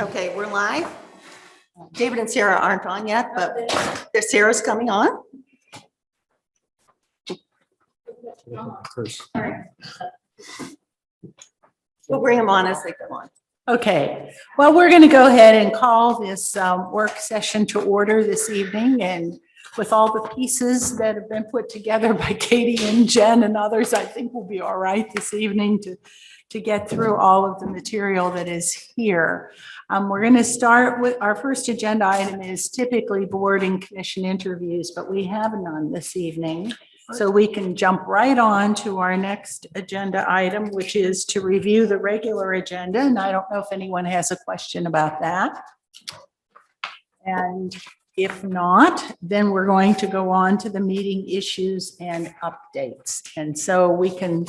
Okay, we're live. David and Sarah aren't on yet, but Sarah's coming on. We'll bring them on as they come on. Okay, well, we're going to go ahead and call this work session to order this evening, and with all the pieces that have been put together by Katie and Jen and others, I think we'll be all right this evening to get through all of the material that is here. We're going to start with our first agenda item is typically board and commission interviews, but we have none this evening. So we can jump right on to our next agenda item, which is to review the regular agenda. And I don't know if anyone has a question about that. And if not, then we're going to go on to the meeting issues and updates. And so we can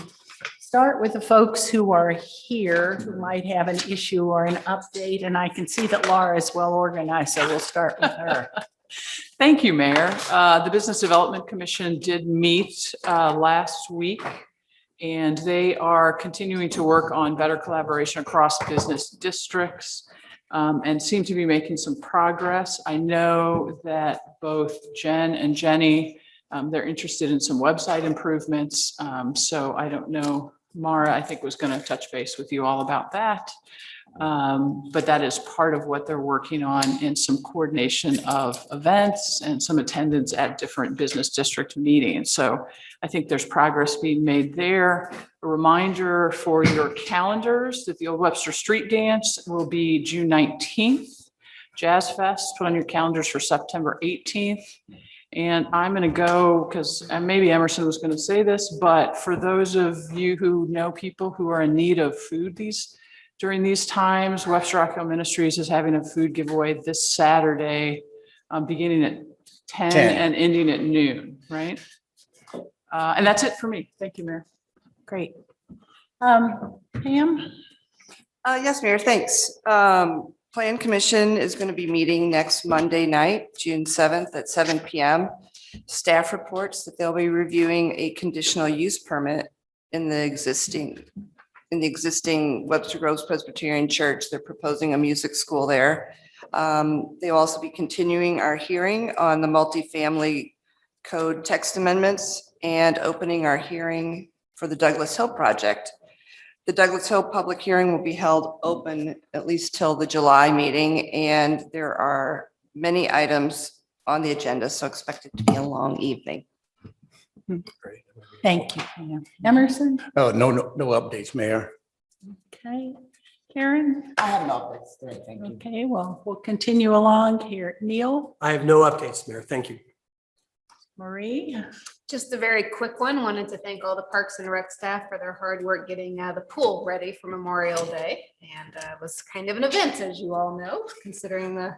start with the folks who are here who might have an issue or an update. And I can see that Laura is well organized, so we'll start with her. Thank you, Mayor. The Business Development Commission did meet last week, and they are continuing to work on better collaboration across business districts and seem to be making some progress. I know that both Jen and Jenny, they're interested in some website improvements. So I don't know, Mara, I think was going to touch base with you all about that. But that is part of what they're working on in some coordination of events and some attendance at different business district meetings. So I think there's progress being made there. A reminder for your calendars that the Old Webster Street Dance will be June 19th. Jazz Fest, put on your calendars for September 18th. And I'm going to go because maybe Emerson was going to say this, but for those of you who know people who are in need of food during these times, Webster Rock Hill Ministries is having a food giveaway this Saturday, beginning at 10 and ending at noon, right? And that's it for me. Thank you, Mayor. Great. Pam? Yes, Mayor, thanks. Plan Commission is going to be meeting next Monday night, June 7th at 7 p.m. Staff reports that they'll be reviewing a conditional use permit in the existing Webster Groves Presbyterian Church. They're proposing a music school there. They'll also be continuing our hearing on the multifamily code text amendments and opening our hearing for the Douglas Hill project. The Douglas Hill public hearing will be held open at least till the July meeting, and there are many items on the agenda, so expect it to be a long evening. Thank you, Pam. Emerson? Oh, no updates, Mayor. Okay. Karen? I have no updates today, thank you. Okay, well, we'll continue along here. Neil? I have no updates, Mayor. Thank you. Marie? Just a very quick one. Wanted to thank all the Parks and Rec staff for their hard work getting the pool ready for Memorial Day. And it was kind of an event, as you all know, considering the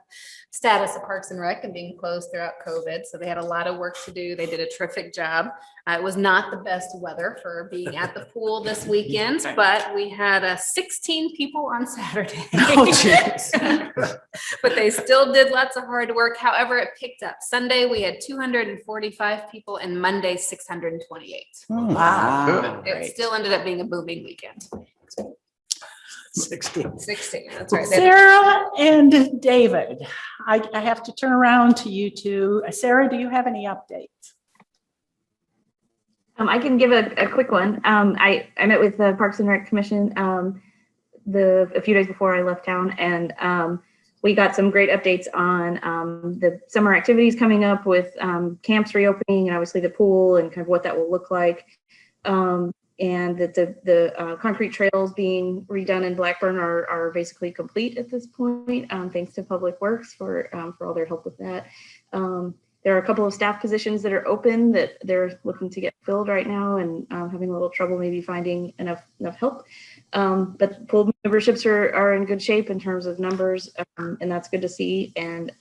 status of Parks and Rec and being closed throughout COVID. So they had a lot of work to do. They did a terrific job. It was not the best weather for being at the pool this weekend, but we had 16 people on Saturday. Oh, jeez. But they still did lots of hard work. However, it picked up. Sunday, we had 245 people, and Monday, 628. Wow. It still ended up being a booming weekend. 16. 16, that's right. Sarah and David, I have to turn around to you two. Sarah, do you have any updates? I can give a quick one. I met with the Parks and Rec Commission a few days before I left town, and we got some great updates on the summer activities coming up with camps reopening and obviously the pool and kind of what that will look like. And that the concrete trails being redone in Blackburn are basically complete at this point, thanks to Public Works for all their help with that. There are a couple of staff positions that are open that they're looking to get filled right now and having a little trouble maybe finding enough help. But pool memberships are in good shape in terms of numbers, and that's good to see. And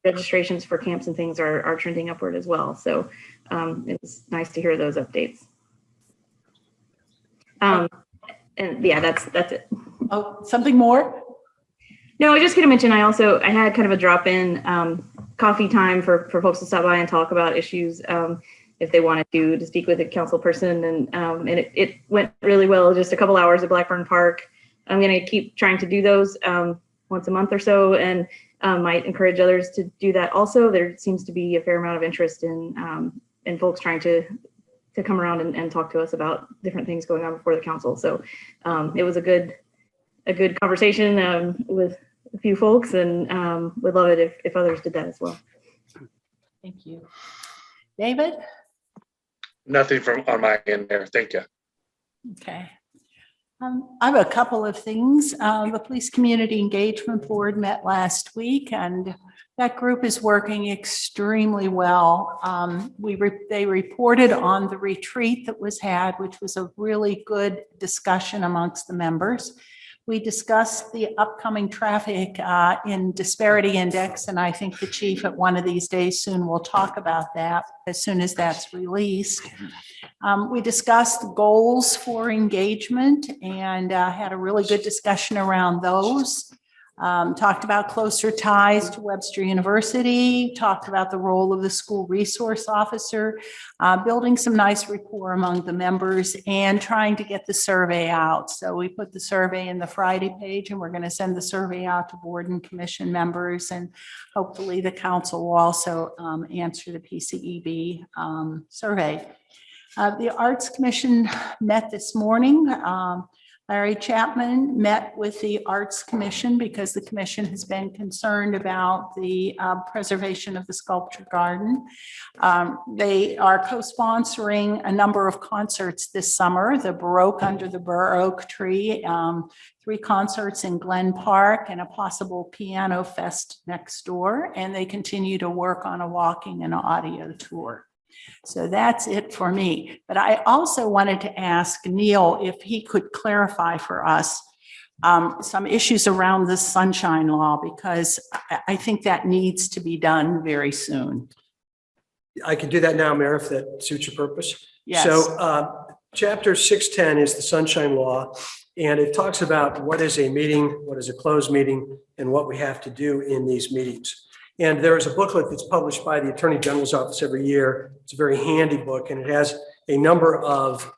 registrations for camps and things are trending upward as well. So it was nice to hear those updates. And yeah, that's it. Oh, something more? No, I was just going to mention, I had kind of a drop-in coffee time for folks to stop by and talk about issues if they wanted to speak with a council person. And it went really well, just a couple hours at Blackburn Park. I'm going to keep trying to do those once a month or so, and might encourage others to do that also. There seems to be a fair amount of interest in folks trying to come around and talk to us about different things going on before the council. So it was a good conversation with a few folks, and would love it if others did that as well. Thank you. David? Nothing on my end there. Thank you. Okay. I have a couple of things. The Police Community Engagement Board met last week, and that group is working extremely well. They reported on the retreat that was had, which was a really good discussion amongst the members. We discussed the upcoming traffic in disparity index, and I think the chief at one of these days soon will talk about that as soon as that's released. We discussed goals for engagement and had a really good discussion around those. Talked about closer ties to Webster University, talked about the role of the school resource officer, building some nice rapport among the members and trying to get the survey out. So we put the survey in the Friday page, and we're going to send the survey out to board and commission members, and hopefully the council will also answer the PCEB survey. The Arts Commission met this morning. Larry Chapman met with the Arts Commission because the commission has been concerned about the preservation of the sculpture garden. They are co-sponsoring a number of concerts this summer, the Baroque under the Bur Oak Tree, 3 concerts in Glen Park, and a possible piano fest next door. And they continue to work on a walking and audio tour. So that's it for me. But I also wanted to ask Neil if he could clarify for us some issues around the sunshine law, because I think that needs to be done very soon. I can do that now, Mayor, if that suits your purpose. Yes. So Chapter 610 is the sunshine law, and it talks about what is a meeting, what is a closed meeting, and what we have to do in these meetings. And there is a booklet that's published by the Attorney General's office every year. It's a very handy book, and it has a number of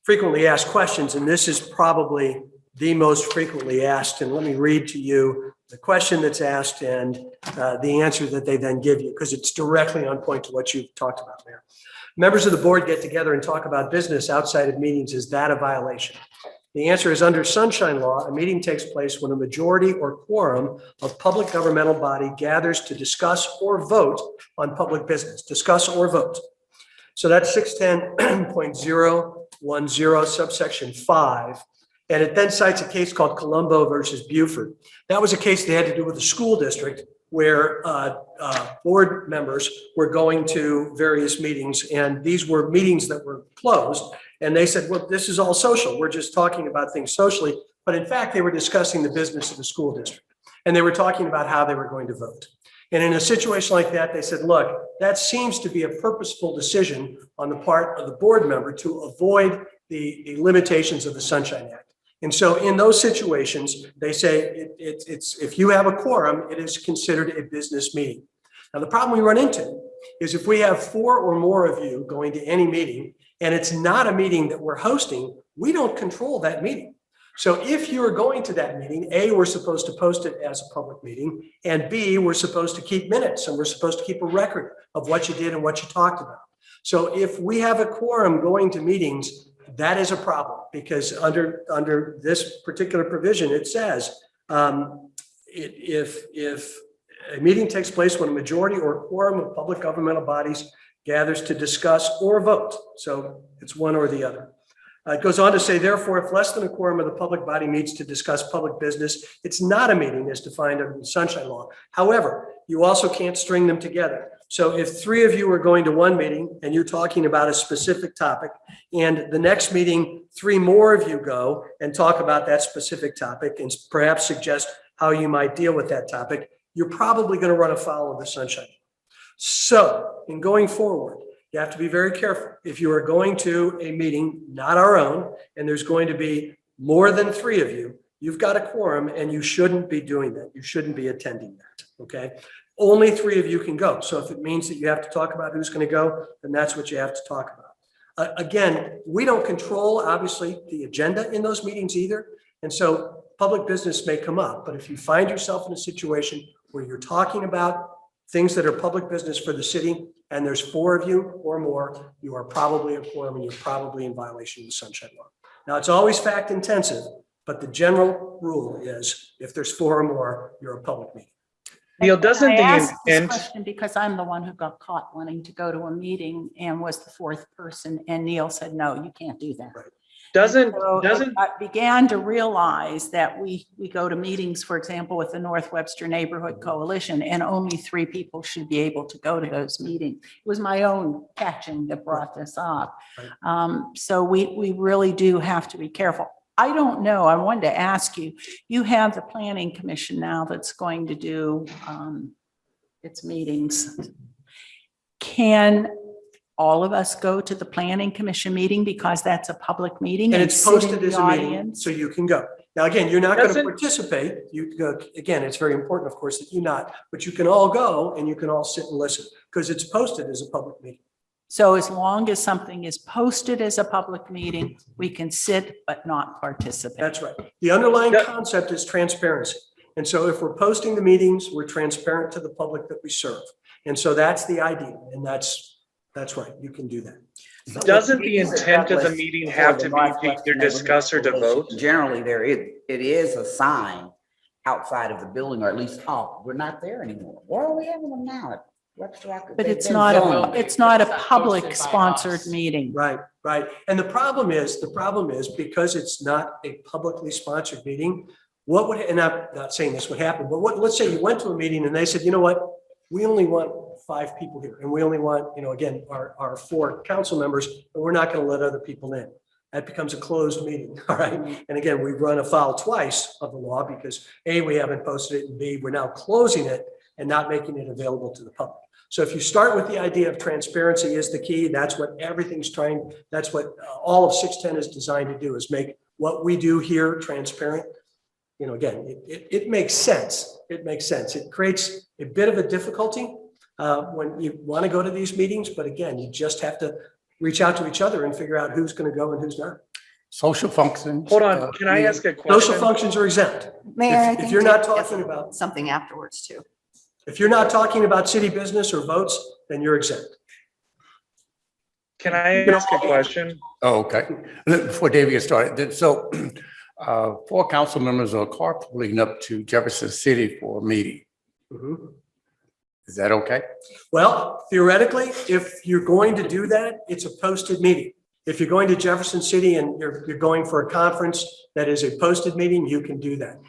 frequently asked questions. And this is probably the most frequently asked. And let me read to you the question that's asked and the answer that they then give you, because it's directly on point to what you've talked about, Mayor. Members of the board get together and talk about business outside of meetings. Is that a violation? The answer is, under sunshine law, a meeting takes place when a majority or quorum of public governmental body gathers to discuss or vote on public business. Discuss or vote. So that's 610.010 subsection 5. And it then cites a case called Colombo versus Buford. That was a case that had to do with the school district, where board members were going to various meetings, and these were meetings that were closed. And they said, well, this is all social. We're just talking about things socially. But in fact, they were discussing the business of the school district, and they were talking about how they were going to vote. And in a situation like that, they said, look, that seems to be a purposeful decision on the part of the board member to avoid the limitations of the Sunshine Act. And so in those situations, they say it's if you have a quorum, it is considered a business meeting. Now, the problem we run into is if we have 4 or more of you going to any meeting, and it's not a meeting that we're hosting, we don't control that meeting. So if you're going to that meeting, A, we're supposed to post it as a public meeting, and B, we're supposed to keep minutes, and we're supposed to keep a record of what you did and what you talked about. So if we have a quorum going to meetings, that is a problem, because under this particular provision, it says if a meeting takes place when a majority or quorum of public governmental bodies gathers to discuss or vote. So it's one or the other. It goes on to say, therefore, if less than a quorum of the public body meets to discuss public business, it's not a meeting as defined under the Sunshine Law. However, you also can't string them together. So if 3 of you are going to one meeting and you're talking about a specific topic, and the next meeting, 3 more of you go and talk about that specific topic and perhaps suggest how you might deal with that topic, you're probably going to run afoul of the Sunshine Law. So in going forward, you have to be very careful. If you are going to a meeting, not our own, and there's going to be more than 3 of you, you've got a quorum and you shouldn't be doing that. You shouldn't be attending that, okay? Only 3 of you can go. So if it means that you have to talk about who's going to go, then that's what you have to talk about. Again, we don't control, obviously, the agenda in those meetings either. And so public business may come up, but if you find yourself in a situation where you're talking about things that are public business for the city, and there's 4 of you or more, you are probably a quorum and you're probably in violation of the sunshine law. Now, it's always fact intensive, but the general rule is if there's 4 or more, you're a public meeting. Neil, doesn't I the asked this intent, question because I'm the one who got caught wanting to go to a meeting and was the 4th person, and Neil said, no, you can't do that. Right. doesn't, So doesn't, I began to realize that we go to meetings, for example, with the North Webster Neighborhood Coalition, and only 3 people should be able to go to those meetings. It was my own catching that brought this up. So we really do have to be careful. I don't know. I wanted to ask you, you have the Planning Commission now that's going to do its meetings. Can all of us go to the Planning Commission meeting because that's a public meeting? And it's sit in posted the as a meeting, audience? so you can go. Now, again, you're not going to Doesn't- participate. You go, again, it's very important, of course, that you not, but you can all go and you can all sit and listen because it's posted as a public meeting. So as long as something is posted as a public meeting, we can sit but not participate. That's right. The underlying Yeah. concept is transparency. And so if we're posting the meetings, we're transparent to the public that we serve. And so that's the idea. And that's right. You can do that. doesn't the intent of the meeting have to be to either discuss or to vote? Generally, it is a sign outside of the building, or at least, oh, we're not there anymore. Where are we having them now? But it's not a public sponsored meeting. Right, right. And the problem is because it's not a publicly sponsored meeting, what would, and I'm not saying this would happen, but let's say you went to a meeting and they said, you know what? We only want 5 people here and we only want, again, our 4 council members, and we're not going to let other people in. That becomes a closed meeting, all right? And again, we run afoul twice of the law because A, we haven't posted it, and B, we're now closing it and not making it available to the public. So if you start with the idea of transparency is the key, that's what that's what all of 610 is designed to do, is make what we do here transparent. Again, it makes sense. It makes sense. It creates a bit of a difficulty when you want to go to these meetings, but again, you just have to reach out to each other and figure out who's going to go and who's not. Social functions. Hold on, can I ask a question? Social functions are exempt. Mayor, I If think you're not David has talking about, something afterwards too. if you're not talking about city business or votes, then you're exempt. Can I ask a question? Oh, okay. Before David gets started, so 4 council members are carpooling up to Jefferson City for a meeting. Mhm. Is that okay? Well, theoretically, if you're going to do that, it's a posted meeting. If you're going to Jefferson City and you're going for a conference that is a posted meeting, you can do that.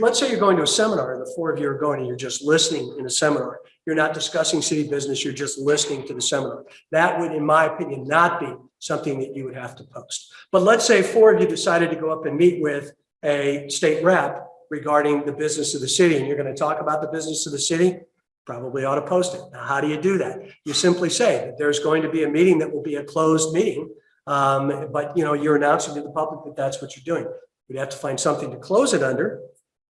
Let's say you're going to a seminar and the 4 of you are going and you're just listening in a seminar. You're not discussing city business, you're just listening to the seminar. That would, in my opinion, not be something that you would have to post. But let's say 4 of you decided to go up and meet with a state rep regarding the business of the city, and you're going to talk about the business of the city, probably ought to post it. Now, how do you do that? You simply say that there's going to be a meeting that will be a closed meeting, but you're announcing to the public that that's what you're doing. We'd have to find something to close it under,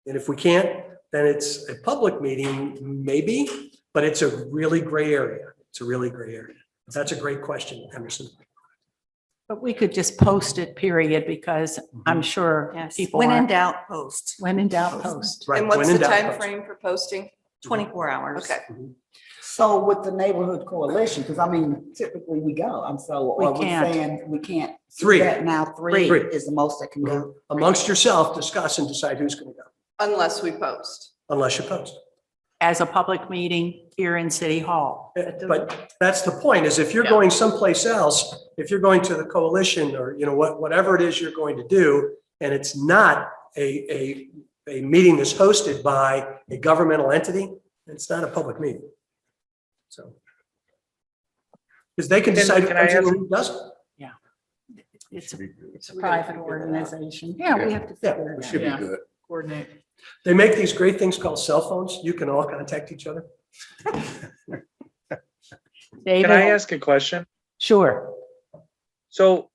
and if we can't, then it's a public meeting, maybe, but it's a really gray area. It's a really gray area. That's a great question, Emerson. But we could just post it, period, because I'm sure Yes. people When in aren't. doubt, post. When in doubt, post. Right. And what's when in the doubt, time post. frame for posting? 24 hours. Okay. So with the neighborhood coalition, because typically we go, We are we can't. saying we can't? do 3. that now 3 3. is the most that can go. Amongst yourself, discuss and decide who's going to go, Unless we post. unless you post. As a public meeting here in City Hall. But that's the point, is if you're going someplace else, if you're going to the coalition or, whatever it is you're going to do, and it's not a meeting that's hosted by a governmental entity, it's not a public meeting. So. Because they can decide who Can I comes in ask- and who doesn't. It's a private organization. Yeah, we have to figure We it should out. be good. Coordinate. They make these great things called cell phones. You can all contact each other. Can I David? ask a question? Sure. So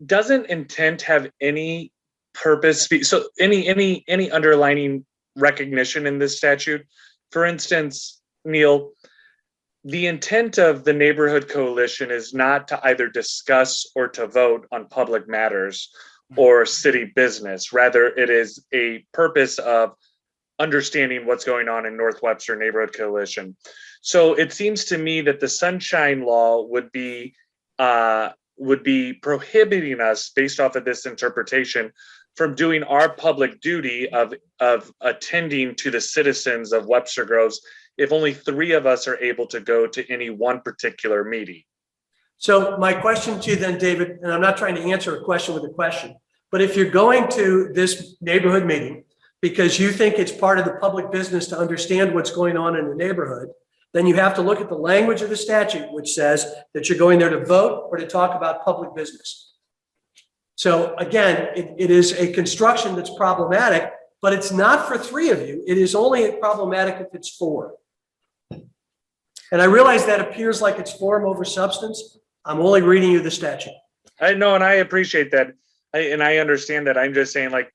doesn't intent have any purpose? So any underlining recognition in this statute? For instance, Neil, the intent of the neighborhood coalition is not to either discuss or to vote on public matters. or city business. Rather, it is a purpose of understanding what's going on in North Webster Neighborhood Coalition. So it seems to me that the Sunshine Law would be prohibiting us, based off of this interpretation, from doing our public duty of attending to the citizens of Webster Groves if only 3 of us are able to go to any one particular meeting. So my question to you then, David, and I'm not trying to answer a question with a question, but if you're going to this neighborhood meeting because you think it's part of the public business to understand what's going on in the neighborhood, then you have to look at the language of the statute, which says that you're going there to vote or to talk about public business. So again, it is a construction that's problematic, but it's not for 3 of you. It is only problematic if it's 4. And I realize that appears like it's form over substance. I'm only reading you the statute. I know, and I appreciate that. I understand that. I'm just saying, like,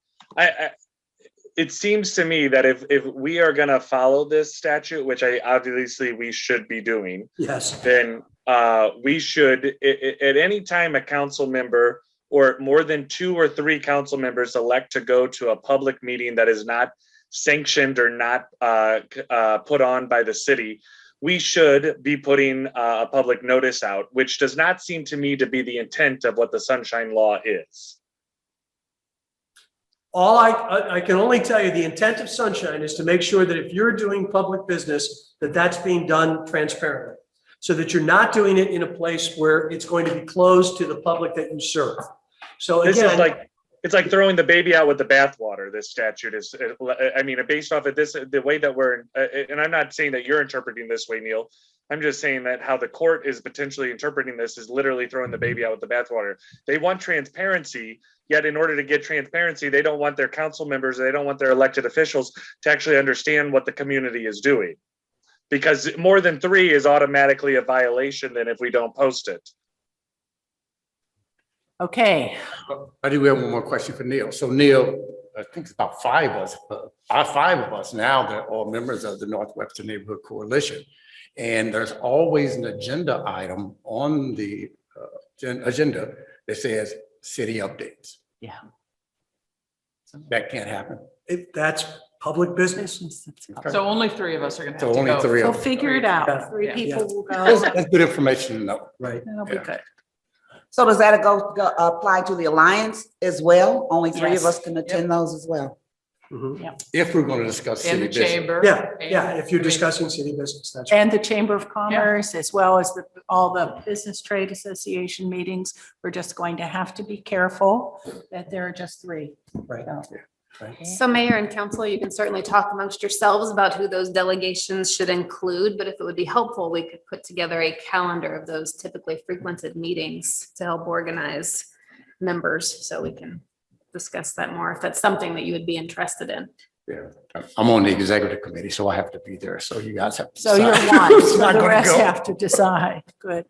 it seems to me that if we are going to follow this statute, which obviously we should be doing, Yes. then we should, at any time a council member or more than 2 or 3 council members elect to go to a public meeting that is not sanctioned or not put on by the city, we should be putting a public notice out, which does not seem to me to be the intent of what the Sunshine Law is. All I can only tell you, the intent of Sunshine is to make sure that if you're doing public business, that that's being done transparently, so that you're not doing it in a place where it's going to be closed to the public that you serve. So This again, is like, it's like throwing the baby out with the bathwater. This statute is, I mean, based off of this, the way that we're, and I'm not saying that you're interpreting this way, Neil. I'm just saying that how the court is potentially interpreting this is literally throwing the baby out with the bathwater. They want transparency, yet in order to get transparency, they don't want their council members, they don't want their elected officials to actually understand what the community is doing. Because more than 3 is automatically a violation than if we don't post it. Okay, I do have one more question for Neil. So Neil, I think it's about 5 of us, 5 of us now that are all members of the North Webster Neighborhood Coalition. And there's always an agenda item on the agenda that says city updates. yeah. That can't happen. that's public business. So only 3 of us are going to So have to only go. 3 So of us. figure it out. Yeah. 3 Yeah. people will That's go. that's good information to know. Right. That'll be Yeah. good. So does that apply to the Alliance as well? Only 3 Yes. of us can attend those as well? Mhm. If we're going to discuss In city the business. chamber. Yeah, if you're discussing city business, that's right. And the Chamber of Commerce, as well as all the Business Trade Association meetings, we're just going to have to be careful that there are just 3. Right. So, So Mayor and Council, you can certainly talk amongst yourselves about who those delegations should include, but if it would be helpful, we could put together a calendar of those typically frequented meetings to help organize members, so we can discuss that more, if that's something that you would be interested in. Yeah, I'm on the executive committee, so I have to be there. So you guys have to. So you're decide. one, It's so not the gonna rest go. have to decide. Good.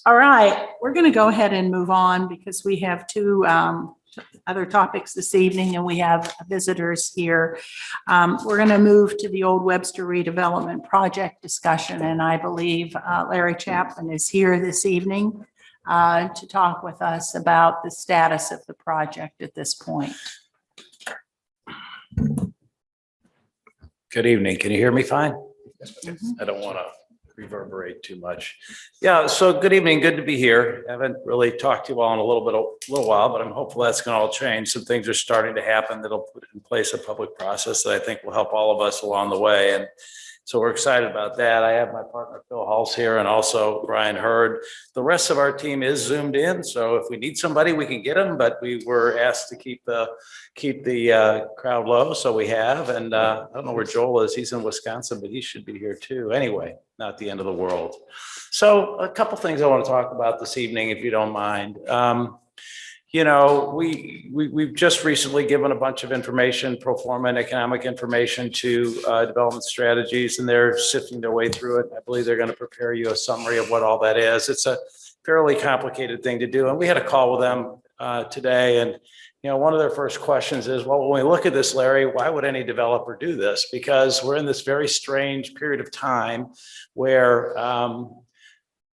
All right, we're going to go ahead and move on because we have 2 other topics this evening and we have visitors here. We're going to move to the old Webster redevelopment project discussion, and I believe Larry Chapman is here this evening to talk with us about the status of the project at this point. Good evening. Can you hear me fine? Mhm. I don't want to reverberate too much. Yeah, so good evening. Good to be here. Haven't really talked to you all in a little while, but I'm hopeful that's going to all change. Some things are starting to happen that'll put in place a public process that I think will help all of us along the way. And so we're excited about that. I have my partner Phil Hulse here and also Brian Hurd. The rest of our team is zoomed in, so if we need somebody, we can get them, but we were asked to keep the crowd low, so we have. And I don't know where Joel is. He's in Wisconsin, but he should be here too. Anyway, not the end of the world. So a couple things I want to talk about this evening, if you don't mind. You know, we've just recently given a bunch of information, pro forma and economic information to development strategies, and they're sifting their way through it. I believe they're going to prepare you a summary of what all that is. It's a fairly complicated thing to do. And we had a call with them today. And, you know, one of their first questions is, well, when we look at this, Larry, why would any developer do this? Because we're in this very strange period of time where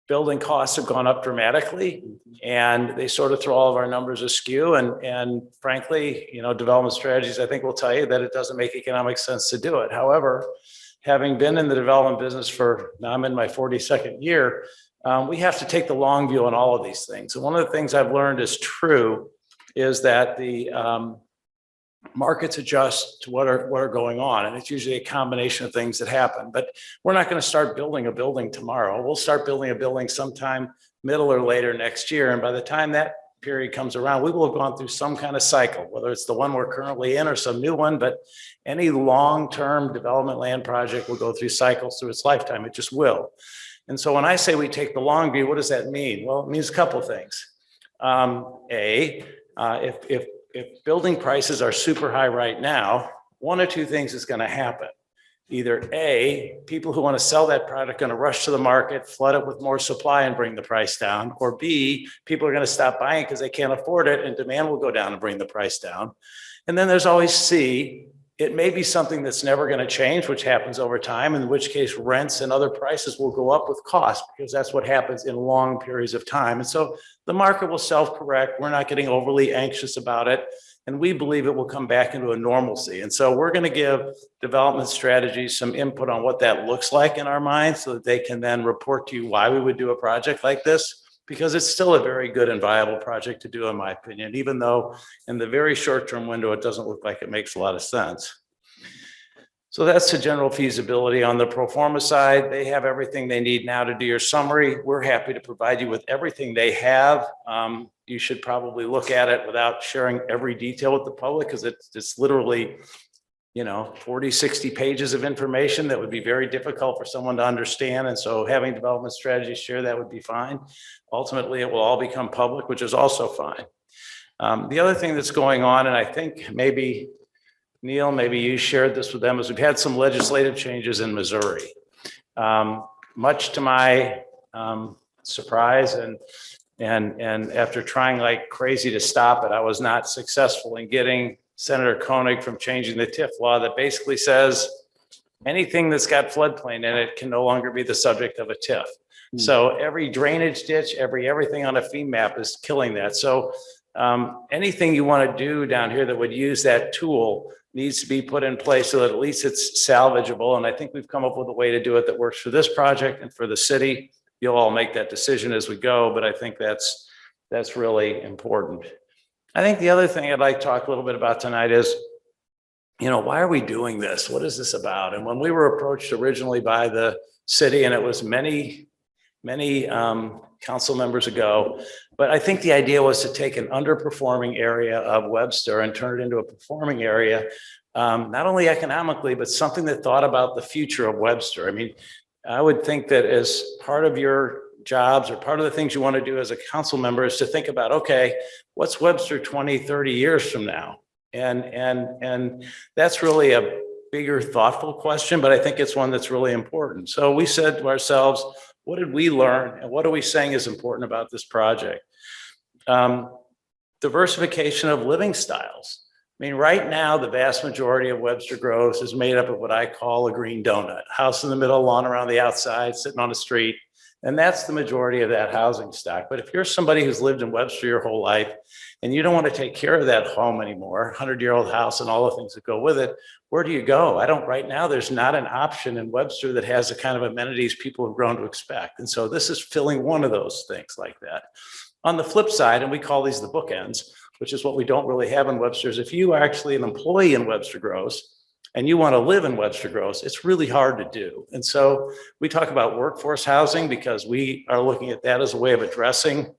building costs have gone up dramatically, and they sort of throw all of our numbers askew. And frankly, development strategies, I think, will tell you that it doesn't make economic sense to do it. However, having been in the development business now I'm in my 42nd year, we have to take the long view on all of these things. And one of the things I've learned is true is that the markets adjust to what are going on. And it's usually a combination of things that happen. But we're not going to start building a building tomorrow. We'll start building a building sometime middle or later next year. And by the time that period comes around, we will have gone through some kind of cycle, whether it's the one we're currently in or some new one. But any long-term development land project will go through cycles through its lifetime. It just will. And so when I say we take the long view, what does that mean? Well, it means a couple of things. If building prices are super high right now, one or two things is going to happen. Either A, people who want to sell that product are going to rush to the market, flood it with more supply and bring the price down, or B, people are going to stop buying because they can't afford it and demand will go down and bring the price down. And then there's always C, it may be something that's never going to change, which happens over time, in which case rents and other prices will go up with cost, because that's what happens in long periods of time. And so the market will self-correct. We're not getting overly anxious about it. And we believe it will come back into a normalcy. And so we're going to give development strategies some input on what that looks like in our minds so that they can then report to you why we would do a project like this, because it's still a very good and viable project to do, in my opinion, even though in the very short-term window, it doesn't look like it makes a lot of sense. So that's the general feasibility. On the pro forma side, they have everything they need now to do your summary. We're happy to provide you with everything they have. You should probably look at it without sharing every detail with the public, because it's literally 40, 60 pages of information that would be very difficult for someone to understand. And so having development strategies share that would be fine. Ultimately, it will all become public, which is also fine. The other thing that's going on, and I think maybe Neil, maybe you shared this with them, is we've had some legislative changes in Missouri. Much to my surprise and after trying like crazy to stop it, I was not successful in getting Senator Koenig from changing the TIF law that basically says anything that's got floodplain in it can no longer be the subject of a TIF. So every drainage ditch, everything on a FEMA map is killing that. So anything you want to do down here that would use that tool needs to be put in place so that at least it's salvageable. And I think we've come up with a way to do it that works for this project and for the city. You'll all make that decision as we go, but I think that's really important. I think the other thing I'd like to talk a little bit about tonight is, why are we doing this? What is this about? And when we were approached originally by the city, and it was many council members ago, but I think the idea was to take an underperforming area of Webster and turn it into a performing area, not only economically, but something that thought about the future of Webster. I mean, I would think that as part of your jobs or part of the things you want to do as a council member is to think about, okay, what's Webster 20, 30 years from now? And that's really a bigger, thoughtful question, but I think it's one that's really important. So we said to ourselves, what did we learn? And what are we saying is important about this project? Diversification of living styles. I mean, right now, the vast majority of Webster Groves is made up of what I call a green donut, house in the middle, lawn around the outside, sitting on the street. And that's the majority of that housing stock. But if you're somebody who's lived in Webster your whole life and you don't want to take care of that home anymore, 100-year-old house and all the things that go with it, where do you go? Right now, there's not an option in Webster that has the kind of amenities people have grown to expect. And so this is filling one of those things like that. On the flip side, and we call these the bookends, which is what we don't really have in Webster, is if you are actually an employee in Webster Groves and you want to live in Webster Groves, it's really hard to do. And so we talk about workforce housing because we are looking at that as a way of addressing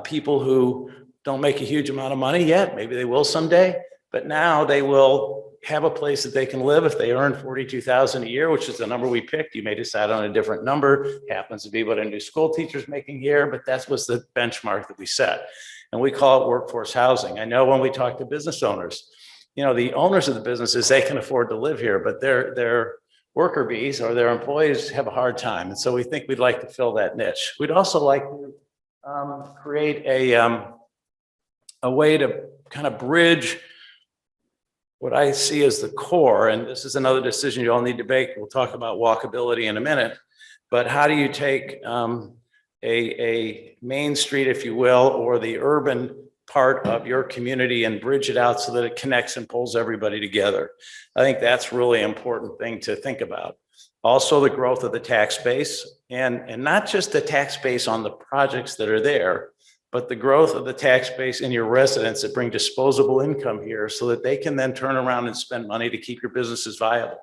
people who don't make a huge amount of money yet. Maybe they will someday, but now they will have a place that they can live. If they earn $42,000 a year, which is the number we picked, you may decide on a different number. Happens to be what a new school teacher's making here, but that was the benchmark that we set. And we call it workforce housing. I know when we talk to business owners, the owners of the businesses, they can afford to live here, but their worker bees or their employees have a hard time. And so we think we'd like to fill that niche. We'd also like to create a way to kind of bridge what I see as the core, and this is another decision you all need to make. We'll talk about walkability in a minute, But how do you take a main street, if you will, or the urban part of your community and bridge it out so that it connects and pulls everybody together? I think that's really important thing to think about. Also, the growth of the tax base, and not just the tax base on the projects that are there, but the growth of the tax base in your residents that bring disposable income here so that they can then turn around and spend money to keep your businesses viable.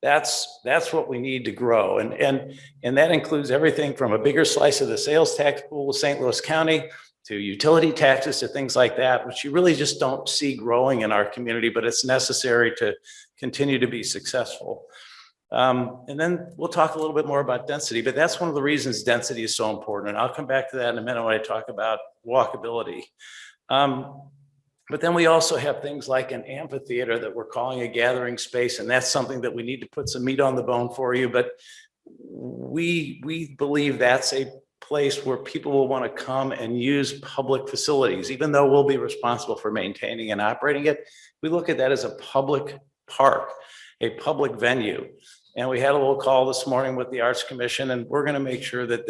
That's what we need to grow. And that includes everything from a bigger slice of the sales tax pool of St. Louis County to utility taxes to things like that, which you really just don't see growing in our community, but it's necessary to continue to be successful. And then we'll talk a little bit more about density, but that's one of the reasons density is so important. And I'll come back to that in a minute when I talk about walkability. But then we also have things like an amphitheater that we're calling a gathering space. And that's something that we need to put some meat on the bone for you. But we believe that's a place where people will want to come and use public facilities, even though we'll be responsible for maintaining and operating it. We look at that as a public park, a public venue. And we had a little call this morning with the Arts Commission, and we're going to make sure that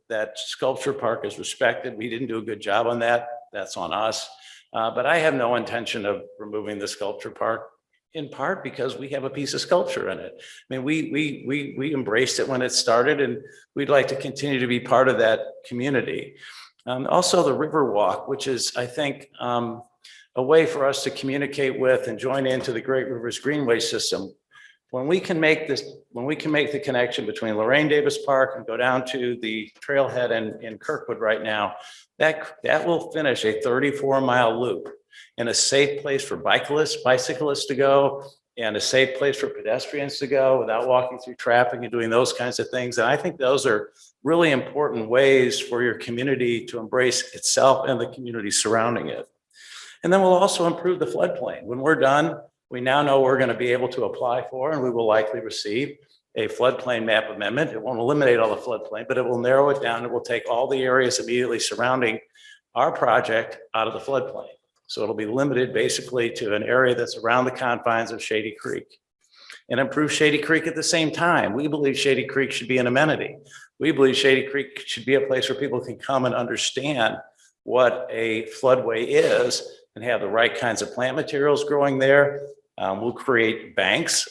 that sculpture park is respected. We didn't do a good job on that. That's on us. But I have no intention of removing the sculpture park, in part because we have a piece of sculpture in it. I mean, we embraced it when it started, and we'd like to continue to be part of that community. Also the River Walk, which is, I think, a way for us to communicate with and join into the Great Rivers Greenway system. When we can make the connection between Lorraine Davis Park and go down to the trailhead in Kirkwood right now, that will finish a 34-mile loop in a safe place for bicyclists to go, and a safe place for pedestrians to go without walking through traffic and doing those kinds of things. And I think those are really important ways for your community to embrace itself and the community surrounding it. And then we'll also improve the floodplain. When we're done, we now know we're going to be able to apply for, and we will likely receive, a floodplain map amendment. It won't eliminate all the floodplain, but it will narrow it down. It will take all the areas immediately surrounding our project out of the floodplain. So it'll be limited basically to an area that's around the confines of Shady Creek, and improve Shady Creek at the same time. We believe Shady Creek should be an amenity. We believe Shady Creek should be a place where people can come and understand what a floodway is and have the right kinds of plant materials growing there. We'll create banks,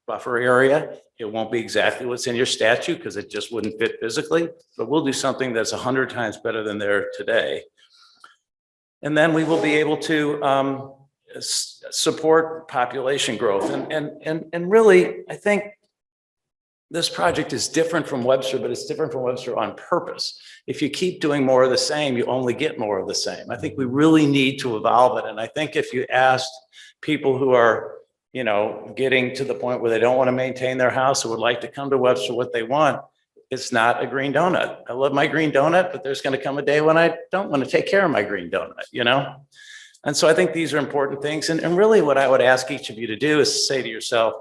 buffer area. It won't be exactly what's in your statute because it just wouldn't fit physically, but we'll do something that's 100 times better than there today. And then we will be able to support population growth. And really, I think this project is different from Webster, but it's different from Webster on purpose. If you keep doing more of the same, you only get more of the same. I think we really need to evolve it. And I think if you asked people who are, getting to the point where they don't want to maintain their house or would like to come to Webster, what they want, it's not a green donut. I love my green donut, but there's going to come a day when I don't want to take care of my green donut, And so I think these are important things. And really what I would ask each of you to do is say to yourself,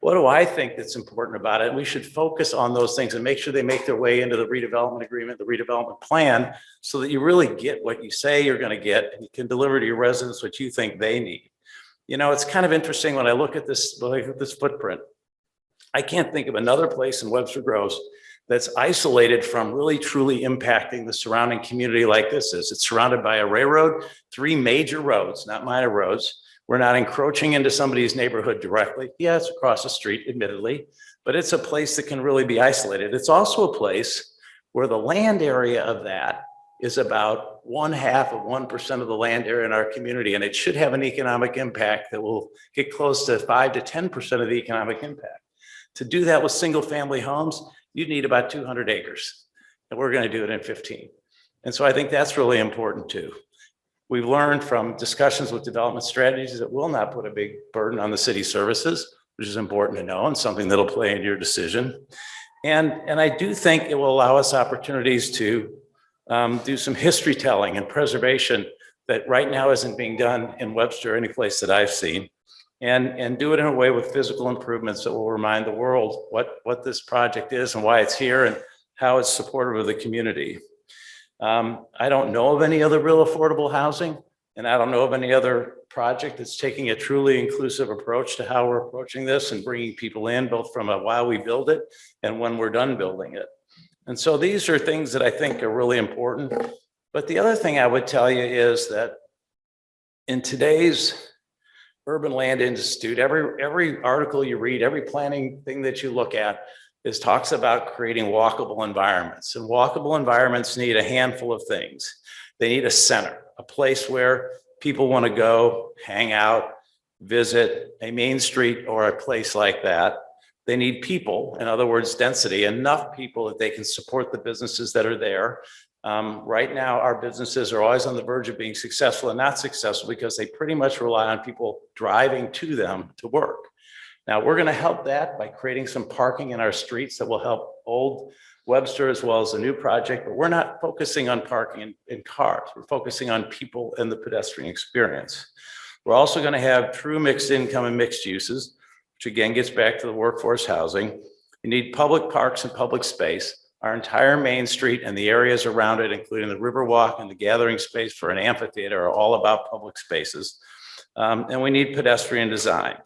what do I think that's important about it? And we should focus on those things and make sure they make their way into the redevelopment agreement, the redevelopment plan, so that you really get what you say you're going to get and you can deliver to your residents what you think they need. It's kind of interesting when I look at this footprint. I can't think of another place in Webster Groves that's isolated from really truly impacting the surrounding community like this is. It's surrounded by a railroad, 3 major roads, not minor roads. We're not encroaching into somebody's neighborhood directly. Yeah, it's across the street, admittedly, but it's a place that can really be isolated. It's also a place where the land area of that is about 0.5% of the land area in our community, and it should have an economic impact that will get close to 5 to 10% of the economic impact. To do that with single family homes, you'd need about 200 acres, and we're going to do it in 15. And so I think that's really important too. We've learned from discussions with development strategies that will not put a big burden on the city services, which is important to know and something that'll play into your decision. And I do think it will allow us opportunities to do some history telling and preservation that right now isn't being done in Webster, any place that I've seen, and do it in a way with physical improvements that will remind the world what this project is and why it's here and how it's supportive of the community. I don't know of any other real affordable housing. And I don't know of any other project that's taking a truly inclusive approach to how we're approaching this and bringing people in, both from a while we build it and when we're done building it. And so these are things that I think are really important. But the other thing I would tell you is that in today's Urban Land Institute, every article you read, every planning thing that you look at talks about creating walkable environments. And walkable environments need a handful of things. They need a center, a place where people want to go, hang out, visit, a main street or a place like that. They need people, in other words, density, enough people that they can support the businesses that are there. Right now, our businesses are always on the verge of being successful and not successful because they pretty much rely on people driving to them to work. Now, we're going to help that by creating some parking in our streets that will help Old Webster as well as the new project, but we're not focusing on parking in cars. We're focusing on people and the pedestrian experience. We're also going to have true mixed income and mixed uses, which again gets back to the workforce housing. You need public parks and public space. Our entire Main Street and the areas around it, including the Riverwalk and the gathering space for an amphitheater, are all about public spaces. And we need pedestrian design.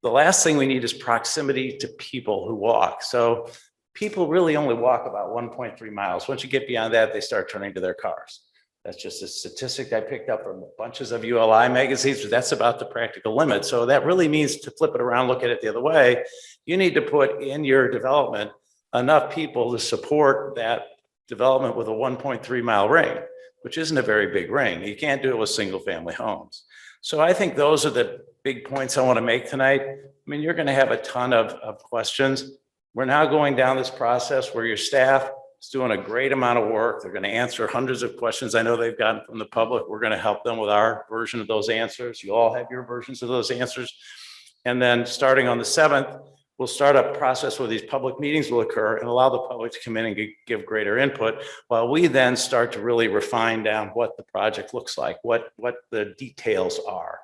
The last thing we need is proximity to people who walk. So people really only walk about 1.3 miles. Once you get beyond that, they start turning to their cars. That's just a statistic I picked up from bunches of ULI magazines, but that's about the practical limit. So that really means, to flip it around, look at it the other way, you need to put in your development enough people to support that development with a 1.3 mile ring, which isn't a very big ring. You can't do it with single family homes. So I think those are the big points I want to make tonight. I mean, you're going to have a ton of questions. We're now going down this process where your staff is doing a great amount of work. They're going to answer hundreds of questions I know they've gotten from the public. We're going to help them with our version of those answers. You all have your versions of those answers. And then starting on the 7th, we'll start a process where these public meetings will occur and allow the public to come in and give greater input, while we then start to really refine down what the project looks like, what the details are.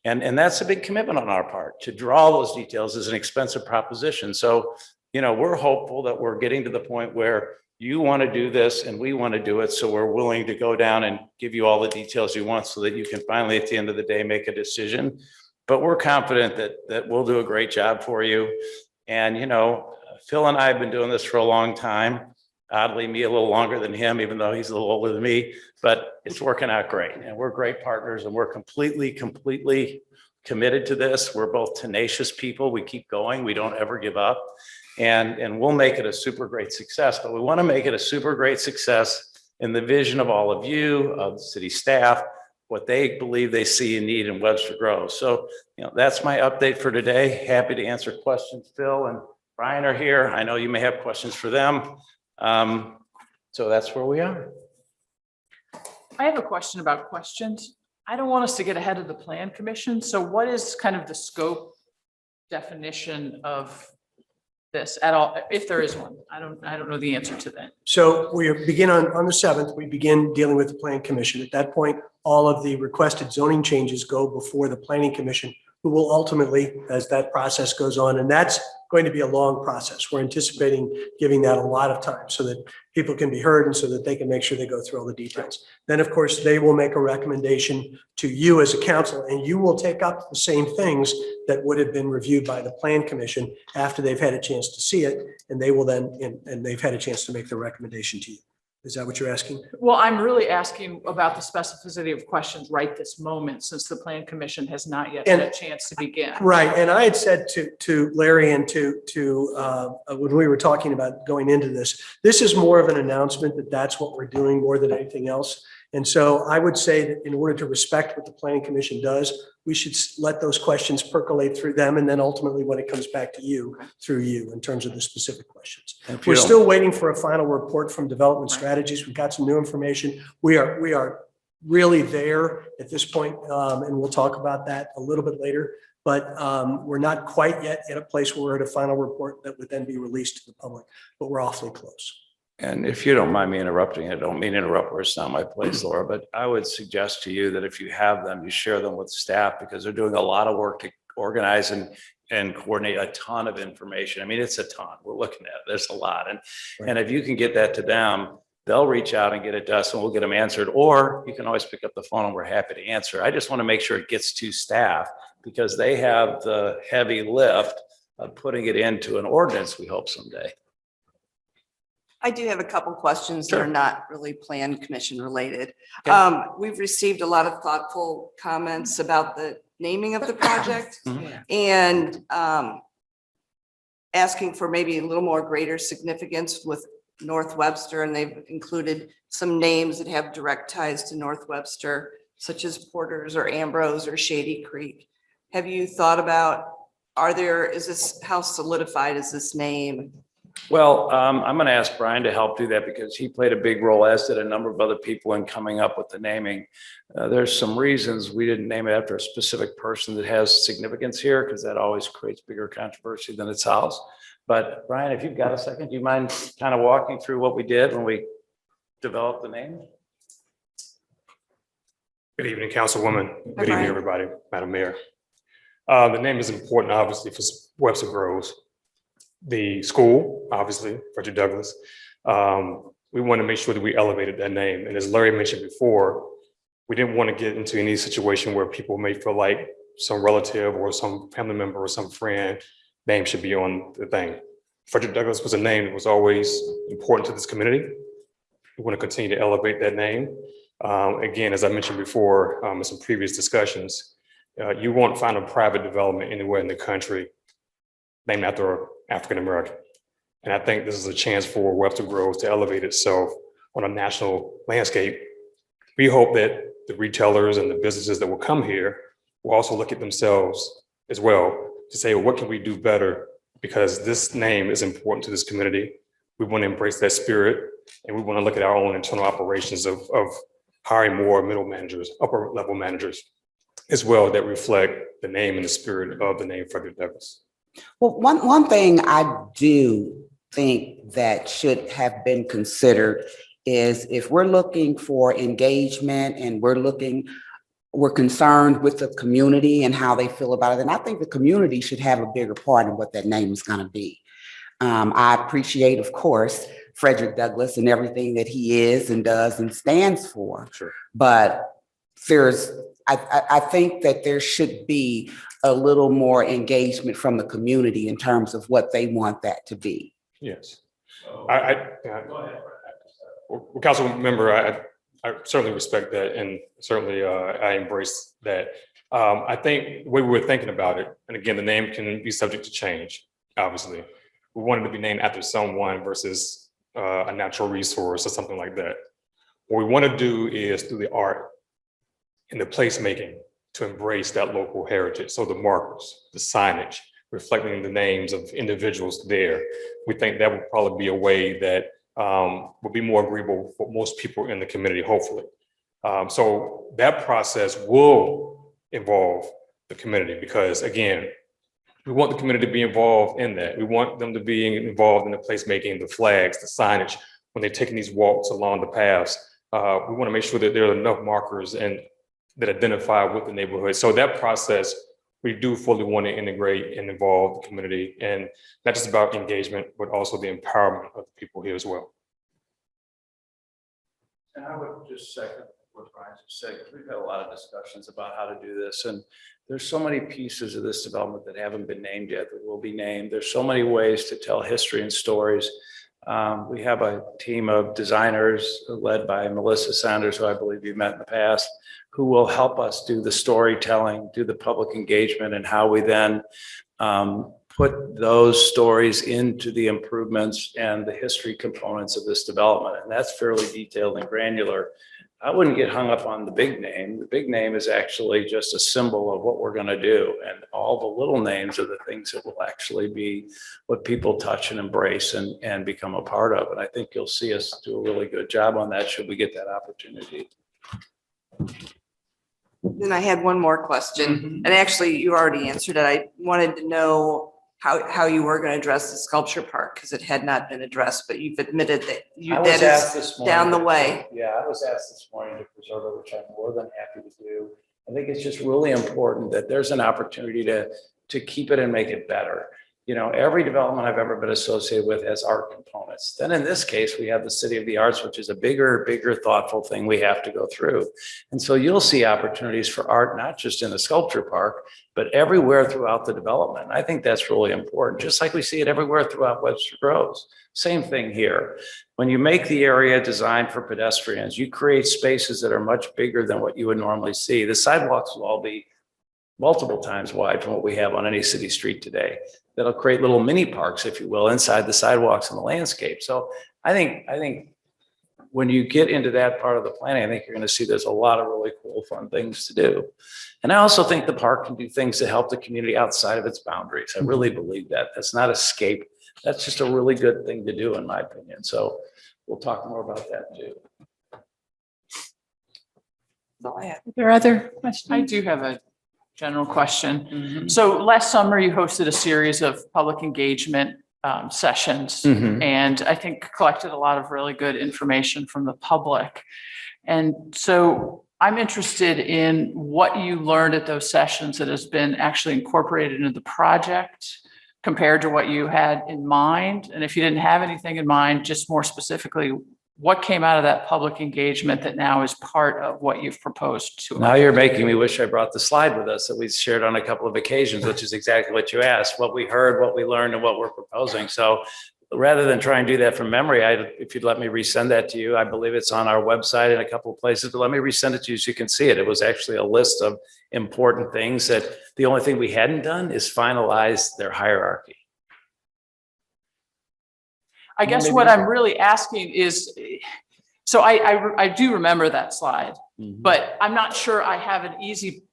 And that's a big commitment on our part. To draw those details is an expensive proposition. So, you know, we're hopeful that we're getting to the point where you want to do this and we want to do it. So we're willing to go down and give you all the details you want so that you can finally, at the end of the day, make a decision. But we're confident that we'll do a great job for you. And, you know, Phil and I have been doing this for a long time. Oddly, me a little longer than him, even though he's a little older than me, but it's working out great. And we're great partners and we're completely committed to this. We're both tenacious people. We keep going. We don't ever give up. And we'll make it a super great success. But we want to make it a super great success in the vision of all of you, of the city staff, what they believe they see and need in Webster Grove. So, you know, that's my update for today. Happy to answer questions. Phil and Brian are here. I know you may have questions for them. So that's where we are. I have a question about questions. I don't want us to get ahead of the Plan Commission. So what is kind of the scope definition of this at all, if there is one? I don't know the answer to that. So we begin on the 7th, we begin dealing with the Plan Commission. At that point, all of the requested zoning changes go before the Planning Commission, who will ultimately, as that process goes on, and that's going to be a long process. We're anticipating giving that a lot of time so that people can be heard and so that they can make sure they go through all the details. Then, of course, they will make a recommendation to you as a council, and you will take up the same things that would have been reviewed by the Plan Commission after they've had a chance to see it, and they will then, and they've had a chance to make the recommendation to you. Is that what you're asking? Well, I'm really asking about the specificity of questions right this moment, since the Plan Commission has not yet had a chance to begin. Right, and I had said to Larry and to when we were talking about going into this is more of an announcement that that's what we're doing more than anything else. And so I would say that in order to respect what the Planning Commission does, we should let those questions percolate through them. And then ultimately, when it comes back to you, through you in terms of the specific questions. We're still waiting for a final report from Development Strategies. We've got some new information. We are really there at this point, and we'll talk about that a little bit later. But we're not quite yet at a place where we're at a final report that would then be released to the public, but we're awfully close. And if you don't mind me interrupting, I don't mean to interrupt where it's not my place, Laura, but I would suggest to you that if you have them, you share them with staff, because they're doing a lot of work to organize and coordinate a ton of information. I mean, it's a ton. We're looking at it. There's a lot. And if you can get that to them, they'll reach out and get it to us and we'll get them answered. Or you can always pick up the phone and we're happy to answer. I just want to make sure it gets to staff because they have the heavy lift of putting it into an ordinance, we hope someday. I do have a couple questions that Sure. are not really plan commission related. Okay. We've received a lot of thoughtful comments about the naming of the project Mhm. and asking for maybe a little more greater significance with North Webster, and they've included some names that have direct ties to North Webster, such as Porter's or Ambrose or Shady Creek. Have you thought about, how solidified is this name? Well, I'm going to ask Brian to help do that because he played a big role, as did a number of other people in coming up with the naming. There's some reasons we didn't name it after a specific person that has significance here because that always creates bigger controversy than it solves. But Brian, if you've got a second, do you mind kind of walking through what we did when we developed the name? Good evening, Councilwoman. Good evening, Brian. everybody, Madam Mayor. The name is important, obviously, for Webster Groves. The school, obviously, Frederick Douglass. We want to make sure that we elevated that name. And as Larry mentioned before, we didn't want to get into any situation where people may feel like some relative or some family member or some friend name should be on the thing. Frederick Douglass was a name that was always important to this community. We want to continue to elevate that name. Again, as I mentioned before, in some previous discussions, you won't find a private development anywhere in the country named after an African American. And I think this is a chance for Webster Groves to elevate itself on a national landscape. We hope that the retailers and the businesses that will come here will also look at themselves as well to say, well, what can we do better? Because this name is important to this community. We want to embrace that spirit, and we want to look at our own internal operations of hiring more middle managers, upper level managers as well that reflect the name and the spirit of the name Frederick Douglass. Well, one thing I do think that should have been considered is if we're looking for engagement and we're concerned with the community and how they feel about it, and I think the community should have a bigger part in what that name is going to be. I appreciate, of course, Frederick Douglass and everything that he is and does and stands for. Sure. But I think that there should be a little more engagement from the community in terms of what they want that to be. Yes. Go ahead. Well, Council member, I certainly respect that, and certainly I embrace that. I think the way we were thinking about it, and again, the name can be subject to change, obviously. We wanted to be named after someone versus a natural resource or something like that. What we want to do is through the art and the placemaking to embrace that local heritage. So the markers, the signage, reflecting the names of individuals there. We think that would probably be a way that would be more agreeable for most people in the community, hopefully. So that process will involve the community because, again, we want the community to be involved in that. We want them to be involved in the placemaking, the flags, the signage, when they're taking these walks along the paths. We want to make sure that there are enough markers and that identify with the neighborhood. So that process, we do fully want to integrate and involve the community, and not just about engagement, but also the empowerment of the people here as well. And I would just second what Brian just said, because we've had a lot of discussions about how to do this. And there's so many pieces of this development that haven't been named yet that will be named. There's so many ways to tell history and stories. We have a team of designers led by Melissa Sanders, who I believe you've met in the past, who will help us do the storytelling, do the public engagement, and how we then put those stories into the improvements and the history components of this development. And that's fairly detailed and granular. I wouldn't get hung up on the big name. The big name is actually just a symbol of what we're going to do. And all the little names are the things that will actually be what people touch and embrace and become a part of. And I think you'll see us do a really good job on that should we get that opportunity. Then I had one more question, and actually you already answered it. I wanted to know how you were going to address the sculpture park because it had not been addressed, but you've admitted that that is down the way. Yeah, I was asked this morning to preserve it, which I'm more than happy to do. I think it's just really important that there's an opportunity to keep it and make it better. Every development I've ever been associated with has art components. Then in this case, we have the City of the Arts, which is a bigger, thoughtful thing we have to go through. And so you'll see opportunities for art, not just in the sculpture park, but everywhere throughout the development. I think that's really important, just like we see it everywhere throughout Webster Groves. Same thing here. When you make the area designed for pedestrians, you create spaces that are much bigger than what you would normally see. The sidewalks will all be multiple times wide from what we have on any city street today. That'll create little mini parks, if you will, inside the sidewalks and the landscape. So I think when you get into that part of the planning, I think you're going to see there's a lot of really cool, fun things to do. And I also think the park can do things to help the community outside of its boundaries. I really believe that. That's not escape. That's just a really good thing to do, in my opinion. So we'll talk more about that too. Are there other questions? I do have a general question. So last summer, you hosted a series of public engagement sessions, and I think collected a lot of really good information from the public. And so I'm interested in what you learned at those sessions that has been actually incorporated into the project compared to what you had in mind. And if you didn't have anything in mind, just more specifically, what came out of that public engagement that now is part of what you've proposed to? Now you're making me wish I brought the slide with us that we shared on a couple of occasions, which is exactly what you asked, what we heard, what we learned, and what we're proposing. So rather than try and do that from memory, if you'd let me resend that to you, I believe it's on our website in a couple of places, but let me resend it to you so you can see it. It was actually a list of important things that the only thing we hadn't done is finalize their hierarchy. I guess what I'm really asking is, so I do remember that slide, but I'm not sure I have an easy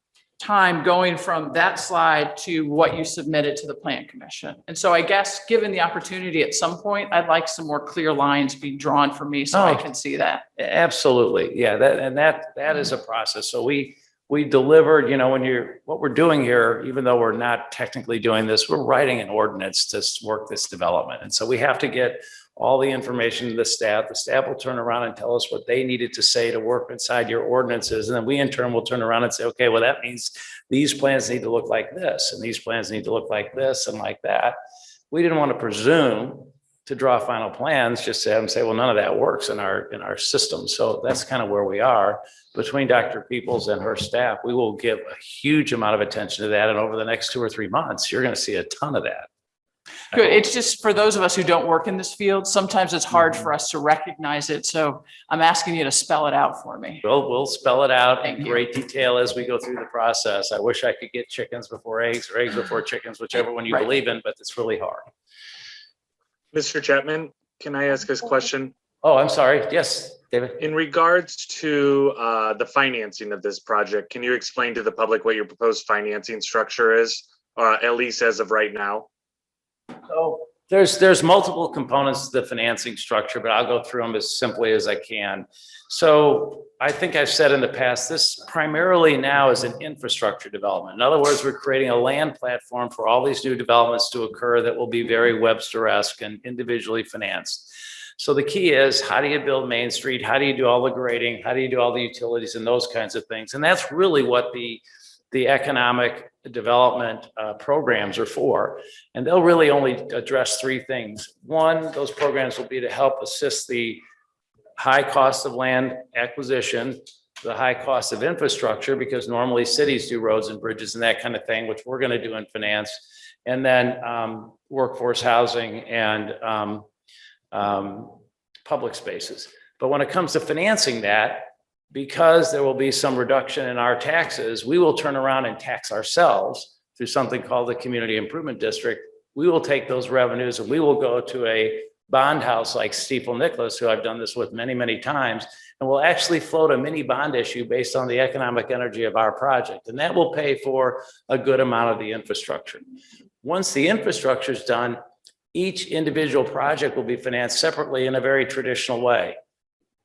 time going from that slide to what you submitted to the Plan Commission. And so I guess given the opportunity at some point, I'd like some more clear lines be drawn for me so I can see that. Absolutely. Yeah, that is a process. So we delivered, what we're doing here, even though we're not technically doing this, we're writing an ordinance to work this development. And so we have to get all the information to the staff. The staff will turn around and tell us what they needed to say to work inside your ordinances. And then we in turn will turn around and say, okay, well, that means these plans need to look like this, and these plans need to look like this and like that. We didn't want to presume to draw final plans, just to have them say, well, none of that works in our system. So that's kind of where we are. Between Dr. Peoples and her staff, we will give a huge amount of attention to that. And over the next 2 or 3 months, you're going to see a ton of that. Good. It's just for those of us who don't work in this field, sometimes it's hard for us to recognize it. So I'm asking you to spell it out for me. We'll spell it out Thank in you. great detail as we go through the process. I wish I could get chickens before eggs or eggs before chickens, whichever one you Right. believe in, but it's really hard. Mr. Chapman, can I ask this question? Oh, I'm sorry. Yes, David. In regards to the financing of this project, can you explain to the public what your proposed financing structure is, at least as of right now? So there's multiple components to the financing structure, but I'll go through them as simply as I can. So I think I've said in the past, this primarily now is an infrastructure development. In other words, we're creating a land platform for all these new developments to occur that will be very Webster-esque and individually financed. So the key is, how do you build Main Street? How do you do all the grading? How do you do all the utilities and those kinds of things? And that's really what the economic development programs are for. And they'll really only address 3 things. One, those programs will be to help assist the high cost of land acquisition, the high cost of infrastructure, because normally cities do roads and bridges and that kind of thing, which we're going to do in finance. And then workforce housing and public spaces. But when it comes to financing that, because there will be some reduction in our taxes, we will turn around and tax ourselves through something called the Community Improvement District. We will take those revenues and we will go to a bond house like Stiefel Nicholas, who I've done this with many, many times, and we'll actually float a mini bond issue based on the economic energy of our project. And that will pay for a good amount of the infrastructure. Once the infrastructure is done, each individual project will be financed separately in a very traditional way.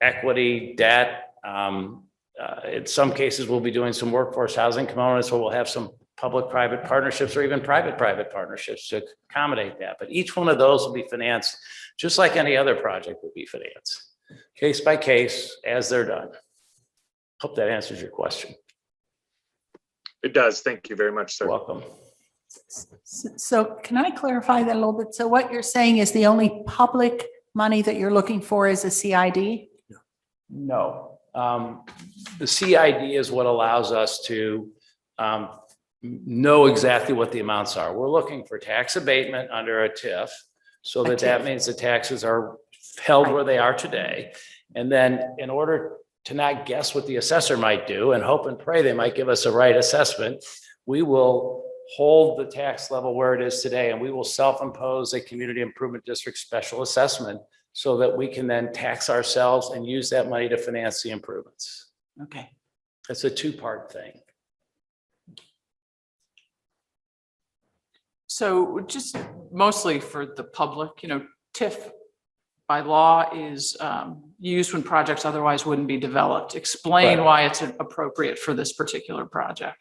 Equity, debt. In some cases, we'll be doing some workforce housing components where we'll have some public-private partnerships or even private-private partnerships to accommodate that. But each one of those will be financed just like any other project would be financed, case by case as they're done. Hope that answers your question. It does. Thank you very much, sir. You're welcome. So can I clarify that a little bit? So what you're saying is the only public money that you're looking for is a CID? No. The CID is what allows us to know exactly what the amounts are. We're looking for tax abatement under a TIF, so that means the taxes are held where they are today. And then in order to not guess what the assessor might do and hope and pray they might give us a right assessment, we will hold the tax level where it is today, and we will self-impose a community improvement district special assessment so that we can then tax ourselves and use that money to finance the improvements. Okay. It's a two-part thing. So just mostly for the public, TIF by law is used when projects otherwise wouldn't be developed. Explain Right. why it's appropriate for this particular project.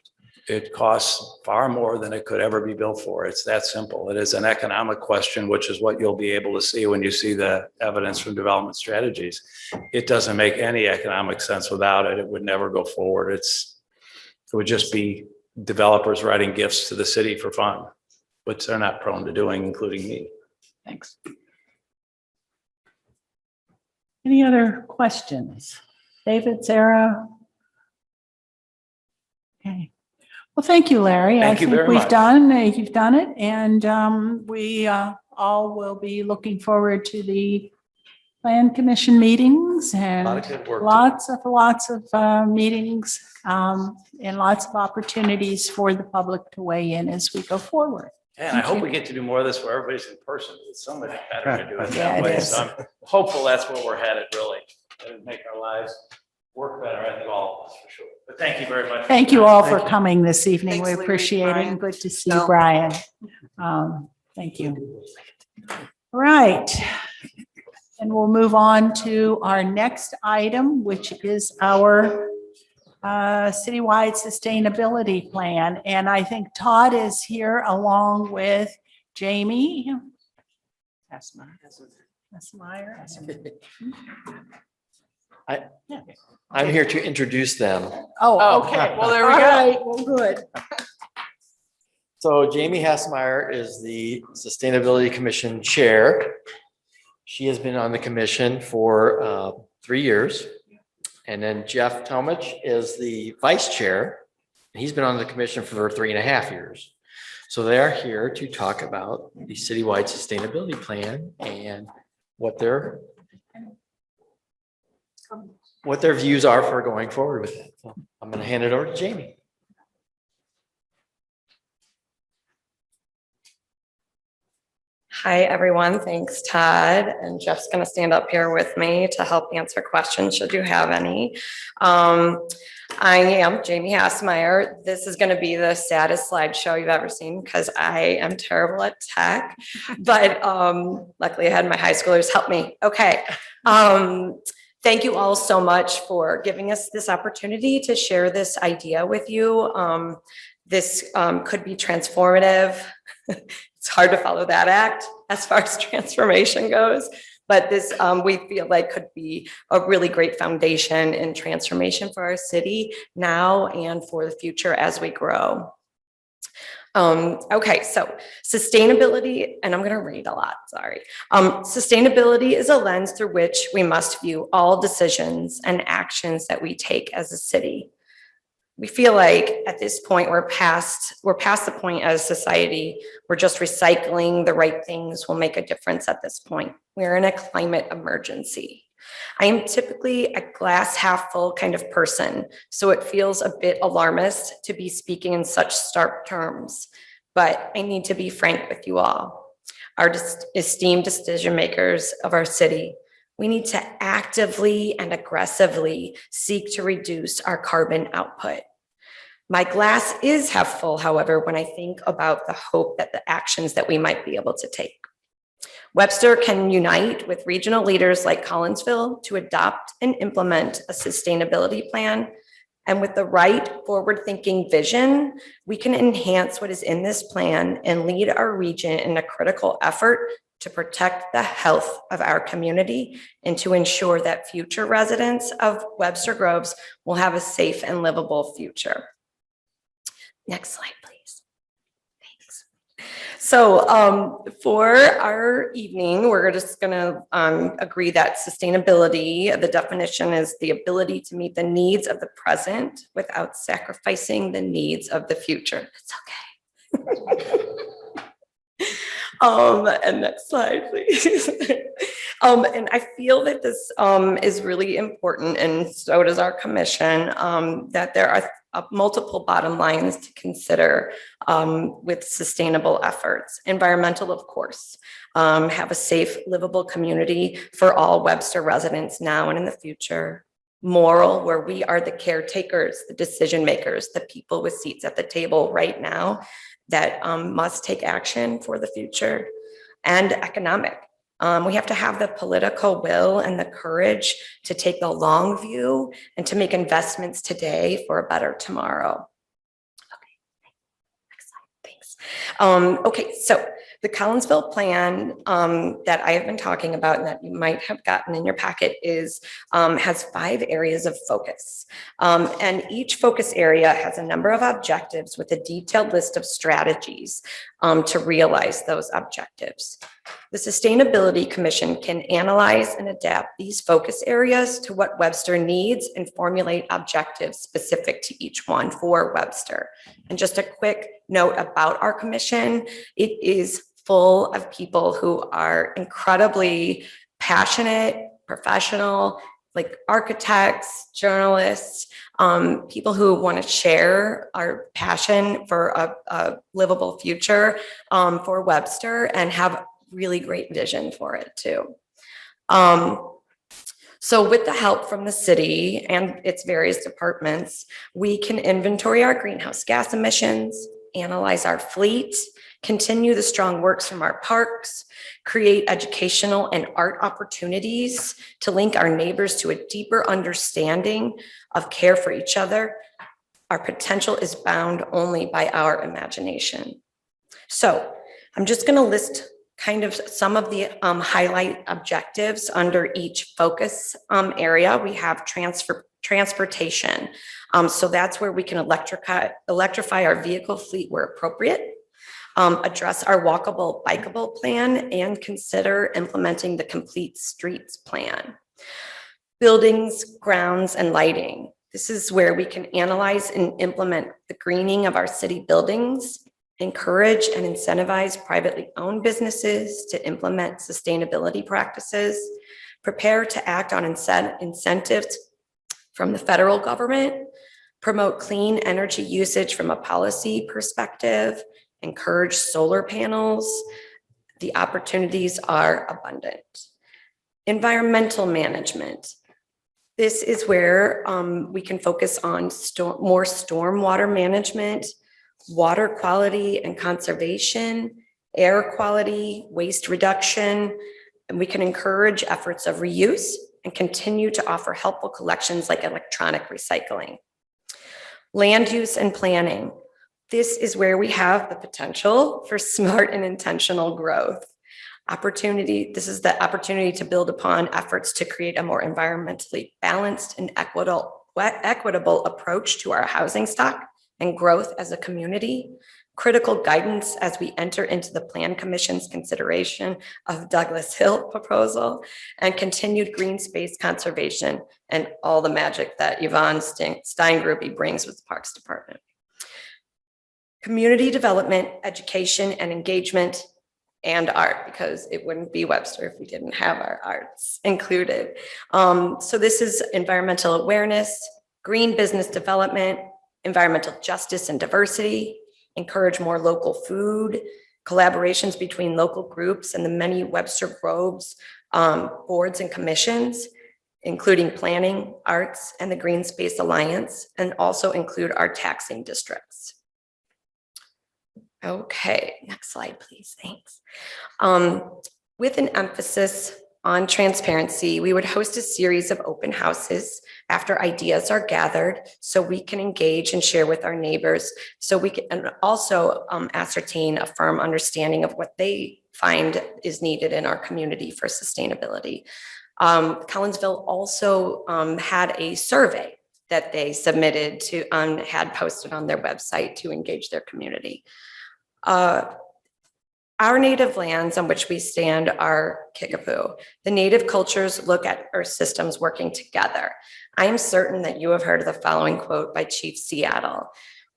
It costs far more than it could ever be built for. It's that simple. It is an economic question, which is what you'll be able to see when you see the evidence from development strategies. It doesn't make any economic sense without it. It would never go forward. It would just be developers writing gifts to the city for fun, which they're not prone to doing, including me. Thanks. Any other questions? David, Sarah? Okay. Well, thank you, Larry. Thank you very I think much. you've done it, and we all will be looking forward to the Plan Commission meetings A lot and of good work. lots of meetings and lots of opportunities for the public to weigh in as we go forward. And I hope we get to do more of this where everybody's in person. It's so much better to do it Yeah, that it way. is. So I'm hopeful that's where we're headed, really. It'll make our lives work better, I think all of us for sure. But thank you very much. Thank you all for coming this evening. Thanks, We Larry, appreciate it. Brian. And good to see No. you, Brian. Thank you. All right. And we'll move on to our next item, which is our citywide sustainability plan. And I think Todd is here along with Jamie. Meyer. I'm here to introduce them. Oh, okay. Well, there we All go. right, well, good. So Jamie Hassmeyer is the Sustainability Commission Chair. She has been on the commission for 3 years. And then Jeff Tomich is the Vice Chair. And he's been on the commission for 3.5 years. So they are here to talk about the citywide sustainability plan and what their views are for going forward with it. So I'm going to hand it over to Jamie. Hi, everyone. Thanks, Todd. And Jeff's going to stand up here with me to help answer questions should you have any. I am Jamie Hassmeyer. This is going to be the saddest slideshow you've ever seen because I am terrible at tech, but luckily I had my high schoolers help me. Okay. Thank you all so much for giving us this opportunity to share this idea with you. This could be transformative. It's hard to follow that act as far as transformation goes, but this we feel like could be a really great foundation and transformation for our city now and for the future as we grow. Okay, so sustainability, and I'm going to read a lot, sorry. Sustainability is a lens through which we must view all decisions and actions that we take as a city. We feel like at this point, we're past the point as a society, we're just recycling the right things will make a difference at this point. We're in a climate emergency. I am typically a glass half full kind of person, so it feels a bit alarmist to be speaking in such stark terms, but I need to be frank with you all. Our esteemed decision makers of our city, we need to actively and aggressively seek to reduce our carbon output. My glass is half full, however, when I think about the hope that the actions that we might be able to take. Webster can unite with regional leaders like Collinsville to adopt and implement a sustainability plan. And with the right forward-thinking vision, we can enhance what is in this plan and lead our region in a critical effort to protect the health of our community and to ensure that future residents of Webster Groves will have a safe and livable future. Next slide, please. Thanks. So for our evening, we're just gonna agree that sustainability, the definition is the ability to meet the needs of the present without sacrificing the needs of the future. It's okay. And next slide, please. And I feel that this is really important, and so does our commission, that there are multiple bottom lines to consider with sustainable efforts. Environmental, of course, have a safe, livable community for all Webster residents now and in the future. Moral, where we are the caretakers, the decision makers, the people with seats at the table right now that must take action for the future. And economic. We have to have the political will and the courage to take the long view and to make investments today for a better tomorrow. Okay, next slide, thanks. Okay, so the Collinsville Plan that I have been talking about and that you might have gotten in your packet is has 5 areas of focus. And each focus area has a number of objectives with a detailed list of strategies to realize those objectives. The Sustainability Commission can analyze and adapt these focus areas to what Webster needs and formulate objectives specific to each one for Webster. And just a quick note about our commission, it is full of people who are incredibly passionate, professional, like architects, journalists, people who want to share our passion for a livable future for Webster and have really great vision for it too. So with the help from the city and its various departments, we can inventory our greenhouse gas emissions, analyze our fleet, continue the strong works from our parks, create educational and art opportunities to link our neighbors to a deeper understanding of care for each other. Our potential is bound only by our imagination. So I'm just going to list kind of some of the highlight objectives under each focus area. We have transportation. So that's where we can electrify our vehicle fleet where appropriate, address our walkable, bikeable plan, and consider implementing the complete streets plan. Buildings, grounds, and lighting. This is where we can analyze and implement the greening of our city buildings, encourage and incentivize privately owned businesses to implement sustainability practices, prepare to act on incentives from the federal government, promote clean energy usage from a policy perspective, encourage solar panels. The opportunities are abundant. Environmental management. This is where we can focus on more stormwater management, water quality and conservation, air quality, waste reduction, and we can encourage efforts of reuse and continue to offer helpful collections like electronic recycling. Land use and planning. This is where we have the potential for smart and intentional growth. This is the opportunity to build upon efforts to create a more environmentally balanced and equitable approach to our housing stock and growth as a community, critical guidance as we enter into the Plan Commission's consideration of Douglas Hill proposal, and continued green space conservation and all the magic that Yvonne Steingruppi brings with the Parks Department. Community development, education, and engagement, and art, because it wouldn't be Webster if we didn't have our arts included. So this is environmental awareness, green business development, environmental justice and diversity, encourage more local food, collaborations between local groups and the many Webster Groves boards and commissions, including planning, arts, and the Green Space Alliance, and also include our taxing districts. Okay, next slide, please, thanks. With an emphasis on transparency, we would host a series of open houses after ideas are gathered so we can engage and share with our neighbors, so we can also ascertain a firm understanding of what they find is needed in our community for sustainability. Collinsville also had a survey that they submitted to, had posted on their website to engage their community. Our native lands on which we stand are Kickapoo. The native cultures look at Earth systems working together. I am certain that you have heard of the following quote by Chief Seattle.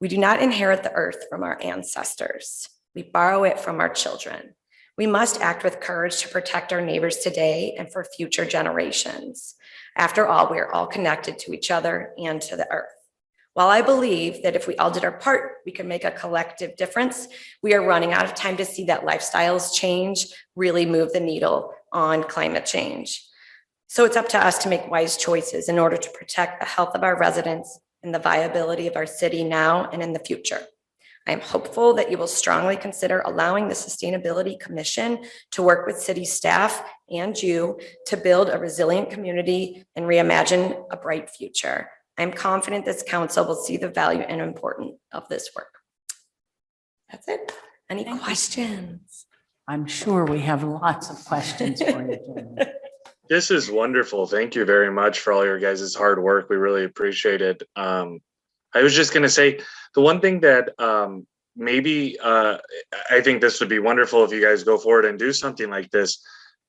We do not inherit the earth from our ancestors. We borrow it from our children. We must act with courage to protect our neighbors today and for future generations. After all, we are all connected to each other and to the earth. While I believe that if we all did our part, we could make a collective difference, we are running out of time to see that lifestyles change really move the needle on climate change. So it's up to us to make wise choices in order to protect the health of our residents and the viability of our city now and in the future. I am hopeful that you will strongly consider allowing the Sustainability Commission to work with city staff and you to build a resilient community and reimagine a bright future. I'm confident this council will see the value and importance of this work. That's it. Any questions? I'm sure we have lots of questions for you, Jen. This is wonderful. Thank you very much for all your guys' hard work. We really appreciate it. I was just going to say, the one thing that maybe I think this would be wonderful if you guys go forward and do something like this,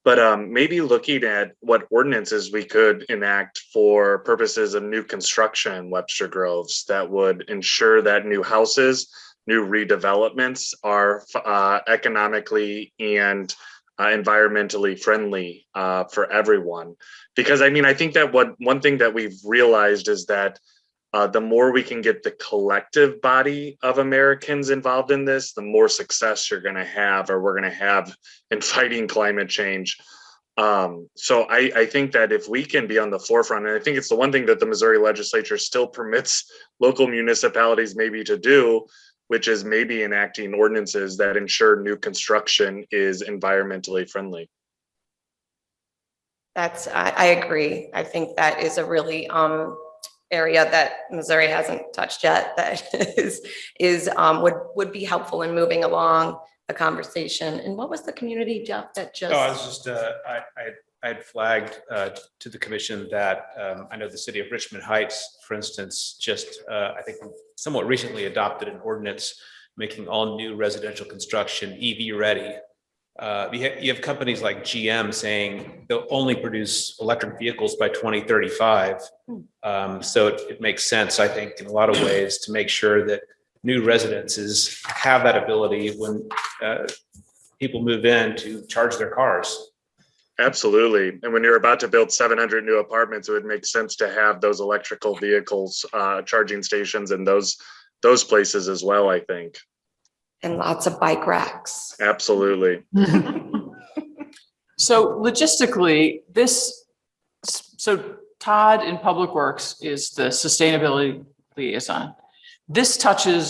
but maybe looking at what ordinances we could enact for purposes of new construction in Webster Groves that would ensure that new houses, new redevelopments are economically and environmentally friendly for everyone. Because I mean, I think that one thing that we've realized is that the more we can get the collective body of Americans involved in this, the more success you're going to have, or we're going to have in fighting climate change. So I think that if we can be on the forefront, and I think it's the one thing that the Missouri legislature still permits local municipalities maybe to do, which is maybe enacting ordinances that ensure new construction is environmentally friendly. I agree. I think that is a really area that Missouri hasn't touched yet that would be helpful in moving along the conversation. And what was the community, Jeff, that just? No, I was just, I had flagged to the commission that I know the city of Richmond Heights, for instance, just I think somewhat recently adopted an ordinance making all new residential construction EV ready. You have companies like GM saying they'll only produce electric vehicles by 2035. So it makes sense, I think, in a lot of ways to make sure that new residences have that ability when people move in to charge their cars. Absolutely. And when you're about to build 700 new apartments, it would make sense to have those electrical vehicles, charging stations in those places as well, I think. And lots of bike racks. Absolutely. So logistically, so Todd in Public Works is the sustainability liaison. This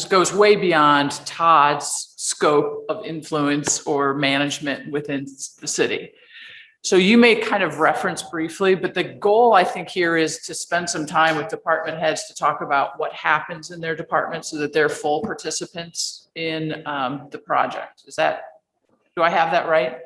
goes way beyond Todd's scope of influence or management within the city. So you may kind of reference briefly, but the goal I think here is to spend some time with department heads to talk about what happens in their department so that they're full participants in the project. Do I have that right?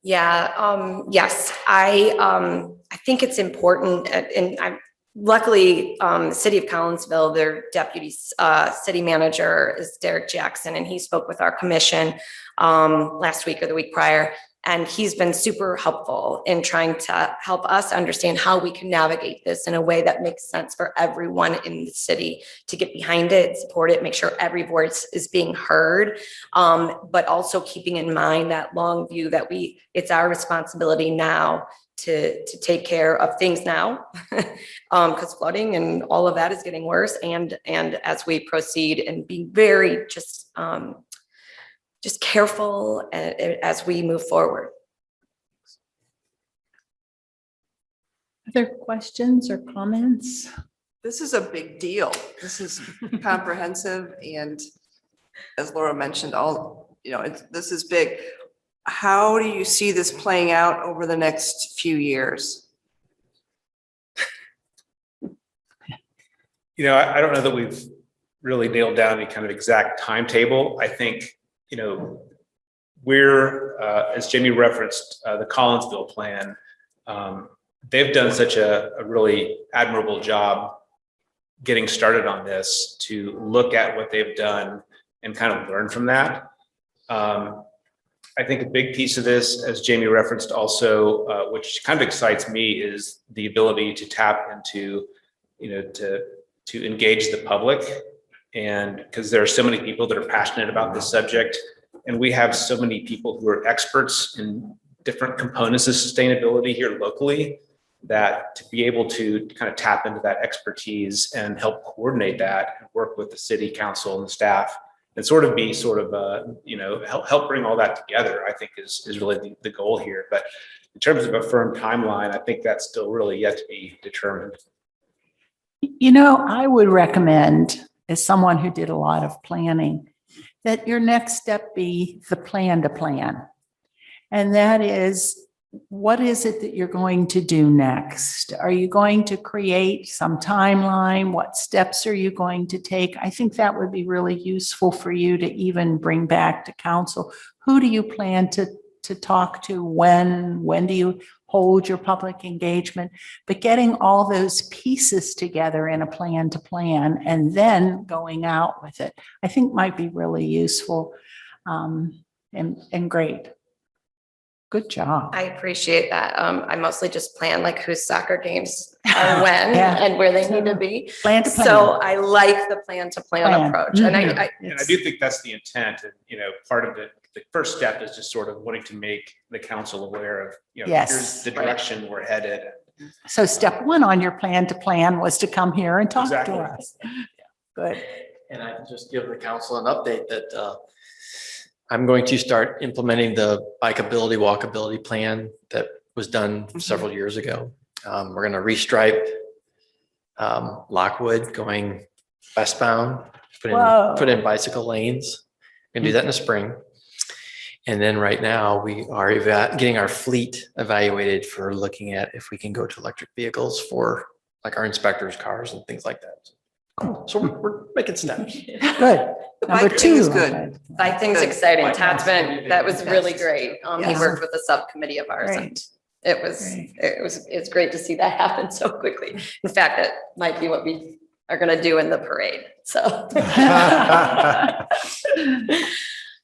Yeah, yes, I think it's important, and luckily, the city of Collinsville, their deputy city manager is Derek Jackson, and he spoke with our commission last week or the week prior. And he's been super helpful in trying to help us understand how we can navigate this in a way that makes sense for everyone in the city to get behind it, support it, make sure every voice is being heard, but also keeping in mind that long view that it's our responsibility now to take care of things now, because flooding and all of that is getting worse. And as we proceed and be very just careful as we move forward. Other questions or comments? This is a big deal. This is comprehensive, and as Laura mentioned, this is big. How do you see this playing out over the next few years? I don't know that we've really nailed down any kind of exact timetable. I think, we're, as Jamie referenced, the Collinsville Plan, they've done such a really admirable job getting started on this to look at what they've done and kind of learn from that. I think a big piece of this, as Jamie referenced also, which kind of excites me, is the ability to tap into, to engage the public. And because there are so many people that are passionate about this subject, and we have so many people who are experts in different components of sustainability here locally, that to be able to kind of tap into that expertise and help coordinate that and work with the city council and the staff and help bring all that together, I think is really the goal here. But in terms of a firm timeline, I think that's still really yet to be determined. I would recommend, as someone who did a lot of planning, that your next step be the plan to plan. And that is, what is it that you're going to do next? Are you going to create some timeline? What steps are you going to take? I think that would be really useful for you to even bring back to council. Who do you plan to talk to? When do you hold your public engagement? But getting all those pieces together in a plan to plan and then going out with it, I think might be really useful and great. Good job. I appreciate that. I mostly just plan like whose soccer games are when and where they need to be. Plan to plan. So I like the plan to plan approach. And And I do think that's the intent. And, part of the first step is just sort of wanting to make the council aware of, Yes. here's the direction we're headed. So step one on your plan to plan was to come here and talk Exactly. to us. Good. And I can just give the council an update that I'm going to start implementing the bikeability, walkability plan that was done several years ago. We're going to restripe Lockwood going westbound, put in bicycle lanes. We're going to do that in the spring. And then right now we are getting our fleet evaluated for looking at if we can go to electric vehicles for like our inspectors' cars and things like that. So we're making steps. Good. The Number bike thing is two. good. Bike thing's Good. exciting. Bike Todd's thing's that was really Yes. great. He Yeah. worked with a subcommittee of ours and Great. it's great to see that happen so quickly. In fact, that might be what we are gonna do in the parade, so.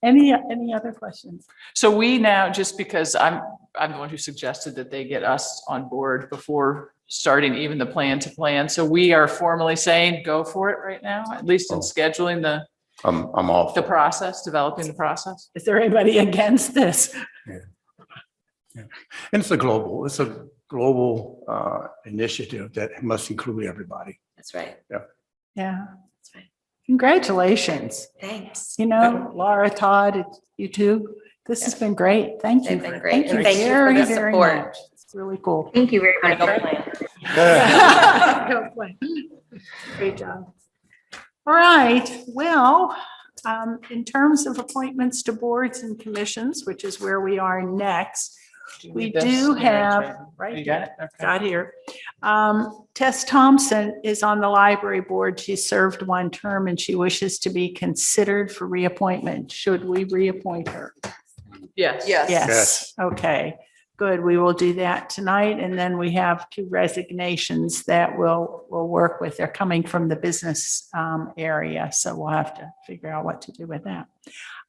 Any other questions? So we now, just because I'm the one who suggested that they get us on board before starting even the plan to plan. So we are formally saying, go for it right now, at least in scheduling I'm all the for it. process, developing the process. Is there anybody against this? And it's a global initiative that must include everybody. That's right. Yeah. That's right. Congratulations. Thanks. Laura, Todd, you too. This has been great. Thank you. They've been great. And you thank you for very, the very support. much. It's really cool. Thank you very Gonna much. go plan. Go play. Great job. All right, well, in terms of appointments to boards and commissions, which is where we are next, we do have, right You got it? here, Okay. got here. Tess Thompson is on the library board. She served one term and she wishes to be considered for reappointment. Should we reappoint her? Yes. Yes. Yes, okay, good. We will do that tonight. And then we have 2 resignations that we'll work with. They're coming from the business area, so we'll have to figure out what to do with that.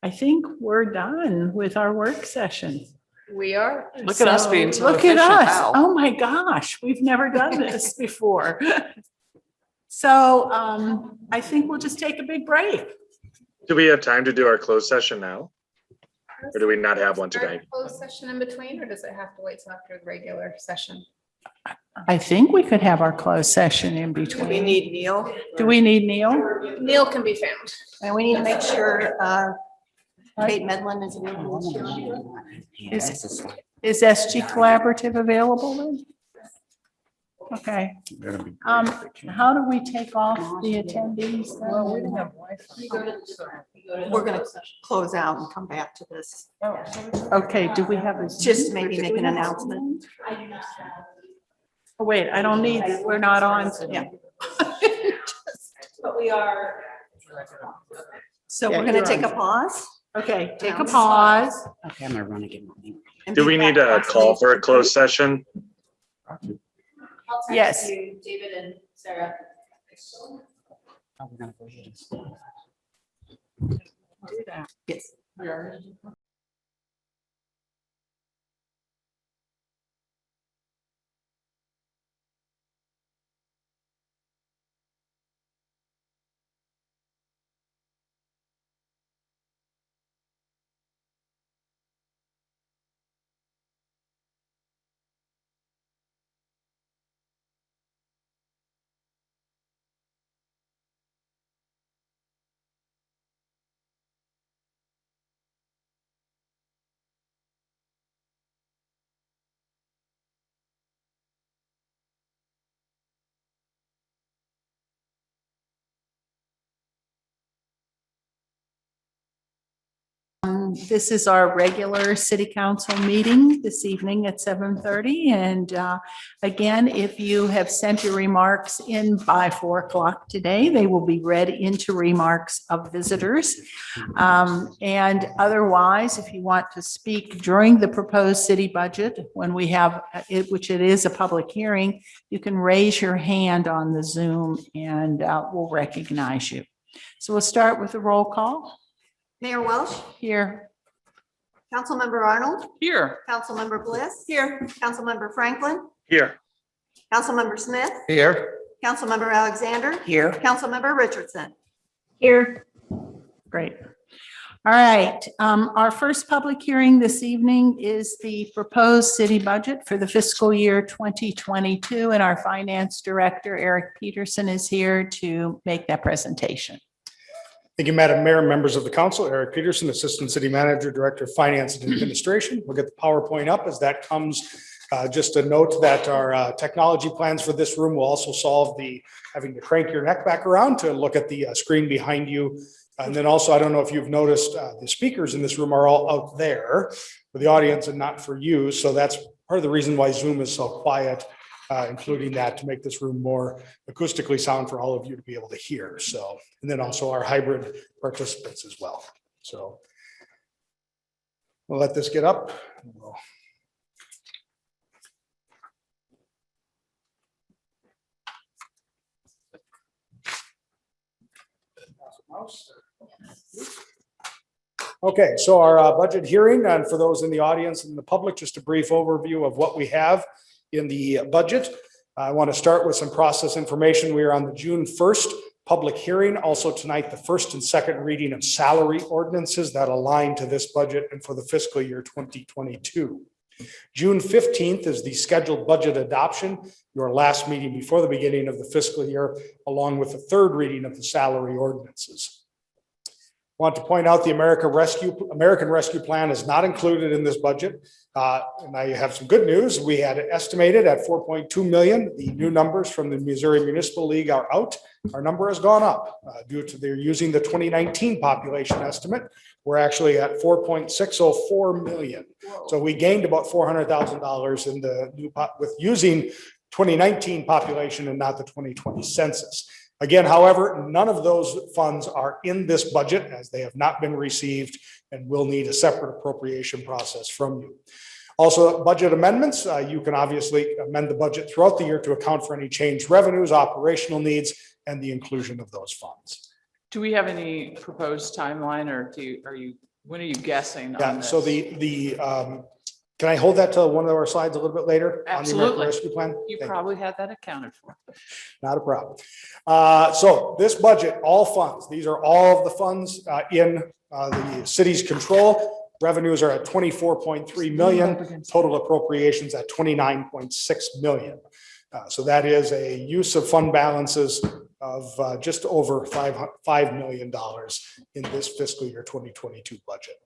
I think we're done with our work session. We are. Look at us So, being so Look at efficient. us. Wow. Oh my gosh, we've never done this before. So I think we'll just take a big break. Do we have time to do our closed session now? Or do we not have one today? Closed session in between, or does it have to wait till after the regular session? I think we could have our closed session in Do we between. need Neil? Do we need Neil? Neil can be found. And we need to make sure Kate Medlin is available. Is SG Collaborative available then? Okay, That'd be great Um, if they can. how do we take off the attendees? then? We're gonna close out and come back to this. Okay, do we have a? Just maybe make an announcement. Oh, wait, I don't need, we're not on. Yeah. But we are. So Yeah, we're gonna you're take on. a pause. Okay, take a pause. Okay, I'm gonna run again. and Do be we back need a call for a approximately- closed session? Yes. David and Sarah. Do that. Yes. This is our regular city council meeting this evening at 7:30. And again, if you have sent your remarks in by 4 o'clock today, they will be read into remarks of visitors. And otherwise, if you want to speak during the proposed city budget, when we have it, which it is a public hearing, you can raise your hand on the Zoom and we'll recognize you. So we'll start with a roll call. Mayor Welsh, Here. Councilmember Arnold, Here. Councilmember Bliss. Here. Councilmember Franklin, Here. Councilmember Smith, Here. Councilmember Alexander, Here. Councilmember Richardson. Here. Great. All right. Our first public hearing this evening is the proposed city budget for the fiscal year 2022. And our finance director, Eric Peterson, is here to make that presentation. Thank you, Madam Mayor, members of the council. Eric Peterson, Assistant City Manager, Director of Finance and Administration. We'll get the PowerPoint up as that comes. Just a note that our technology plans for this room will also solve the having to crank your neck back around to look at the screen behind you. And then also, I don't know if you've noticed, the speakers in this room are all out there for the audience and not for you. So that's part of the reason why Zoom is so quiet, including that to make this room more acoustically sound for all of you to be able to hear. So, and then also our hybrid participants as well. So we'll let this get up. Okay, so our budget hearing, and for those in the audience and the public, just a brief overview of what we have in the budget. I want to start with some process information. We are on the June 1st public hearing. Also tonight, the first and second reading of salary ordinances that align to this budget and for the fiscal year 2022. June 15th is the scheduled budget adoption, your last meeting before the beginning of the fiscal year, along with the third reading of the salary ordinances. I want to point out the American Rescue Plan is not included in this budget. And I have some good news. We had it estimated at 4.2 million. The new numbers from the Missouri Municipal League are out. Our number has gone up due to their using the 2019 population estimate. We're actually at 4.604 million. So we gained about $400,000 in the new with using 2019 population and not the 2020 census. Again, however, none of those funds are in this budget as they have not been received and will need a separate appropriation process from you. Also, budget amendments, you can obviously amend the budget throughout the year to account for any changed revenues, operational needs, and the inclusion of those funds. Do we have any proposed timeline or when are you guessing on this? So can I hold that to one of our slides a little bit later? Absolutely. On the American Rescue Plan? You probably had that accounted for. Not a problem. So this budget, all funds, these are all of the funds in the city's control. Revenues are at 24.3 million, total appropriations at 29.6 million. So that is a use of fund balances of just over $5 million in this fiscal year 2022 budget.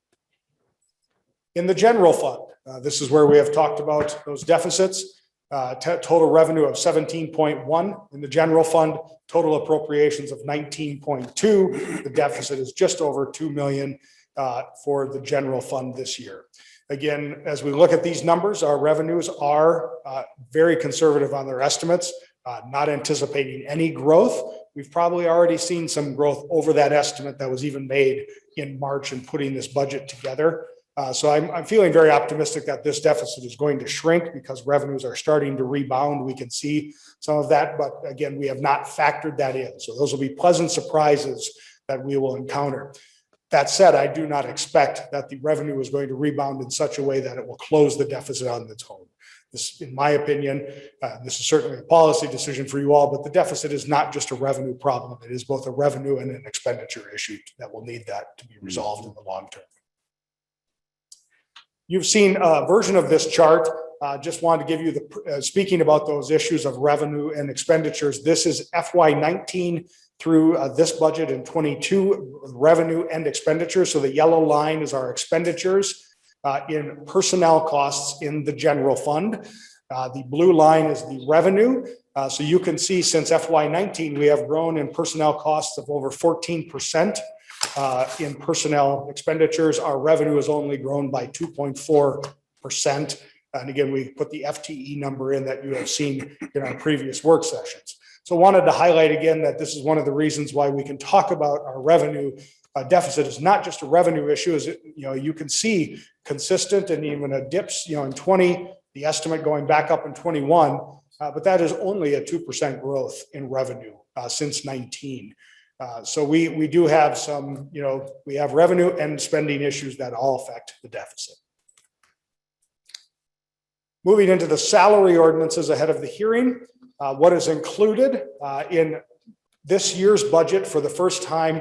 In the general fund, this is where we have talked about those deficits. Total revenue of 17.1 in the general fund, total appropriations of 19.2. The deficit is just over 2 million for the general fund this year. Again, as we look at these numbers, our revenues are very conservative on their estimates, not anticipating any growth. We've probably already seen some growth over that estimate that was even made in March in putting this budget together. So I'm feeling very optimistic that this deficit is going to shrink because revenues are starting to rebound. We can see some of that, but again, we have not factored that in. So those will be pleasant surprises that we will encounter. That said, I do not expect that the revenue is going to rebound in such a way that it will close the deficit on its own. This, in my opinion, this is certainly a policy decision for you all, but the deficit is not just a revenue problem. It is both a revenue and an expenditure issue that will need that to be resolved in the long term. You've seen a version of this chart. Just wanted to give you the, speaking about those issues of revenue and expenditures, this is FY19 through this budget in 22 revenue and expenditures. So the yellow line is our expenditures in personnel costs in the general fund. The blue line is the revenue. So you can see since FY19, we have grown in personnel costs of over 14%. in personnel expenditures. Our revenue has only grown by 2.4%. And again, we put the FTE number in that you have seen in our previous work sessions. So wanted to highlight again that this is one of the reasons why we can talk about our revenue deficit is not just a revenue issue. Is it, you can see consistent and even a dips, in 20, the estimate going back up in 21, but that is only a 2% growth in revenue since 19. So we do have some, we have revenue and spending issues that all affect the deficit. Moving into the salary ordinances ahead of the hearing, what is included in this year's budget for the first time,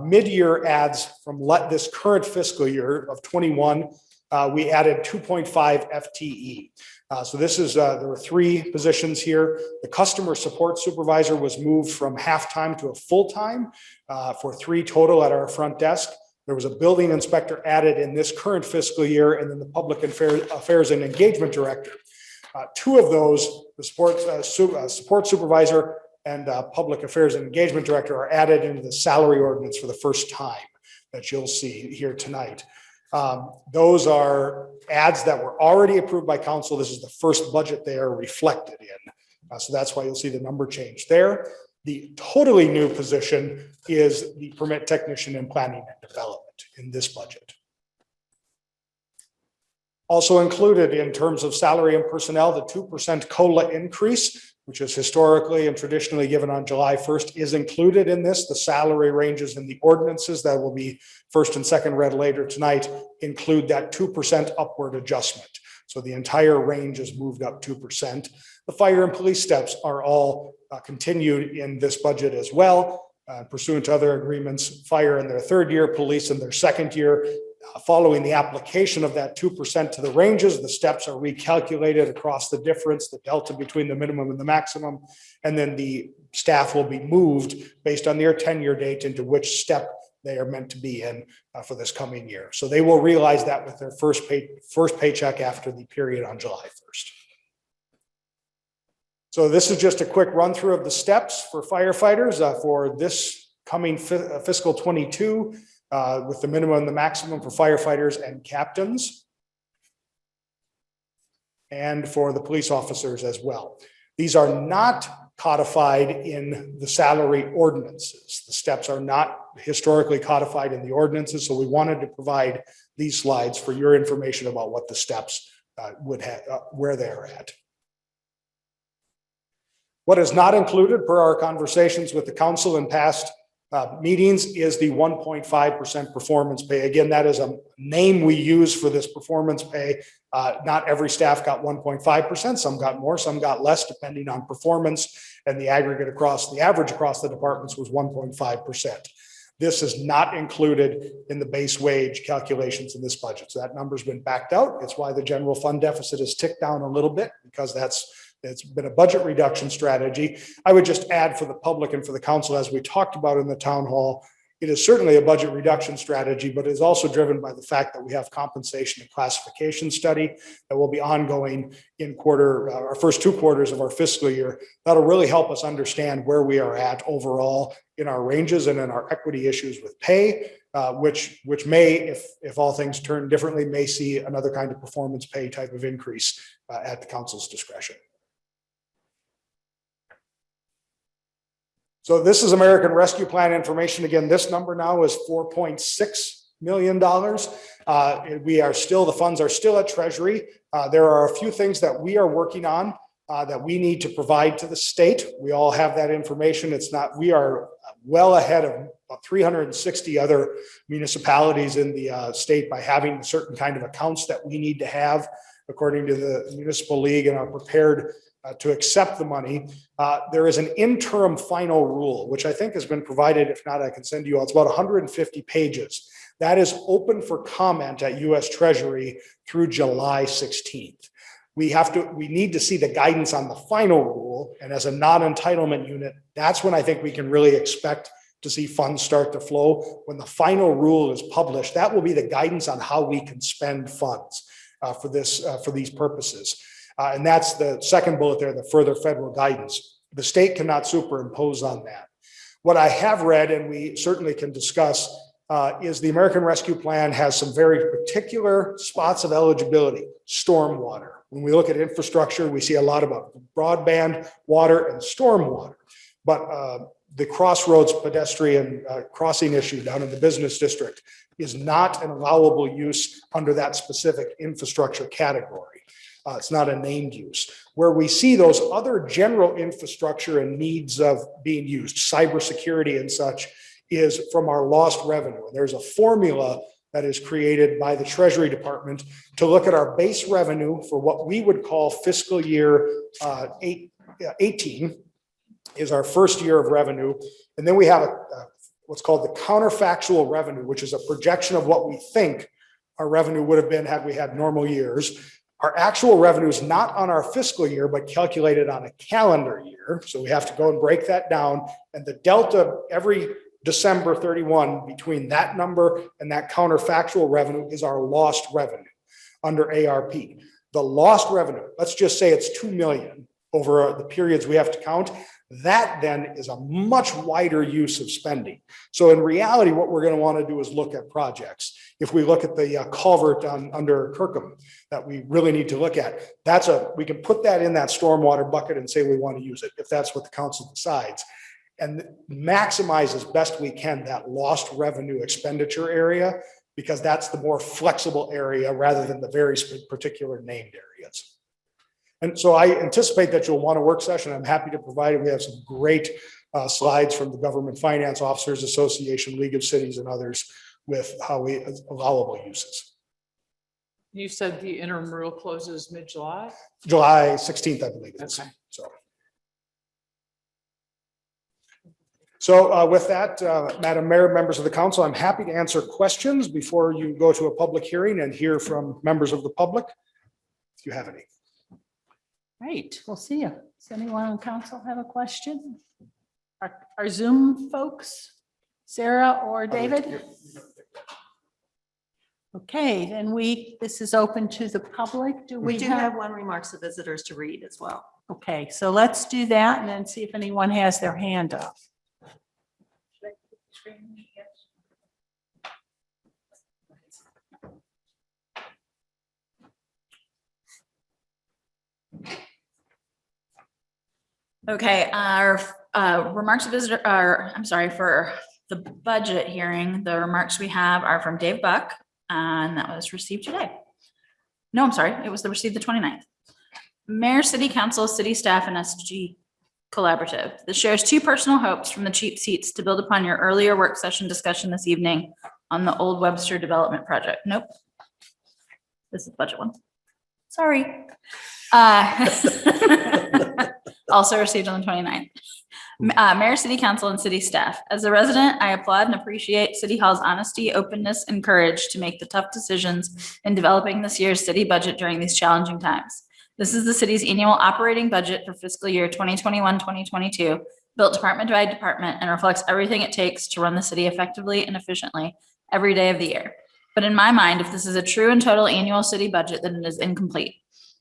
mid-year adds from this current fiscal year of 21, we added 2.5 FTE. So this is, there were 3 positions here. The customer support supervisor was moved from half-time to a full-time for 3 total at our front desk. There was a building inspector added in this current fiscal year, and then the public affairs and engagement director. 2 of those, the support supervisor and public affairs and engagement director, are added into the salary ordinance for the first time that you'll see here tonight. Those are adds that were already approved by council. This is the first budget they are reflected in. So that's why you'll see the number change there. The totally new position is the permit technician in planning and development in this budget. Also included in terms of salary and personnel, the 2% COLA increase, which is historically and traditionally given on July 1st, is included in this. The salary ranges in the ordinances that will be first and second read later tonight include that 2% upward adjustment. So the entire range is moved up 2%. The fire and police steps are all continued in this budget as well, pursuant to other agreements. Fire in their 3rd year, police in their 2nd year. Following the application of that 2% to the ranges, the steps are recalculated across the difference, the delta between the minimum and the maximum, and then the staff will be moved based on their tenure date into which step they are meant to be in for this coming year. So they will realize that with their first paycheck after the period on July 1st. So this is just a quick run through of the steps for firefighters for this coming fiscal 22 with the minimum and the maximum for firefighters and captains, and for the police officers as well. These are not codified in the salary ordinances. The steps are not historically codified in the ordinances, so we wanted to provide these slides for your information about what the steps would have, where they're at. What is not included per our conversations with the council in past meetings is the 1.5% performance pay. Again, that is a name we use for this performance pay. Not every staff got 1.5%. Some got more, some got less, depending on performance. And the aggregate across the average across the departments was 1.5%. This is not included in the base wage calculations in this budget. So that number's been backed out. It's why the general fund deficit has ticked down a little bit, because it's been a budget reduction strategy. I would just add for the public and for the council, as we talked about in the town hall, it is certainly a budget reduction strategy, but it is also driven by the fact that we have compensation and classification study that will be ongoing in our first 2 quarters of our fiscal year. That'll really help us understand where we are at overall in our ranges and in our equity issues with pay, which may, if all things turn differently, may see another kind of performance pay type of increase at the council's discretion. So this is American Rescue Plan information. Again, this number now is $4.6 million. The funds are still at Treasury. There are a few things that we are working on that we need to provide to the state. We all have that information. We are well ahead of 360 other municipalities in the state by having certain kind of accounts that we need to have according to the municipal league, and are prepared to accept the money. There is an interim final rule, which I think has been provided. If not, I can send you all. It's about 150 pages. That is open for comment at U.S. Treasury through July 16th. We need to see the guidance on the final rule. And as a non-entitlement unit, that's when I think we can really expect to see funds start to flow. When the final rule is published, that will be the guidance on how we can spend funds for these purposes. And that's the second bullet there, the further federal guidance. The state cannot superimpose on that. What I have read, and we certainly can discuss, is the American Rescue Plan has some very particular spots of eligibility, stormwater. When we look at infrastructure, we see a lot about broadband, water, and stormwater. But the Crossroads pedestrian crossing issue down in the business district is not an allowable use under that specific infrastructure category. It's not a named use. Where we see those other general infrastructure and needs of being used, cybersecurity and such, is from our lost revenue. And there's a formula that is created by the Treasury Department to look at our base revenue for what we would call fiscal year 18 is our first year of revenue. And then we have what's called the counterfactual revenue, which is a projection of what we think our revenue would have been had we had normal years. Our actual revenue is not on our fiscal year, but calculated on a calendar year. So we have to go and break that down. And the delta every December 31 between that number and that counterfactual revenue is our lost revenue under ARP. The lost revenue, let's just say it's 2 million over the periods we have to count. That then is a much wider use of spending. So in reality, what we're going to want to do is look at projects. If we look at the culvert under Kirkham that we really need to look at, we can put that in that stormwater bucket and say we want to use it if that's what the council decides, and maximize as best we can that lost revenue expenditure area, because that's the more flexible area rather than the very particular named areas. And so I anticipate that you'll want a work session. I'm happy to provide it. We have some great slides from the Government Finance Officers Association, League of Cities, and others with how we allowable uses. You said the interim rule closes mid-July? July 16th, I believe it is. Okay. So with that, Madam Mayor, members of the council, I'm happy to answer questions before you go to a public hearing and hear from members of the public, if you have any. Great, we'll see you. Does anyone on council have a question? Our Zoom folks, Sarah or David? Okay, then this is open to the public. Do We do have one remarks to visitors to read as well. Okay, so let's do that and then see if anyone has their hand up. Okay, our remarks to visitor, for the budget hearing, the remarks we have are from Dave Buck, and that was received today. No, I'm sorry, it was received the 29th. Mayor, City Council, City Staff, and SG Collaborative. This shares two personal hopes from the cheap seats to build upon your earlier work session discussion this evening on the old Webster Development Project. Nope. This is the budget one. Sorry. Also received on the 29th. Mayor, City Council, and City Staff. As a resident, I applaud and appreciate City Hall's honesty, openness, and courage to make the tough decisions in developing this year's city budget during these challenging times. This is the city's annual operating budget for fiscal year 2021-2022, built department by department, and reflects everything it takes to run the city effectively and efficiently every day of the year. But in my mind, if this is a true and total annual city budget, then it is incomplete.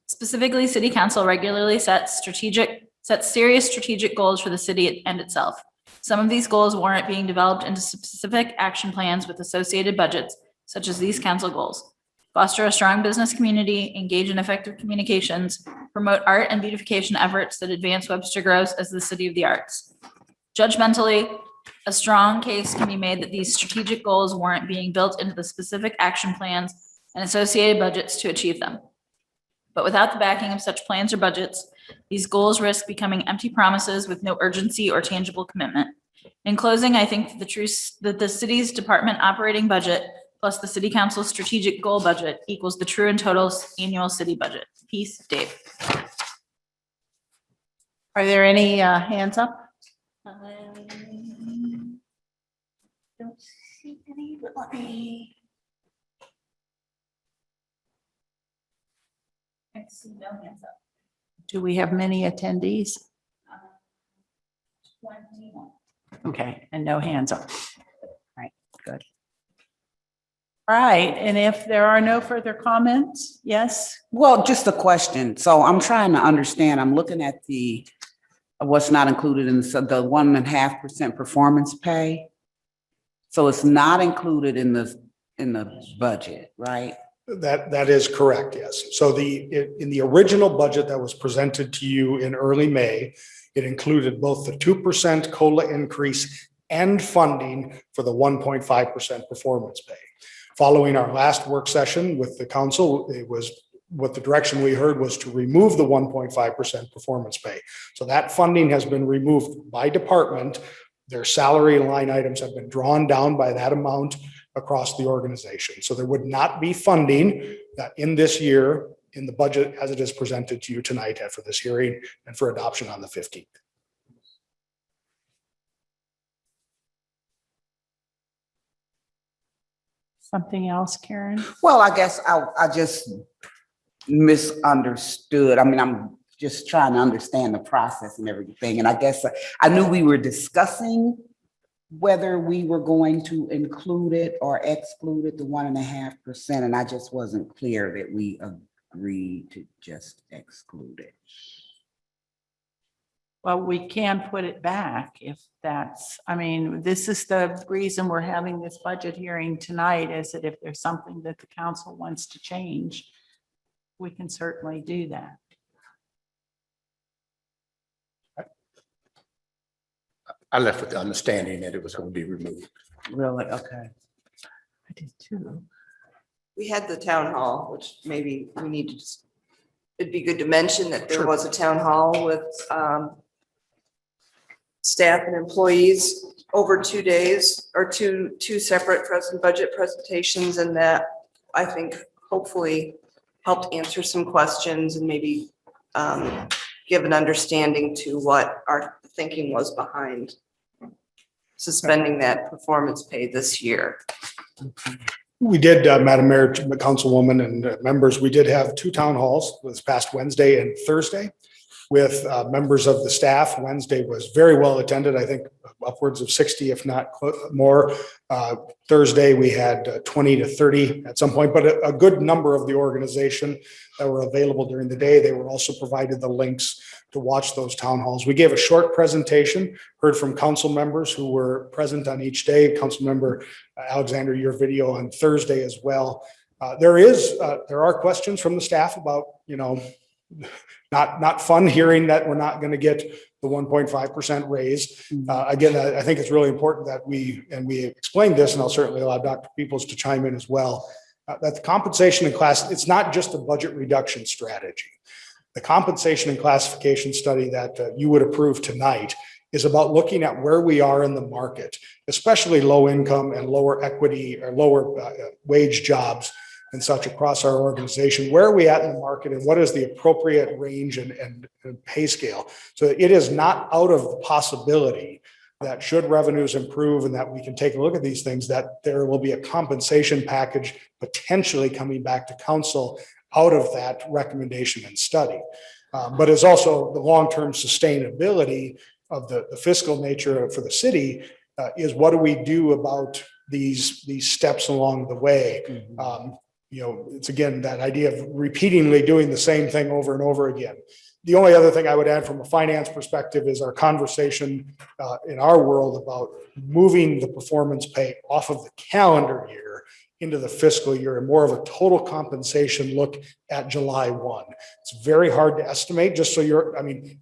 Specifically, City Council regularly sets serious strategic goals for the city and itself. Some of these goals warrant being developed into specific action plans with associated budgets, such as these council goals. Foster a strong business community, engage in effective communications, promote art and beautification efforts that advance Webster Groves as the city of the arts. Judgmentally, a strong case can be made that these strategic goals warrant being built into the specific action plans and associated budgets to achieve them. But without the backing of such plans or budgets, these goals risk becoming empty promises with no urgency or tangible commitment. In closing, I think that the city's department operating budget plus the City Council's strategic goal budget equals the true and total annual city budget. Peace, Dave. Are there any hands up? Don't see any, but let me. I see no hands up. Do we have many attendees? 21. Okay, and no hands up. All right, good. All right, and if there are no further comments, yes? Well, just a question. So I'm trying to understand, I'm looking at what's not included in the 1.5% performance pay. So it's not included in the budget, right? That is correct, yes. So in the original budget that was presented to you in early May, it included both the 2% COLA increase and funding for the 1.5% performance pay. Following our last work session with the council, what the direction we heard was to remove the 1.5% performance pay. So that funding has been removed by department. Their salary line items have been drawn down by that amount across the organization. So there would not be funding in this year in the budget as it is presented to you tonight after this hearing and for adoption on the 15th. Something else, Karen? Well, I guess I just misunderstood. I mean, I'm just trying to understand the process and everything. And I guess I knew we were discussing whether we were going to include it or exclude it, the 1.5%. And I just wasn't clear that we agreed to just exclude it. Well, we can put it back if that's, I mean, this is the reason we're having this budget hearing tonight, is that if there's something that the council wants to change, we can certainly do that. I left with the understanding that it was going to be removed. Really? Okay. I did too. We had the town hall, which maybe we need to just, it'd be good to mention that there was a town hall with staff and employees over 2 days, or two separate budget presentations, and that I think hopefully helped answer some questions and maybe give an understanding to what our thinking was behind suspending that performance pay this year. We did, Madam Mayor, Councilwoman, and members, we did have 2 town halls this past Wednesday and Thursday with members of the staff. Wednesday was very well attended, I think upwards of 60, if not more. Thursday, we had 20 to 30 at some point, but a good number of the organization that were available during the day. They were also provided the links to watch those town halls. We gave a short presentation, heard from council members who were present on each day. Councilmember Alexander, your video on Thursday as well. There are questions from the staff about, not fun hearing that we're not going to get the 1.5% raise. Again, I think it's really important that we explained this, and I'll certainly allow Dr. Peoples to chime in as well, that the compensation and class, it's not just a budget reduction strategy. The compensation and classification study that you would approve tonight is about looking at where we are in the market, especially low income and lower equity or lower wage jobs and such across our organization. Where are we at in the market, and what is the appropriate range and pay scale? So it is not out of the possibility that should revenues improve and that we can take a look at these things, that there will be a compensation package potentially coming back to council out of that recommendation and study. But it's also the long-term sustainability of the fiscal nature for the city is what do we do about these steps along the way? It's again, that idea of repeatedly doing the same thing over and over again. The only other thing I would add from a finance perspective is our conversation in our world about moving the performance pay off of the calendar year into the fiscal year and more of a total compensation look at July 1. It's very hard to estimate, just so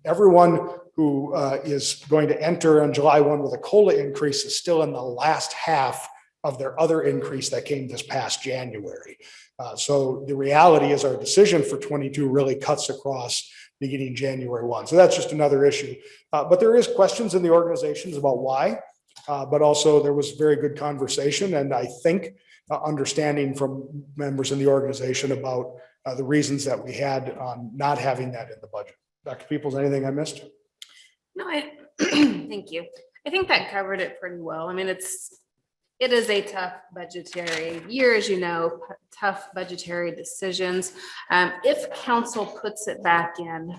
everyone who is going to enter on July 1 with a COLA increase is still in the last half of their other increase that came this past January. So the reality is our decision for 22 really cuts across beginning January 1. So that's just another issue. But there is questions in the organizations about why, but also there was very good conversation, and I think understanding from members in the organization about the reasons that we had on not having that in the budget. Dr. Peoples, anything I missed? No, thank you. I think that covered it pretty well. I mean, it is a tough budgetary year, as you know, tough budgetary decisions. If council puts it back in,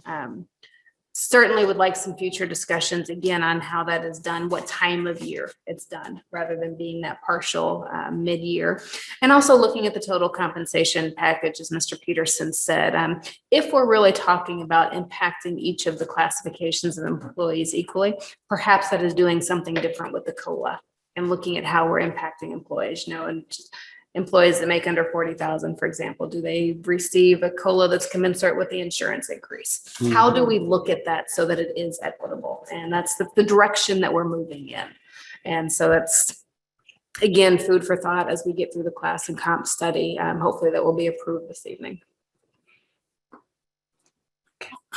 certainly would like some future discussions again on how that is done, what time of year it's done, rather than being that partial mid-year. And also looking at the total compensation package, as Mr. Peterson said, if we're really talking about impacting each of the classifications of employees equally, perhaps that is doing something different with the COLA and looking at how we're impacting employees, and just employees that make under 40,000, for example, do they receive a COLA that's commensurate with the insurance increase? How do we look at that so that it is equitable? And that's the direction that we're moving in. And so that's, again, food for thought as we get through the class and comp study. Hopefully that will be approved this evening.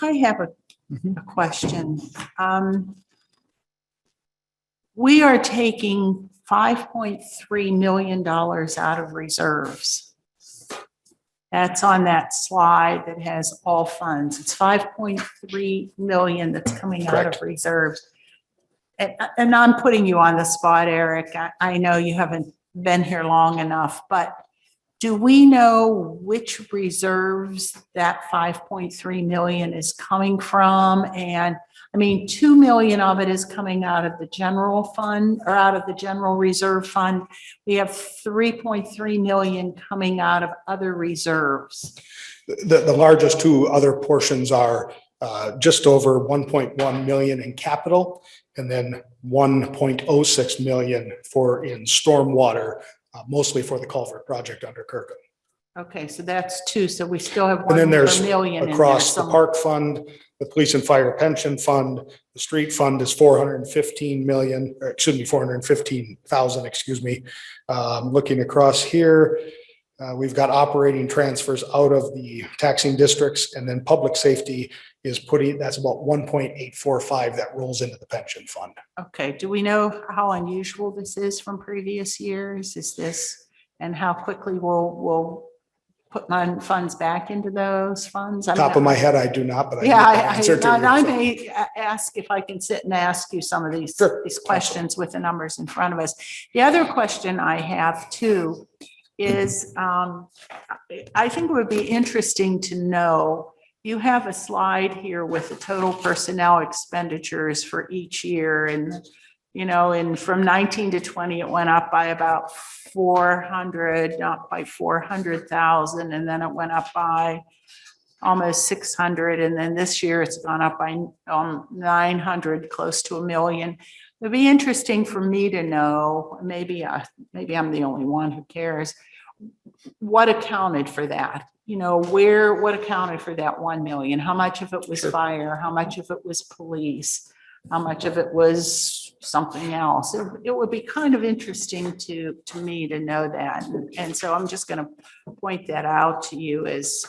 I have a question. We are taking $5.3 million out of reserves. That's on that slide that has all funds. It's 5.3 million that's coming out of reserves. And I'm putting you on the spot, Eric. I know you haven't been here long enough, but do we know which reserves that 5.3 million is coming from? And I mean, 2 million of it is coming out of the general fund or out of the general reserve fund. We have 3.3 million coming out of other reserves. The largest two other portions are just over 1.1 million in capital and then 1.06 million in stormwater, mostly for the culvert project under Kirkham. Okay, so that's two. So we still have And 1 then there's million in there across the somewhere. park fund, the police and fire pension fund, the street fund is 415,000, excuse me. Looking across here, we've got operating transfers out of the taxing districts, and then public safety is that's about 1.845 that rolls into the pension fund. Okay, do we know how unusual this is from previous years? Is this, and how quickly we'll put my funds back into those funds? Top of my head, I do not, but I Yeah, know the answer to I you. may ask if I can sit and ask you some of these questions with the numbers in front of us. The other question I have too is, I think it would be interesting to know, you have a slide here with the total personnel expenditures for each year, and and from 19 to 20, it went up by about 400, not by 400,000, and then it went up by almost 600, and then this year it's gone up by 900, close to 1 million. It'd be interesting for me to know, maybe I'm the only one who cares, what accounted for that? What accounted for that 1 million? How much of it was fire? How much of it was police? How much of it was something else? It would be kind of interesting to me to know that. And so I'm just going to point that out to you as,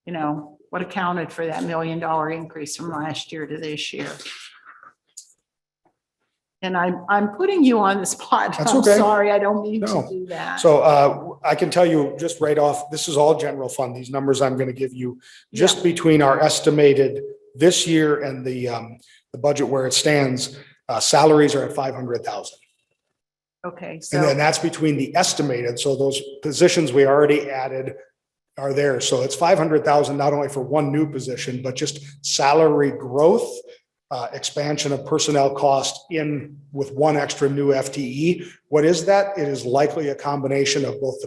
what accounted for that $1 million increase from last year to this year. And I'm putting you on the spot. That's I'm okay. sorry, I don't mean No. to do that. So I can tell you just right off, this is all general fund. These numbers I'm going to give you just between our estimated this year and the budget where it stands, salaries are at 500,000. Okay. And then that's between the estimated. So those positions we already added are there. So it's 500,000, not only for one new position, but just salary growth, expansion of personnel cost in with one extra new FTE. What is that? It is likely a combination of both.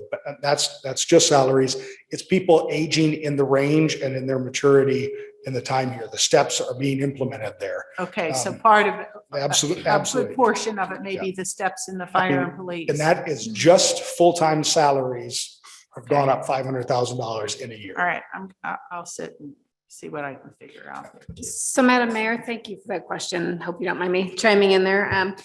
That's just salaries. It's people aging in the range and in their maturity in the time here. The steps are being implemented there. Okay, so part of it, Absolutely, a absolutely. good portion of it may be the steps in the fire and police. And that is just full-time salaries have gone up $500,000 in a year. All right, I'll sit and see what I can figure out. So Madam Mayor, thank you for that question. Hope you don't mind me chiming in there.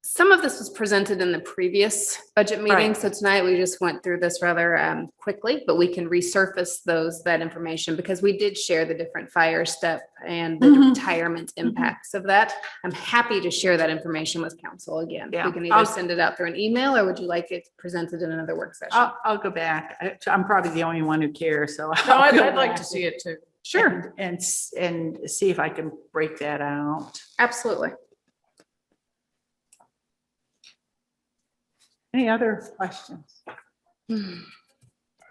Some of this was presented in the previous budget meeting. Right. So tonight we just went through this rather quickly, but we can resurface that information because we did share the different fire step and the retirement impacts of that. I'm happy to share that information with council again. Yeah. We can either send it out through an email or would you like it presented in another work session? I'll go back. I'm probably the only one who cares, so. No, I'll go I'd like back to see it too. Sure. And see if I can break that out. Absolutely. Any other questions? I don't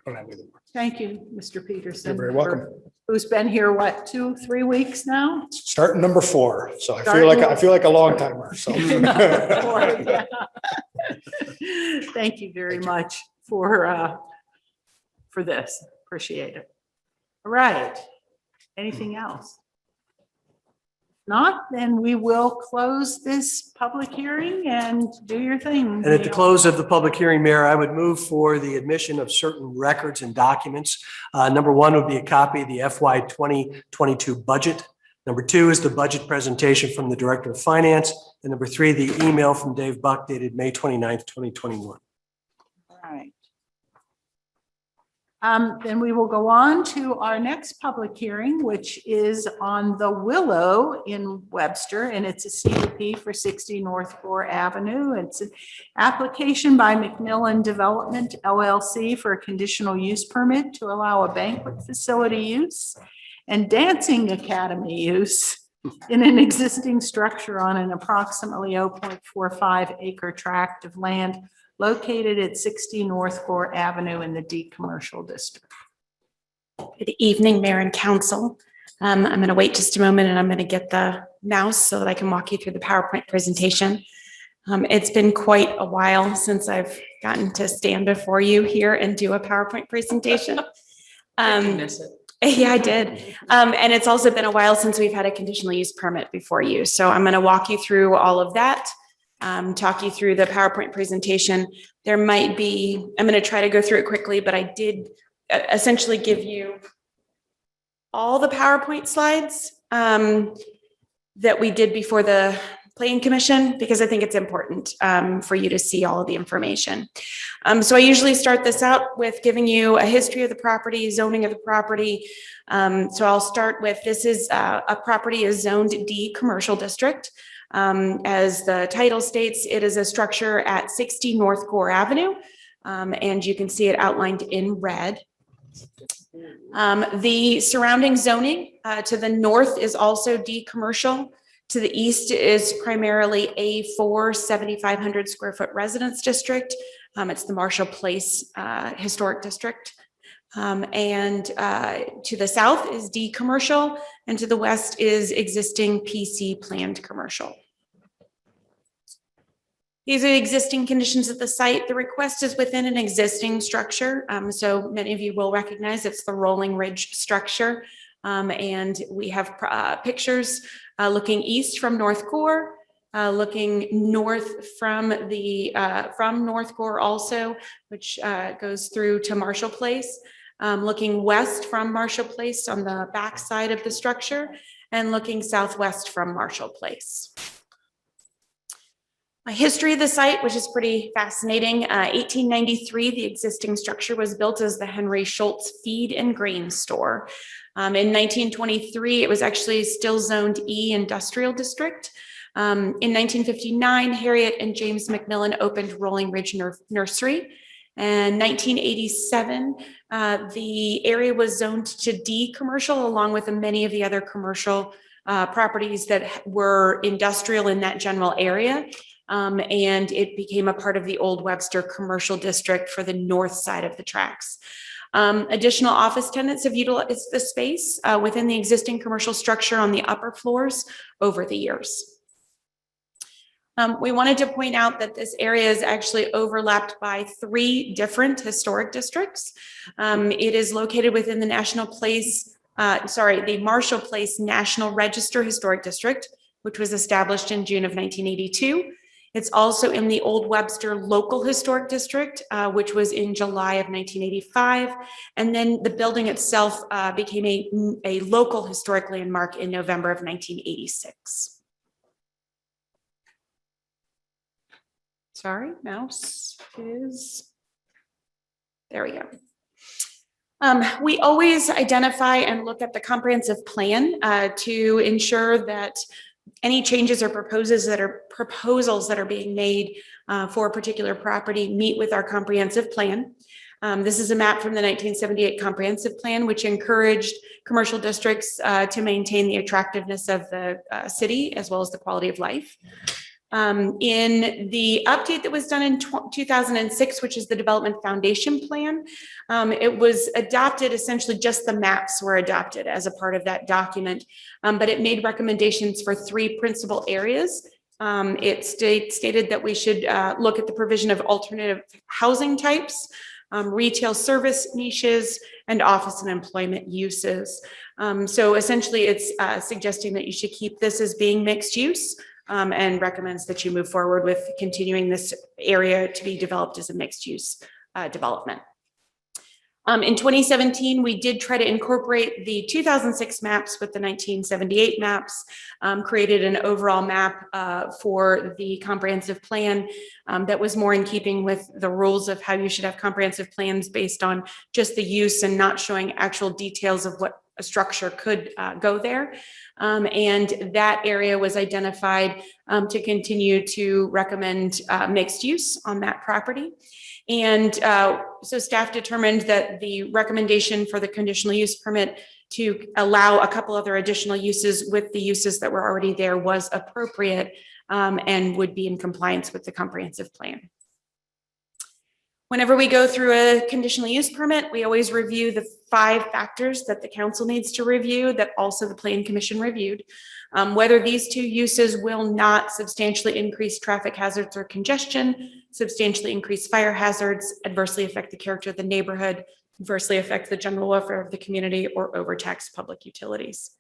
have anything more. Thank you, Mr. Peterson. You're very welcome. Who's been here, 2-3 weeks now? Starting number 4. So I Starting feel like a long timer. So. Yeah. Thank you very much for this. Appreciate it. All right. Anything else? Not, then we will close this public hearing and do your thing. And at the Neil. close of the public hearing, Mayor, I would move for the admission of certain records and documents. Number one would be a copy of the FY 2022 budget. Number two is the budget presentation from the Director of Finance. And number three, the email from Dave Buck dated May 29th, 2021. All right. Then we will go on to our next public hearing, which is on the Willow in Webster, and it's a CUP for 60 North Gore Avenue. It's an application by Macmillan Development LLC for a conditional use permit to allow a banquet facility use and dancing academy use in an existing structure on an approximately 0.45 acre tract of land located at 60 North Gore Avenue in the D Commercial District. Good evening, Mayor and Council. I'm going to wait just a moment and I'm going to get the mouse so that I can walk you through the PowerPoint presentation. It's been quite a while since I've gotten to stand before you here and do a PowerPoint presentation. You miss it. Yeah, I did. And it's also been a while since we've had a conditional use permit before you. So I'm going to walk you through all of that. Talk you through the PowerPoint presentation. There might be, I'm going to try to go through it quickly, but I did essentially give you all the PowerPoint slides that we did before the Planning Commission, because I think it's important for you to see all of the information. So I usually start this out with giving you a history of the property, zoning of the property. So I'll start with, this is a property is zoned D Commercial District. As the title states, it is a structure at 60 North Gore Avenue, and you can see it outlined in red. The surrounding zoning to the north is also D Commercial. To the east is primarily A4 7,500 square foot residence district. It's the Marshall Place Historic District. And to the south is D Commercial, and to the west is existing PC planned commercial. These are the existing conditions at the site. The request is within an existing structure. So many of you will recognize it's the Rolling Ridge structure. And we have pictures looking east from North Gore, looking north from North Gore also, which goes through to Marshall Place, looking west from Marshall Place on the back side of the structure, and looking southwest from Marshall Place. A history of the site, which is pretty fascinating. 1893, the existing structure was built as the Henry Schultz Feed and Grain Store. In 1923, it was actually still zoned E Industrial District. In 1959, Harriet and James Macmillan opened Rolling Ridge Nursery. And 1987, the area was zoned to D Commercial, along with many of the other commercial properties that were industrial in that general area. And it became a part of the old Webster Commercial District for the north side of the tracks. Additional office tenants have utilized the space within the existing commercial structure on the upper floors over the years. We wanted to point out that this area is actually overlapped by 3 different historic districts. It is located within the the Marshall Place National Register Historic District, which was established in June of 1982. It's also in the Old Webster Local Historic District, which was in July of 1985. And then the building itself became a local historic landmark in November of 1986. Sorry, mouse is, there we go. We always identify and look at the comprehensive plan to ensure that any changes or proposals that are being made for a particular property meet with our comprehensive plan. This is a map from the 1978 comprehensive plan, which encouraged commercial districts to maintain the attractiveness of the city as well as the quality of life. In the update that was done in 2006, which is the Development Foundation Plan, it was adopted, essentially just the maps were adopted as a part of that document, but it made recommendations for 3 principal areas. It stated that we should look at the provision of alternative housing types, retail service niches, and office and employment uses. So essentially, it's suggesting that you should keep this as being mixed use, and recommends that you move forward with continuing this area to be developed as a mixed use development. In 2017, we did try to incorporate the 2006 maps with the 1978 maps, created an overall map for the comprehensive plan that was more in keeping with the rules of how you should have comprehensive plans based on just the use and not showing actual details of what a structure could go there. And that area was identified to continue to recommend mixed use on that property. And so staff determined that the recommendation for the conditional use permit to allow a couple other additional uses with the uses that were already there was appropriate, and would be in compliance with the comprehensive plan. Whenever we go through a conditional use permit, we always review the 5 factors that the council needs to review that also the Plan Commission reviewed. Whether these 2 uses will not substantially increase traffic hazards or congestion, substantially increase fire hazards, adversely affect the character of the neighborhood, adversely affect the general welfare of the community, or overtax public utilities.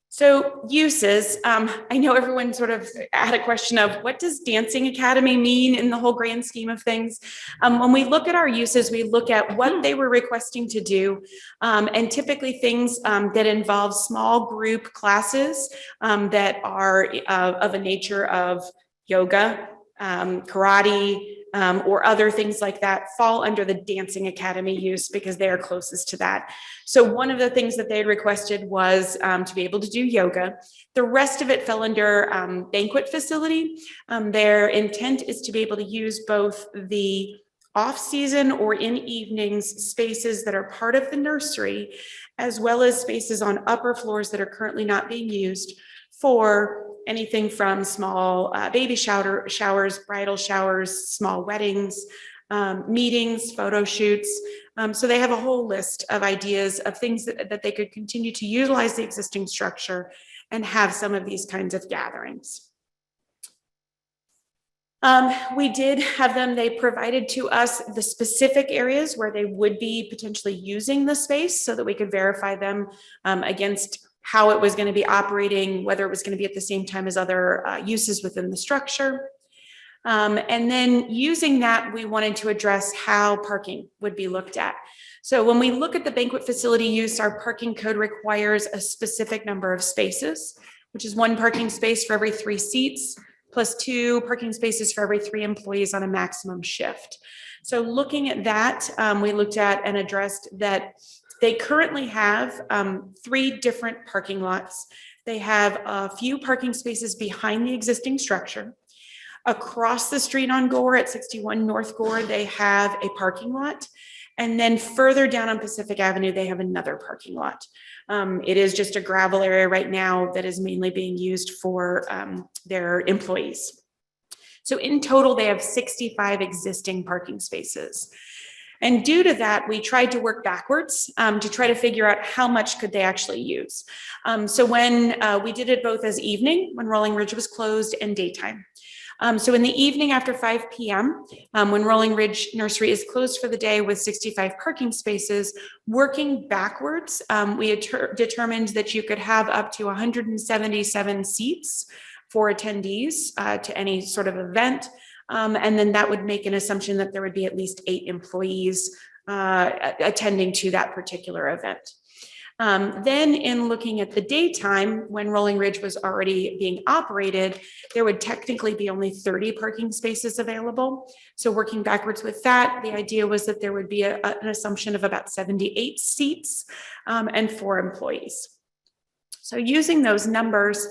So uses, I know everyone sort of had a question of what does Dancing Academy mean in the whole grand scheme of things? When we look at our uses, we look at what they were requesting to do, and typically things that involve small group classes that are of a nature of yoga, karate, or other things like that fall under the Dancing Academy use because they are closest to that. So one of the things that they had requested was to be able to do yoga. The rest of it fell under banquet facility. Their intent is to be able to use both the off-season or in evenings spaces that are part of the nursery, as well as spaces on upper floors that are currently not being used for anything from small baby showers, bridal showers, small weddings, meetings, photo shoots. So they have a whole list of ideas of things that they could continue to utilize the existing structure and have some of these kinds of gatherings. We did have them, they provided to us the specific areas where they would be potentially using the space so that we could verify them against how it was going to be operating, whether it was going to be at the same time as other uses within the structure. And then using that, we wanted to address how parking would be looked at. So when we look at the banquet facility use, our parking code requires a specific number of spaces, which is 1 parking space for every 3 seats, plus 2 parking spaces for every 3 employees on a maximum shift. So looking at that, we looked at and addressed that they currently have 3 different parking lots. They have a few parking spaces behind the existing structure. Across the street on Gore at 61 North Gore, they have a parking lot. And then further down on Pacific Avenue, they have another parking lot. It is just a gravel area right now that is mainly being used for their employees. So in total, they have 65 existing parking spaces. And due to that, we tried to work backwards to try to figure out how much could they actually use. So when we did it both as evening, when Rolling Ridge was closed, and daytime. So in the evening after 5 p.m., when Rolling Ridge Nursery is closed for the day with 65 parking spaces, working backwards, we determined that you could have up to 177 seats for attendees to any sort of event. And then that would make an assumption that there would be at least 8 employees attending to that particular event. Then in looking at the daytime, when Rolling Ridge was already being operated, there would technically be only 30 parking spaces available. So working backwards with that, the idea was that there would be an assumption of about 78 seats and 4 employees. So using those numbers,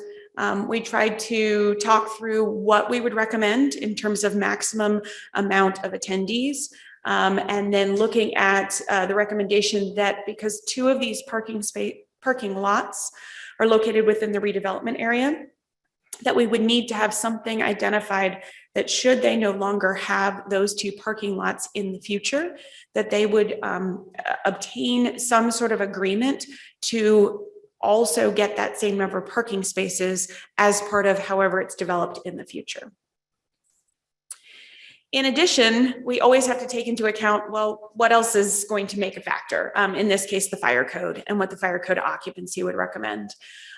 we tried to talk through what we would recommend in terms of maximum amount of attendees. And then looking at the recommendation that because 2 of these parking lots are located within the redevelopment area, that we would need to have something identified that should they no longer have those 2 parking lots in the future, that they would obtain some sort of agreement to also get that same number of parking spaces as part of however it's developed in the future. In addition, we always have to take into account, well, what else is going to make a factor? In this case, the fire code and what the fire code occupancy would recommend.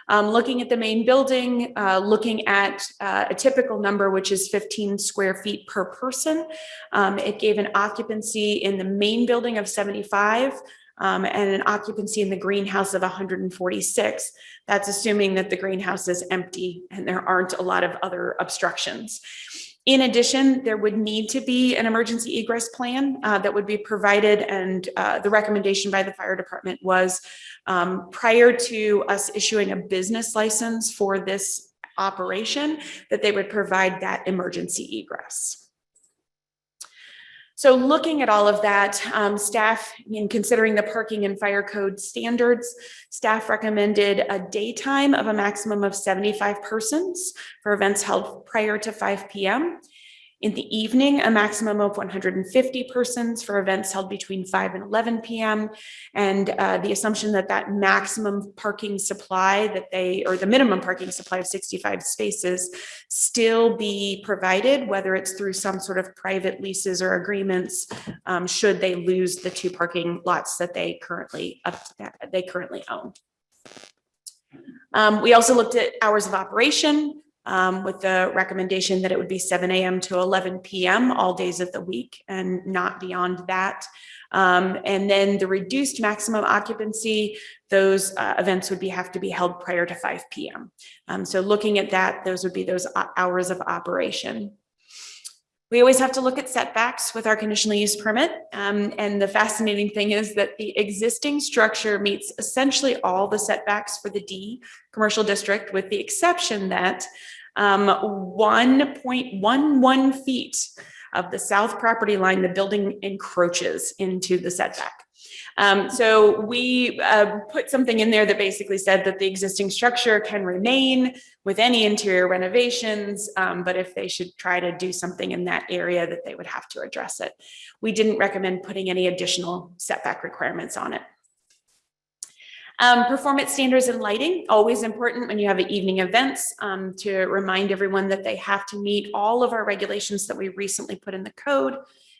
Looking at the main building, looking at a typical number, which is 15 square feet per person. It gave an occupancy in the main building of 75 and an occupancy in the greenhouse of 146. That's assuming that the greenhouse is empty and there aren't a lot of other obstructions. In addition, there would need to be an emergency egress plan that would be provided, and the recommendation by the fire department was prior to us issuing a business license for this operation, that they would provide that emergency egress. So looking at all of that, staff, in considering the parking and fire code standards, staff recommended a daytime of a maximum of 75 persons for events held prior to 5 p.m. In the evening, a maximum of 150 persons for events held between 5 and 11 p.m. And the assumption that that maximum parking supply or the minimum parking supply of 65 spaces still be provided, whether it's through some sort of private leases or agreements, should they lose the 2 parking lots that they currently own. We also looked at hours of operation. With the recommendation that it would be 7 a.m. to 11 p.m. all days of the week and not beyond that. And then the reduced maximum occupancy, those events would have to be held prior to 5 p.m. So looking at that, those would be those hours of operation. We always have to look at setbacks with our conditional use permit. And the fascinating thing is that the existing structure meets essentially all the setbacks for the D commercial district, with the exception that 1.11 feet of the south property line, the building encroaches into the setback. So we put something in there that basically said that the existing structure can remain with any interior renovations, but if they should try to do something in that area, that they would have to address it. We didn't recommend putting any additional setback requirements on it. Performance standards and lighting, always important when you have evening events, to remind everyone that they have to meet all of our regulations that we recently put in the code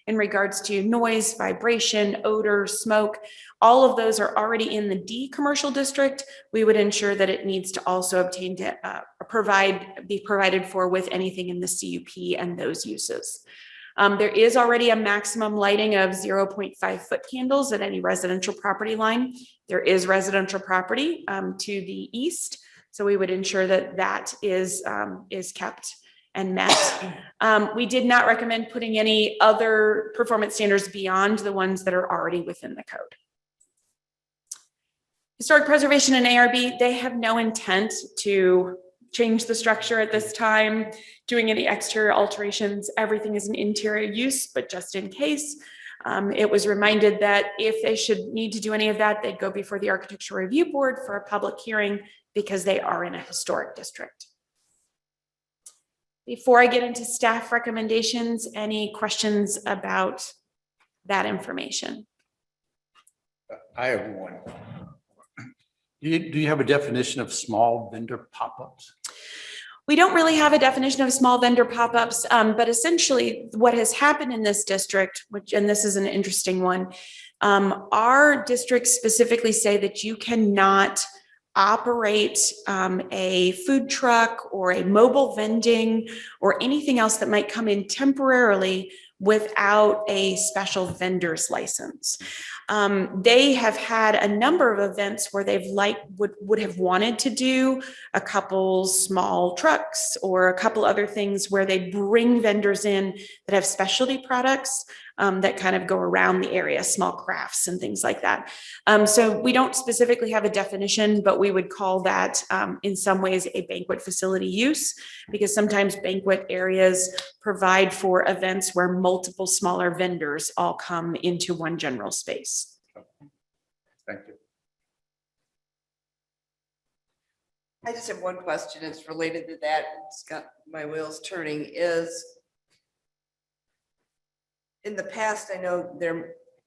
in regards to noise, vibration, odor, smoke. All of those are already in the D commercial district. We would ensure that it needs to also obtain to be provided for with anything in the CUP and those uses. There is already a maximum lighting of 0.5 foot candles at any residential property line. There is residential property to the east, so we would ensure that that is kept and met. We did not recommend putting any other performance standards beyond the ones that are already within the code. Historic preservation and ARB, they have no intent to change the structure at this time, doing any exterior alterations. Everything is an interior use, but just in case, it was reminded that if they should need to do any of that, they'd go before the Architectural Review Board for a public hearing because they are in a historic district. Before I get into staff recommendations, any questions about that information? I have one. Do you have a definition of small vendor pop-ups? We don't really have a definition of small vendor pop-ups, but essentially what has happened in this district, and this is an interesting one, our districts specifically say that you cannot operate a food truck or a mobile vending or anything else that might come in temporarily without a special vendor's license. They have had a number of events where they've would have wanted to do a couple small trucks or a couple other things where they bring vendors in that have specialty products that kind of go around the area, small crafts and things like that. So we don't specifically have a definition, but we would call that in some ways a banquet facility use, because sometimes banquet areas provide for events where multiple smaller vendors all come into one general space. Thank you. I just have one question. It's related to that. It's got my wheels turning. Is in the past, I know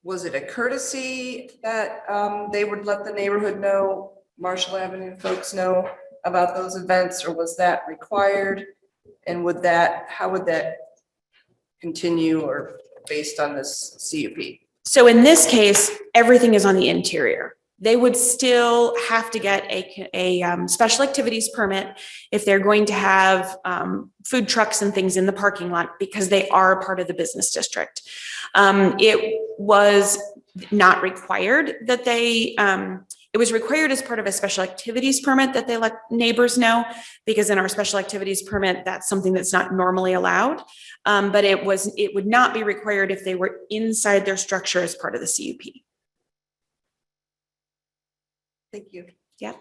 was it a courtesy that they would let the neighborhood know, Marshall Avenue folks know about those events, or was that required? And how would that continue or based on this CUP? So in this case, everything is on the interior. They would still have to get a special activities permit if they're going to have food trucks and things in the parking lot because they are part of the business district. It was not required that they, it was required as part of a special activities permit that they let neighbors know, because in our special activities permit, that's something that's not normally allowed. But it would not be required if they were inside their structure as part of the CUP. Thank you. Yeah.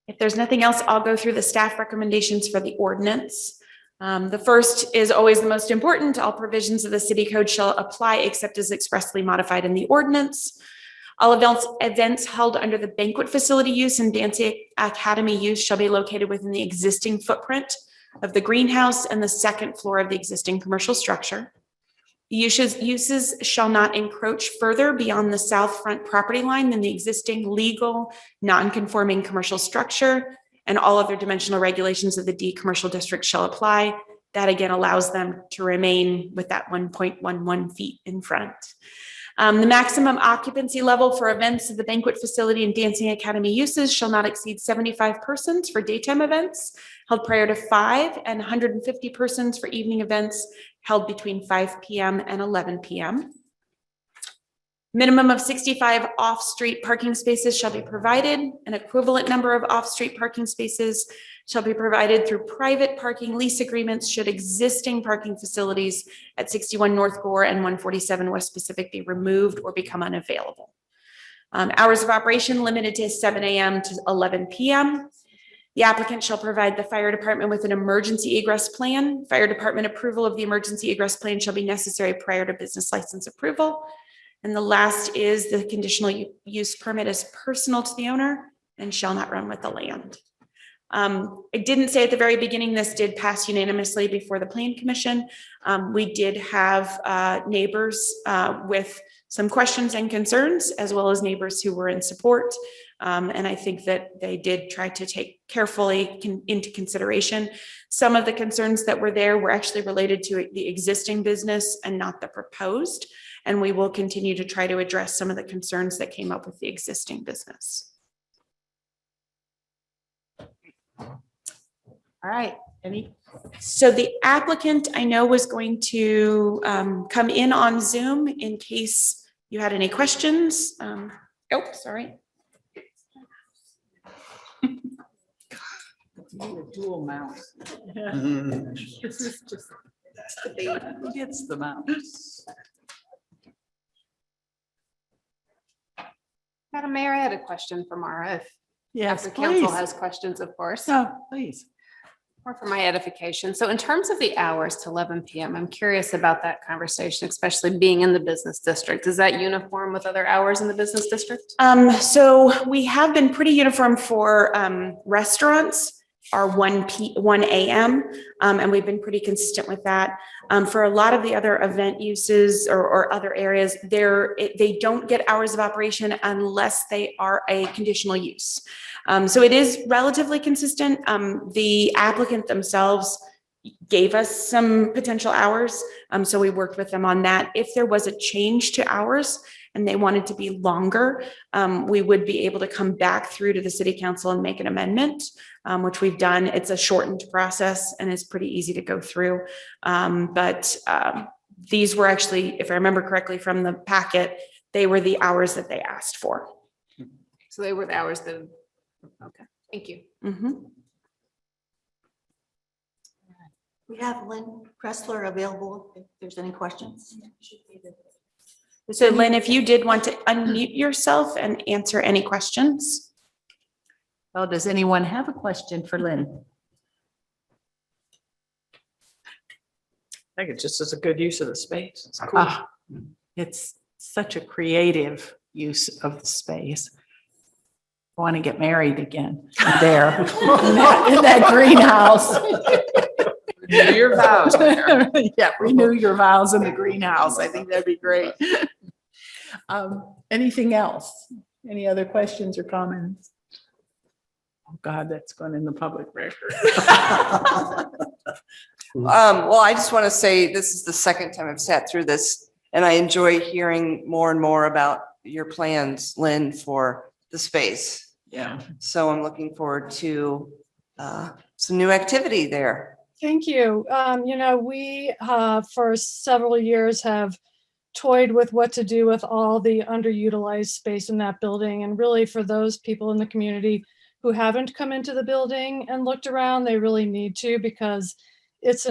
If there's nothing else, I'll go through the staff recommendations for the ordinance. The first is always the most important. All provisions of the city code shall apply except as expressly modified in the ordinance. All events held under the banquet facility use and dancing academy use shall be located within the existing footprint of the greenhouse and the second floor of the existing commercial structure. Uses shall not encroach further beyond the south front property line than the existing legal non-conforming commercial structure, and all other dimensional regulations of the D commercial district shall apply. That again allows them to remain with that 1.11 feet in front. The maximum occupancy level for events of the banquet facility and dancing academy uses shall not exceed 75 persons for daytime events held prior to 5 and 150 persons for evening events held between 5 p.m. and 11 p.m. Minimum of 65 off-street parking spaces shall be provided. An equivalent number of off-street parking spaces shall be provided through private parking lease agreements should existing parking facilities at 61 North Gore and 147 West Pacific be removed or become unavailable. Hours of operation limited to 7 a.m. to 11 p.m. The applicant shall provide the fire department with an emergency egress plan. Fire department approval of the emergency egress plan shall be necessary prior to business license approval. And the last is the conditional use permit is personal to the owner and shall not run with the land. I didn't say at the very beginning, this did pass unanimously before the Plan Commission. We did have neighbors with some questions and concerns, as well as neighbors who were in support. And I think that they did try to take carefully into consideration. Some of the concerns that were there were actually related to the existing business and not the proposed. And we will continue to try to address some of the concerns that came up with the existing business. All right, So the applicant I know was going to come in on Zoom in case you had any questions. Oh, sorry. Dual mouse. This is just, who gets the mouse? Madam Mayor, I had a question for Mara. Yes, After council please. has questions, of course. No, please. Or for my edification. So in terms of the hours to 11 p.m., I'm curious about that conversation, especially being in the business district. Is that uniform with other hours in the business district? So we have been pretty uniform for restaurants are 1 a.m. And we've been pretty consistent with that. For a lot of the other event uses or other areas, they don't get hours of operation unless they are a conditional use. So it is relatively consistent. The applicant themselves gave us some potential hours. So we worked with them on that. If there was a change to hours and they wanted to be longer, we would be able to come back through to the city council and make an amendment, which we've done. It's a shortened process and it's pretty easy to go through. But these were actually, if I remember correctly from the packet, they were the hours that they asked for. So they were the hours that, okay, thank you. Mm-hmm. We have Lynn Pressler available if there's any questions. So Lynn, if you did want to unmute yourself and answer any questions. Well, does anyone have a question for Lynn? I think it just is a good use of the space. It's cool. It's such a creative use of the space. I want to get married again there in that greenhouse. Renew your vows. Yeah, renew your vows in the greenhouse. I think that'd be great. Anything else? Any other questions or comments? Oh God, that's going in the public record. Well, I just want to say this is the second time I've sat through this and I enjoy hearing more and more about your plans, Lynn, for the space. Yeah. So I'm looking forward to some new activity there. Thank you. We for several years have toyed with what to do with all the underutilized space in that building. And really for those people in the community who haven't come into the building and looked around, they really need to, because it's just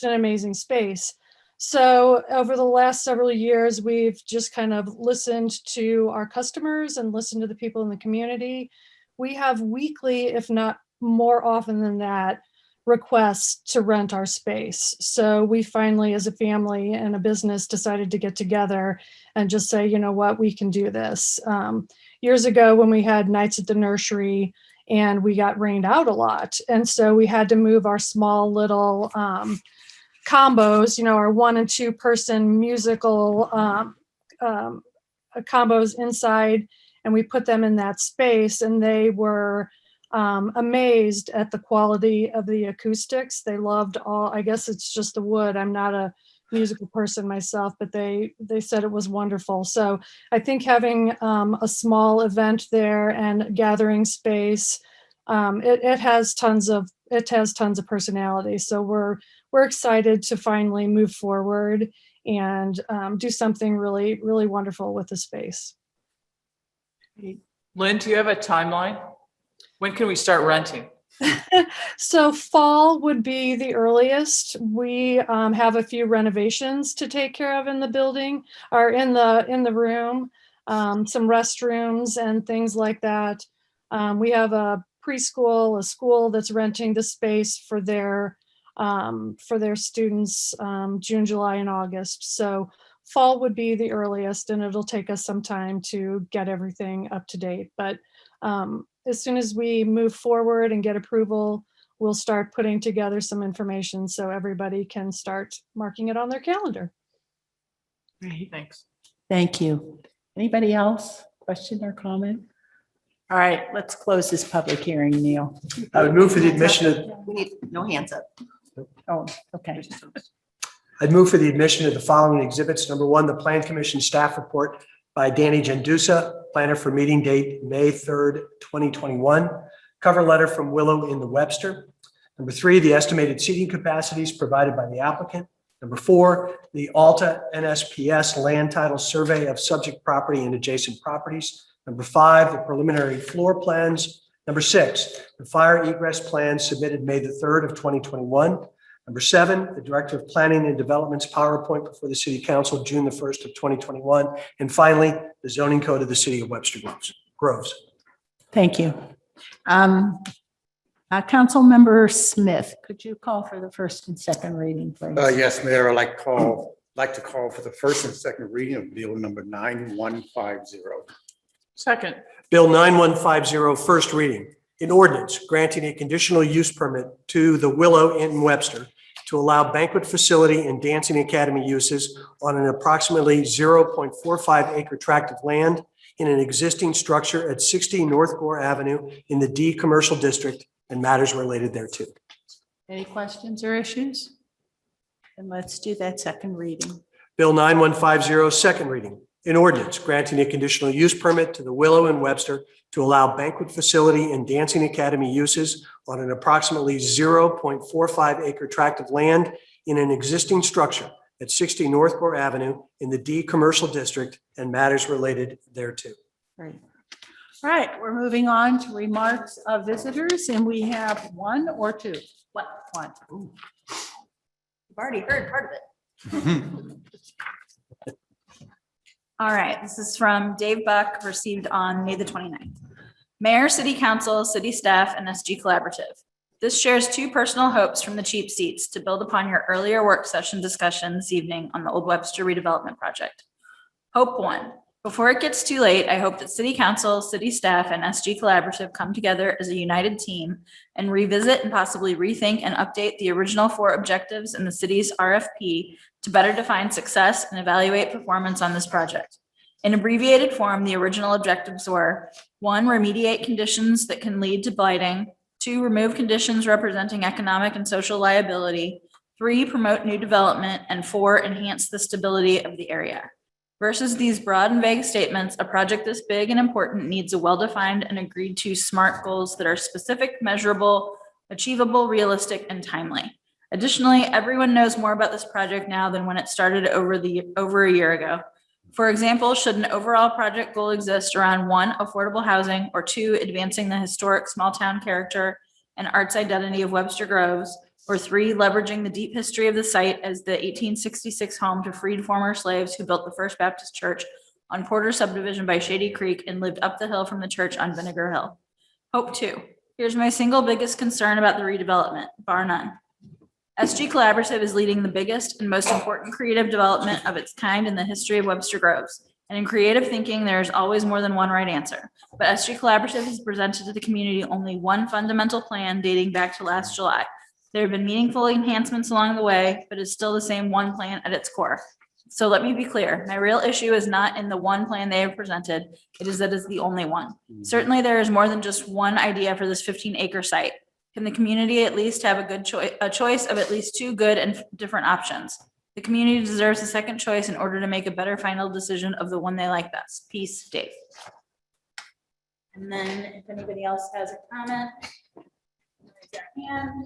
an amazing space. So over the last several years, we've just kind of listened to our customers and listened to the people in the community. We have weekly, if not more often than that, requests to rent our space. So we finally, as a family and a business, decided to get together and just say, you know what, we can do this. Years ago, when we had nights at the nursery and we got rained out a lot. And so we had to move our small little combos, our 1 and 2 person musical combos inside, and we put them in that space, and they were amazed at the quality of the acoustics. They loved I guess it's just the wood. I'm not a musical person myself, but they said it was wonderful. So I think having a small event there and gathering space, it has tons of personality. So we're excited to finally move forward and do something really, really wonderful with the space. Lynn, do you have a timeline? When can we start renting? So fall would be the earliest. We have a few renovations to take care of in the building or in the room, some restrooms and things like that. We have a preschool, a school that's renting the space for their students, June, July, and August. So fall would be the earliest, and it'll take us some time to get everything up to date. But as soon as we move forward and get approval, we'll start putting together some information so everybody can start marking it on their calendar. Great. Thanks. Thank you. Anybody else? Question or comment? All right, let's close this public hearing, Neil. I would move for the admission of, We need no hands up. Oh, okay. I'd move for the admission of the following exhibits. Number 1, the Plan Commission staff report by Danny Gendusa, planner for meeting date May 3rd, 2021. Cover letter from Willow in the Webster. Number 3, the estimated seating capacities provided by the applicant. Number 4, the Alta NSPS land title survey of subject property and adjacent properties. Number 5, the preliminary floor plans. Number 6, the fire egress plan submitted May the 3rd of 2021. Number 7, the Director of Planning and Development's PowerPoint before the City Council, June the 1st of 2021. And finally, the zoning code of the City of Webster Groves. Thank you. Councilmember Smith, could you call for the first and second reading, please? Yes, Mayor, I'd like to call for the first and second reading of Bill number 9150. Second. Bill 9150, first reading. An ordinance granting a conditional use permit to the Willow in Webster to allow banquet facility and dancing academy uses on an approximately 0.45 acre tract of land in an existing structure at 60 North Gore Avenue in the D Commercial District and matters related thereto. Any questions or issues? And let's do that second reading. Bill 9150, second reading. An ordinance granting a conditional use permit to the Willow in Webster to allow banquet facility and dancing academy uses on an approximately 0.45 acre tract of land in an existing structure at 60 North Gore Avenue in the D Commercial District and matters related thereto. Great. All right, we're moving on to remarks of visitors, and we have 1 or 2. What? 1. Ooh. You've already heard part of it. All right, this is from Dave Buck, received on May the 29th. Mayor, City Council, City Staff, and SG Collaborative. This shares 2 personal hopes from the cheap seats to build upon your earlier work session discussion this evening on the Old Webster Redevelopment Project. Hope 1, before it gets too late, I hope that City Council, City Staff, and SG Collaborative come together as a united team and revisit and possibly rethink and update the original 4 objectives in the city's RFP to better define success and evaluate performance on this project. In abbreviated form, the original objectives were 1, remediate conditions that can lead to blighting, 2, remove conditions representing economic and social liability. 3, promote new development, and 4, enhance the stability of the area. Versus these broad and vague statements, a project this big and important needs a well-defined and agreed to SMART goals that are specific, measurable, achievable, realistic, and timely. Additionally, everyone knows more about this project now than when it started over a year ago. For example, should an overall project goal exist around 1, affordable housing, or 2, advancing the historic small town character and arts identity of Webster Groves, or 3, leveraging the deep history of the site as the 1866 home to freed former slaves who built the First Baptist Church on Porter subdivision by Shady Creek and lived up the hill from the church on Vinegar Hill. Hope 2. Here's my single biggest concern about the redevelopment, bar none. SG Collaborative is leading the biggest and most important creative development of its kind in the history of Webster Groves. And in creative thinking, there is always more than one right answer. But SG Collaborative has presented to the community only one fundamental plan dating back to last July. There have been meaningful enhancements along the way, but it's still the same one plan at its core. So let me be clear, my real issue is not in the one plan they have presented, it is that it's the only one. Certainly there is more than just one idea for this 15-acre site. Can the community at least have a choice of at least 2 good and different options? The community deserves a second choice in order to make a better final decision of the one they like best. Peace, Dave. And then if anybody else has a comment, raise their hand.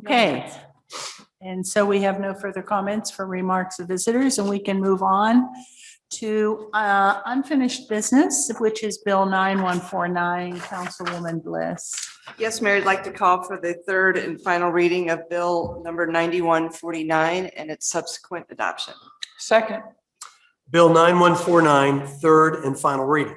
Okay. And so we have no further comments for remarks of visitors, and we can move on to unfinished business, which is Bill 9149, Councilwoman Bliss. Yes, Mayor, I'd like to call for the third and final reading of Bill number 9149 and its subsequent adoption. Second. Bill 9149, third and final reading.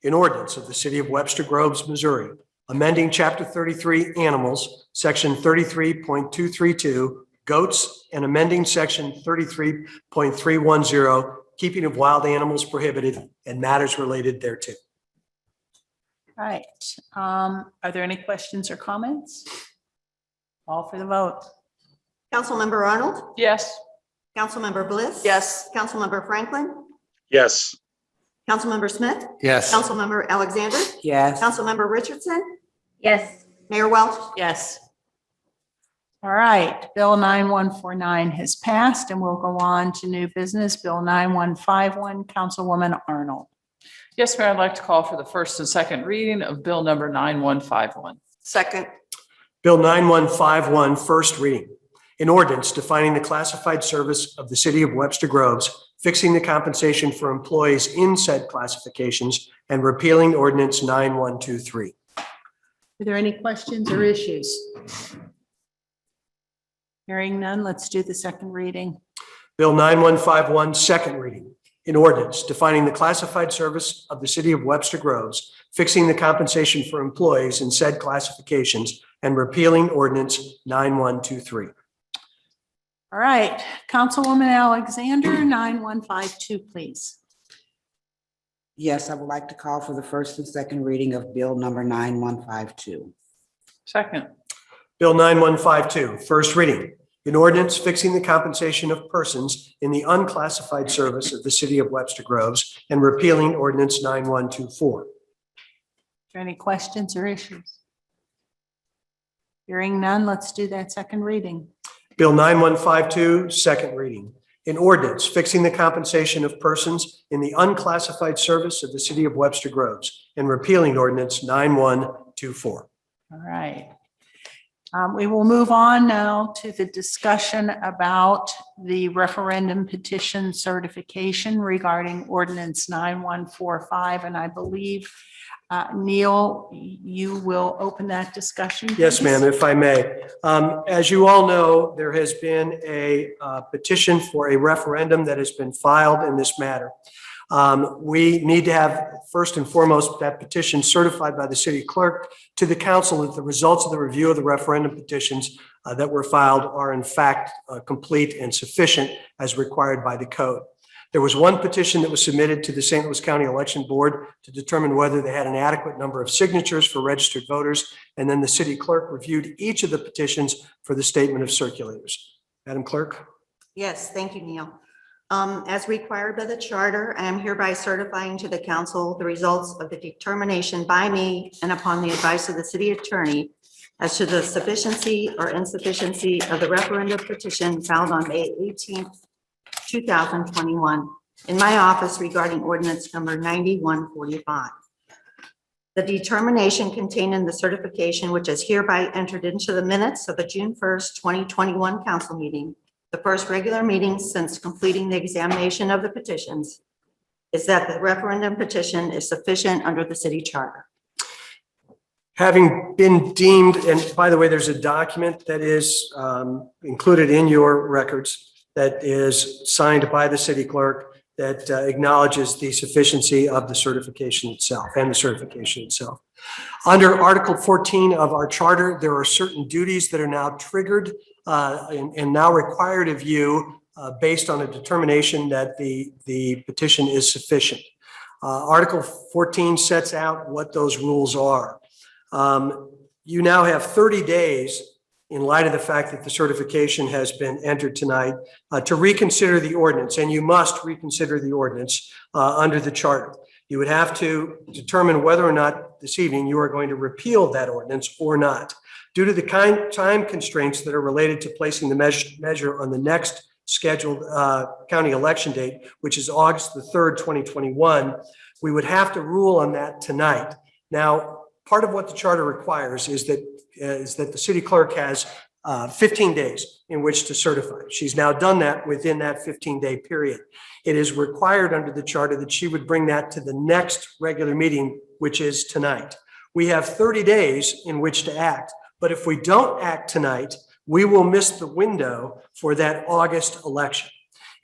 An ordinance of the City of Webster Groves, Missouri, amending Chapter 33 Animals, Section 33.232, Goats, and amending Section 33.310, Keeping of Wild Animals Prohibited and matters related thereto. All right. Are there any questions or comments? All for the vote. Councilmember Arnold? Yes. Councilmember Bliss? Yes. Councilmember Franklin? Yes. Councilmember Smith? Yes. Councilmember Alexander? Yes. Councilmember Richardson? Yes. Mayor Welch? Yes. All right, Bill 9149 has passed, and we'll go on to new business. Bill 9151, Councilwoman Arnold. Yes, Mayor, I'd like to call for the first and second reading of Bill number 9151. Second. Bill 9151, first reading. An ordinance defining the classified service of the City of Webster Groves, fixing the compensation for employees in said classifications, and repealing ordinance 9123. Are there any questions or issues? Hearing none, let's do the second reading. Bill 9151, second reading. An ordinance defining the classified service of the City of Webster Groves, fixing the compensation for employees in said classifications, and repealing ordinance 9123. All right, Councilwoman Alexander, 9152, please. Yes, I would like to call for the first and second reading of Bill number 9152. Second. Bill 9152, first reading. An ordinance fixing the compensation of persons in the unclassified service of the City of Webster Groves and repealing ordinance 9124. Are there any questions or issues? Hearing none, let's do that second reading. Bill 9152, second reading. An ordinance fixing the compensation of persons in the unclassified service of the City of Webster Groves and repealing ordinance 9124. All right. We will move on now to the discussion about the referendum petition certification regarding ordinance 9145. And I believe, Neil, you will open that discussion. Yes, please. ma'am, if I may. As you all know, there has been a petition for a referendum that has been filed in this matter. We need to have, first and foremost, that petition certified by the city clerk to the council that the results of the review of the referendum petitions that were filed are in fact complete and sufficient as required by the code. There was one petition that was submitted to the St. Louis County Election Board to determine whether they had an adequate number of signatures for registered voters, and then the city clerk reviewed each of the petitions for the statement of circulators. Madam Clerk? Yes, thank you, Neil. As required by the charter, I am hereby certifying to the council the results of the determination by me and upon the advice of the city attorney as to the sufficiency or insufficiency of the referendum petition filed on May 18th, 2021 in my office regarding ordinance number 9145. The determination contained in the certification, which is hereby entered into the minutes of the June 1st, 2021 council meeting, the first regular meeting since completing the examination of the petitions, is that the referendum petition is sufficient under the city charter. Having been deemed, and by the way, there's a document that is included in your records that is signed by the city clerk that acknowledges the sufficiency of the certification itself and the certification itself. Under Article 14 of our charter, there are certain duties that are now triggered and now required of you based on a determination that the petition is sufficient. Article 14 sets out what those rules are. You now have 30 days in light of the fact that the certification has been entered tonight to reconsider the ordinance, and you must reconsider the ordinance under the charter. You would have to determine whether or not this evening you are going to repeal that ordinance or not. Due to the time constraints that are related to placing the measure on the next scheduled county election date, which is August the 3rd, 2021, we would have to rule on that tonight. Now, part of what the charter requires is that the city clerk has 15 days in which to certify. She's now done that within that 15-day period. It is required under the charter that she would bring that to the next regular meeting, which is tonight. We have 30 days in which to act, but if we don't act tonight, we will miss the window for that August election.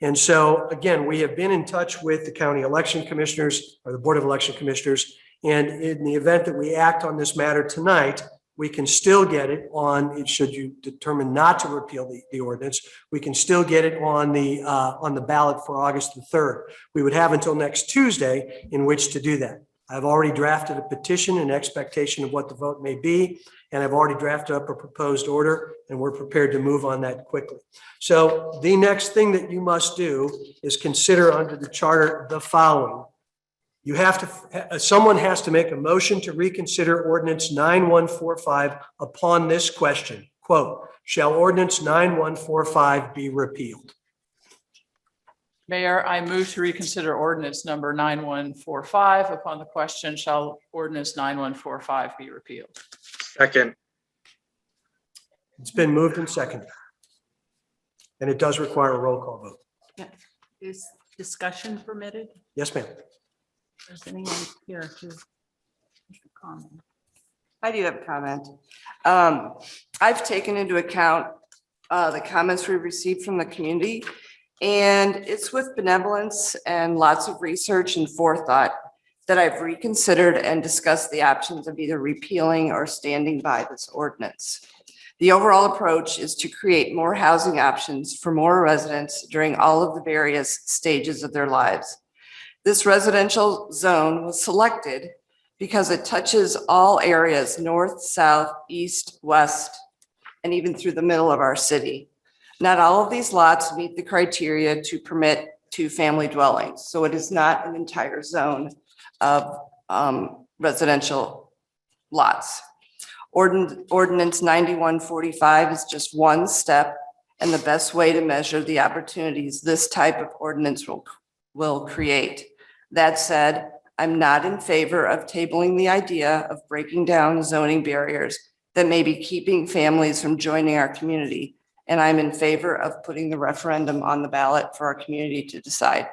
And so, again, we have been in touch with the county election commissioners or the Board of Election Commissioners, and in the event that we act on this matter tonight, we can still get it on, should you determine not to repeal the ordinance, we can still get it on the ballot for August the 3rd. We would have until next Tuesday in which to do that. I've already drafted a petition in expectation of what the vote may be, and I've already drafted up a proposed order, and we're prepared to move on that quickly. So the next thing that you must do is consider under the charter the following. You have to, someone has to make a motion to reconsider ordinance 9145 upon this question, quote, shall ordinance 9145 be repealed? Mayor, I move to reconsider ordinance number 9145 upon the question, shall ordinance 9145 be repealed? Second. It's been moved and seconded. And it does require a roll call vote. Yeah. Is discussion permitted? Yes, ma'am. Is anyone here to comment? I do have a comment. I've taken into account the comments we received from the community, and it's with benevolence and lots of research and forethought that I've reconsidered and discussed the options of either repealing or standing by this ordinance. The overall approach is to create more housing options for more residents during all of the various stages of their lives. This residential zone was selected because it touches all areas, north, south, east, west, and even through the middle of our city. Not all of these lots meet the criteria to permit two-family dwellings, so it is not an entire zone of residential lots. Ordinance 9145 is just one step and the best way to measure the opportunities this type of ordinance will create. That said, I'm not in favor of tabling the idea of breaking down zoning barriers that may be keeping families from joining our community. And I'm in favor of putting the referendum on the ballot for our community to decide.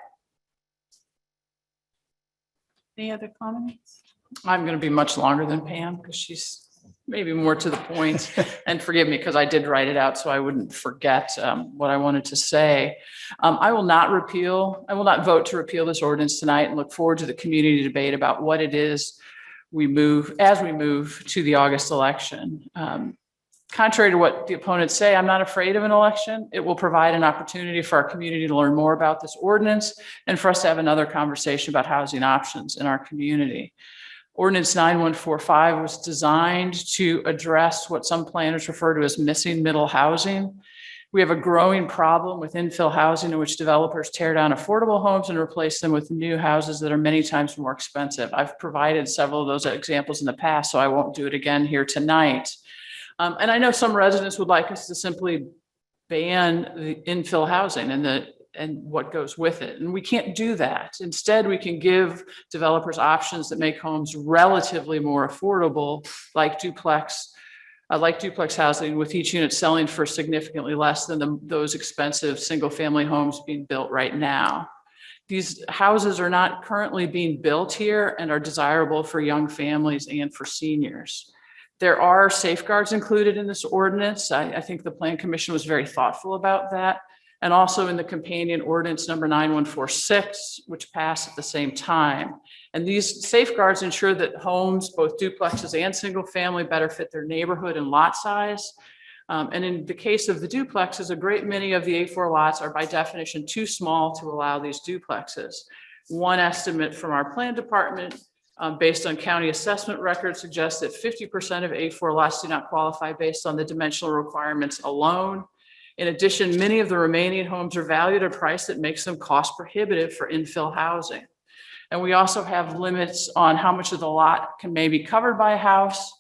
Any other comments? I'm going to be much longer than Pam because she's maybe more to the point. And forgive me because I did write it out so I wouldn't forget what I wanted to say. I will not vote to repeal this ordinance tonight and look forward to the community debate about what it is as we move to the August election. Contrary to what the opponents say, I'm not afraid of an election. It will provide an opportunity for our community to learn more about this ordinance and for us to have another conversation about housing options in our community. Ordinance 9145 was designed to address what some planners refer to as missing middle housing. We have a growing problem with infill housing in which developers tear down affordable homes and replace them with new houses that are many times more expensive. I've provided several of those examples in the past, so I won't do it again here tonight. And I know some residents would like us to simply ban the infill housing and what goes with it. And we can't do that. Instead, we can give developers options that make homes relatively more affordable, like duplex housing, with each unit selling for significantly less than those expensive single-family homes being built right now. These houses are not currently being built here and are desirable for young families and for seniors. There are safeguards included in this ordinance. I think the Plan Commission was very thoughtful about that. And also in the companion ordinance number 9146, which passed at the same time. And these safeguards ensure that homes, both duplexes and single family, better fit their neighborhood and lot size. And in the case of the duplexes, a great many of the A4 lots are by definition too small to allow these duplexes. One estimate from our plan department, based on county assessment records, suggests that 50% of A4 lots do not qualify based on the dimensional requirements alone. In addition, many of the remaining homes are valued at a price that makes them cost prohibitive for infill housing. And we also have limits on how much of the lot can maybe be covered by a house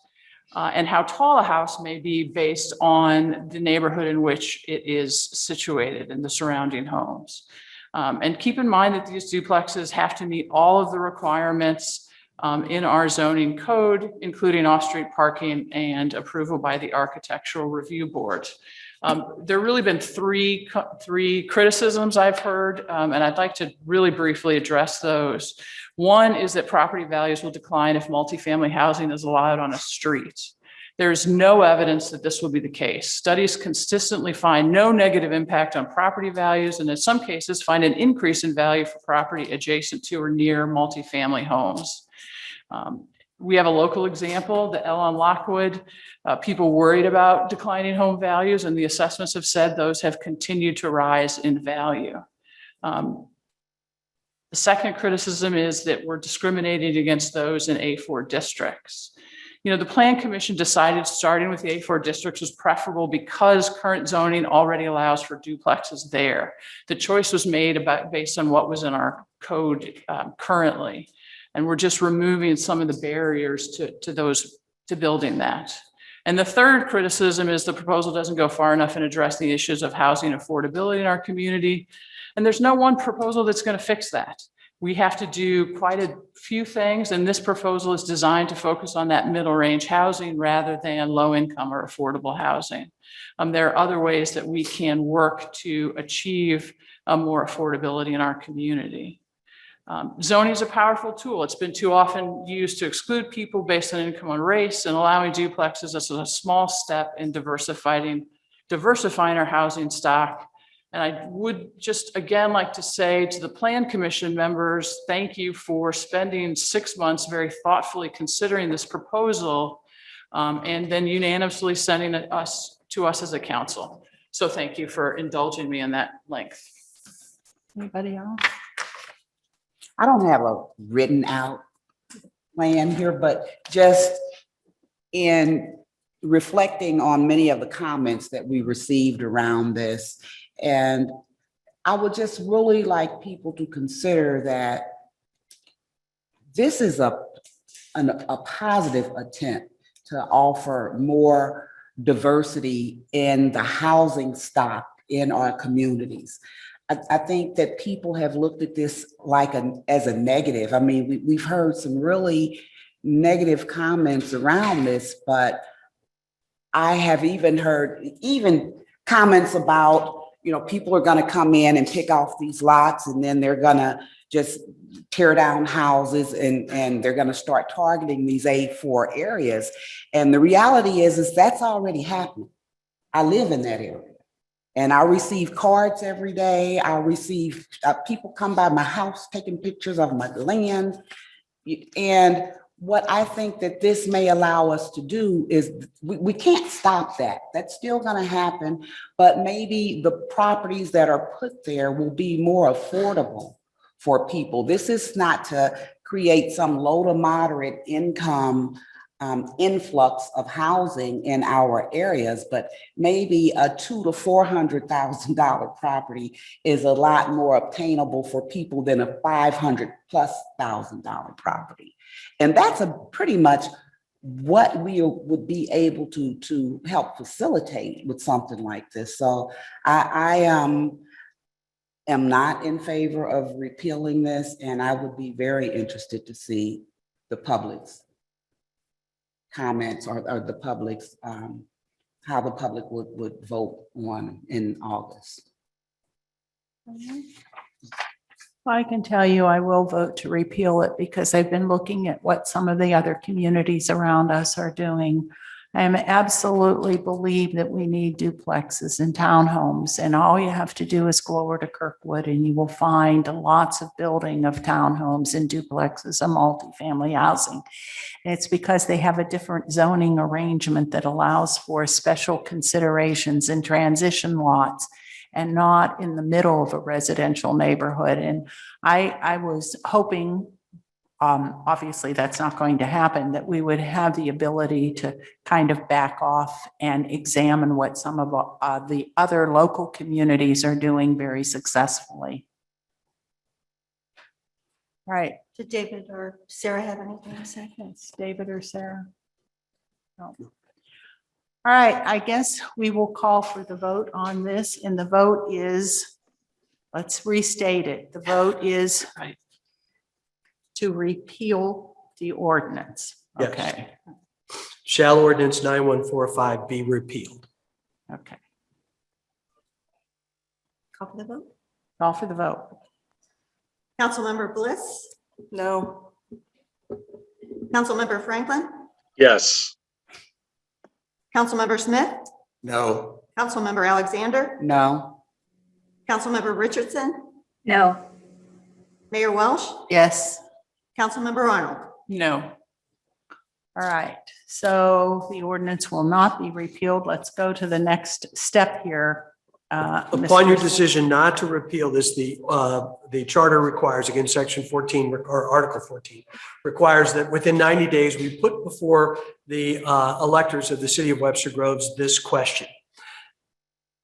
and how tall a house may be based on the neighborhood in which it is situated and the surrounding homes. And keep in mind that these duplexes have to meet all of the requirements in our zoning code, including off-street parking and approval by the Architectural Review Board. There have really been three criticisms I've heard, and I'd like to really briefly address those. One is that property values will decline if multifamily housing is allowed on a street. There's no evidence that this will be the case. Studies consistently find no negative impact on property values, and in some cases find an increase in value for property adjacent to or near multifamily homes. We have a local example, the L on Lockwood. People worried about declining home values, and the assessments have said those have continued to rise in value. The second criticism is that we're discriminating against those in A4 districts. You know, the Plan Commission decided starting with the A4 districts was preferable because current zoning already allows for duplexes there. The choice was made based on what was in our code currently. And we're just removing some of the barriers to building that. And the third criticism is the proposal doesn't go far enough in addressing the issues of housing affordability in our community. And there's no one proposal that's going to fix that. We have to do quite a few things, and this proposal is designed to focus on that middle range housing rather than low income or affordable housing. There are other ways that we can work to achieve more affordability in our community. Zoning is a powerful tool. It's been too often used to exclude people based on income and race, and allowing duplexes as a small step in diversifying our housing stock. And I would just again like to say to the Plan Commission members, thank you for spending 6 months very thoughtfully considering this proposal and then unanimously sending it to us as a council. So thank you for indulging me in that length. Anybody else? I don't have a written out plan here, but just in reflecting on many of the comments that we received around this, and I would just really like people to consider that this is a positive attempt to offer more diversity in the housing stock in our communities. I think that people have looked at this as a negative. I mean, we've heard some really negative comments around this, but I have even heard comments about, people are going to come in and pick off these lots, and then they're going to just tear down houses and they're going to start targeting these A4 areas. And the reality is that's already happening. I live in that area. And I receive cards every day. I receive people come by my house taking pictures of my land. And what I think that this may allow us to do is we can't stop that. That's still going to happen. But maybe the properties that are put there will be more affordable for people. This is not to create some low to moderate income influx of housing in our areas, but maybe a $200,000 to $400,000 property is a lot more obtainable for people than a $500,000+ property. And that's a pretty much what we would be able to help facilitate with something like this. So I am not in favor of repealing this, and I would be very interested to see the public's comments or the public's, how the public would vote on in August. I can tell you I will vote to repeal it because I've been looking at what some of the other communities around us are doing. I absolutely believe that we need duplexes and townhomes, and all you have to do is go over to Kirkwood and you will find lots of building of townhomes and duplexes and multifamily housing. And it's because they have a different zoning arrangement that allows for special considerations in transition lots and not in the middle of a residential neighborhood. And I was hoping, obviously that's not going to happen, that we would have the ability to kind of back off and examine what some of the other local communities are doing very successfully. All right. Did David or Sarah have anything to say? It's David or Sarah? No. All right, I guess we will call for the vote on this, and the vote is, let's restate it. The vote is to repeal the ordinance. Yes. Okay. Shall ordinance 9145 be repealed? Okay. Call for the vote. Call for the vote. Councilmember Bliss, No. Councilmember Franklin, Yes. Councilmember Smith, No. Councilmember Alexander, No. Councilmember Richardson, No. Mayor Welsh, Yes. Councilmember Arnold. No. All right, so the ordinance will not be repealed. Let's go to the next step here. Upon your Mr. decision not to repeal this, the charter requires, again, section 14 or article 14 requires that within 90 days, we put before the electors of the city of Webster Groves this question.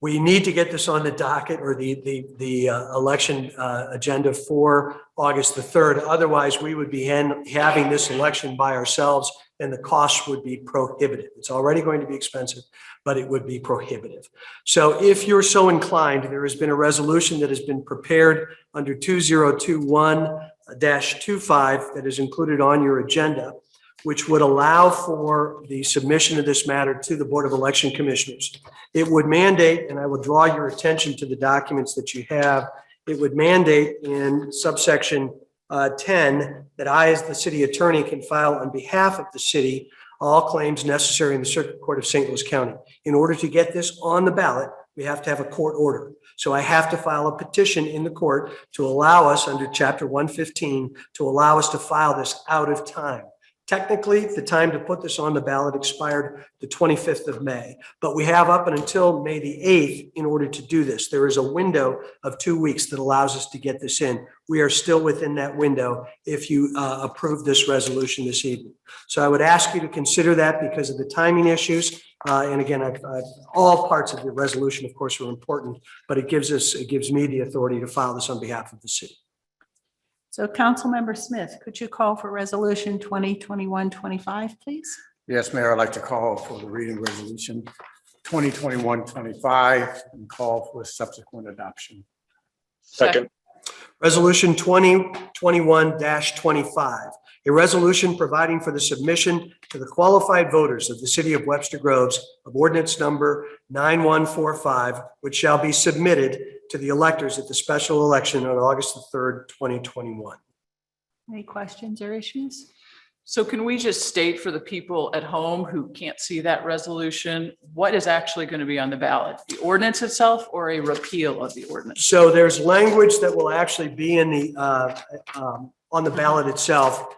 We need to get this on the docket or the election agenda for August the 3rd. Otherwise, we would be having this election by ourselves and the cost would be prohibitive. It's already going to be expensive, but it would be prohibitive. So if you're so inclined, there has been a resolution that has been prepared under 2021-25 that is included on your agenda, which would allow for the submission of this matter to the Board of Election Commissioners. It would mandate, and I will draw your attention to the documents that you have, it would mandate in subsection 10 that I, as the city attorney, can file on behalf of the city all claims necessary in the Circuit Court of St. Louis County. In order to get this on the ballot, we have to have a court order. So I have to file a petition in the court to allow us under Chapter 115 to allow us to file this out of time. Technically, the time to put this on the ballot expired the 25th of May, but we have up until May the 8th in order to do this. There is a window of 2 weeks that allows us to get this in. We are still within that window if you approve this resolution this evening. So I would ask you to consider that because of the timing issues. And again, all parts of the resolution, of course, are important, but it gives me the authority to file this on behalf of the city. So Councilmember Smith, could you call for resolution 2021-25, please? Yes, Mayor, I'd like to call for the reading resolution 2021-25 and call for subsequent adoption. Second. Resolution 2021-25, a resolution providing for the submission to the qualified voters of the city of Webster Groves of ordinance number 9145, which shall be submitted to the electors at the special election on August the 3rd, 2021. Any questions or issues? So can we just state for the people at home who can't see that resolution, what is actually going to be on the ballot? The ordinance itself or a repeal of the ordinance? So there's language that will actually be in the on the ballot itself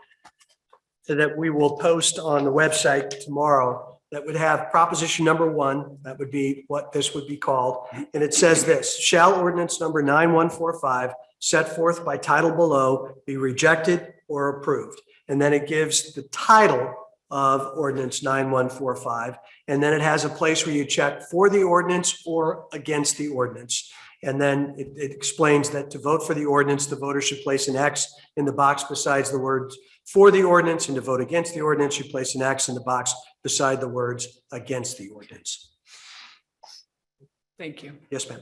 that we will post on the website tomorrow that would have proposition number 1. That would be what this would be called. And it says this: shall ordinance number 9145 set forth by title below be rejected or approved? And then it gives the title of ordinance 9145. And then it has a place where you check for the ordinance or against the ordinance. And then it explains that to vote for the ordinance, the voter should place an X in the box besides the words for the ordinance, and to vote against the ordinance, you place an X in the box beside the words against the ordinance. Thank you. Yes, ma'am.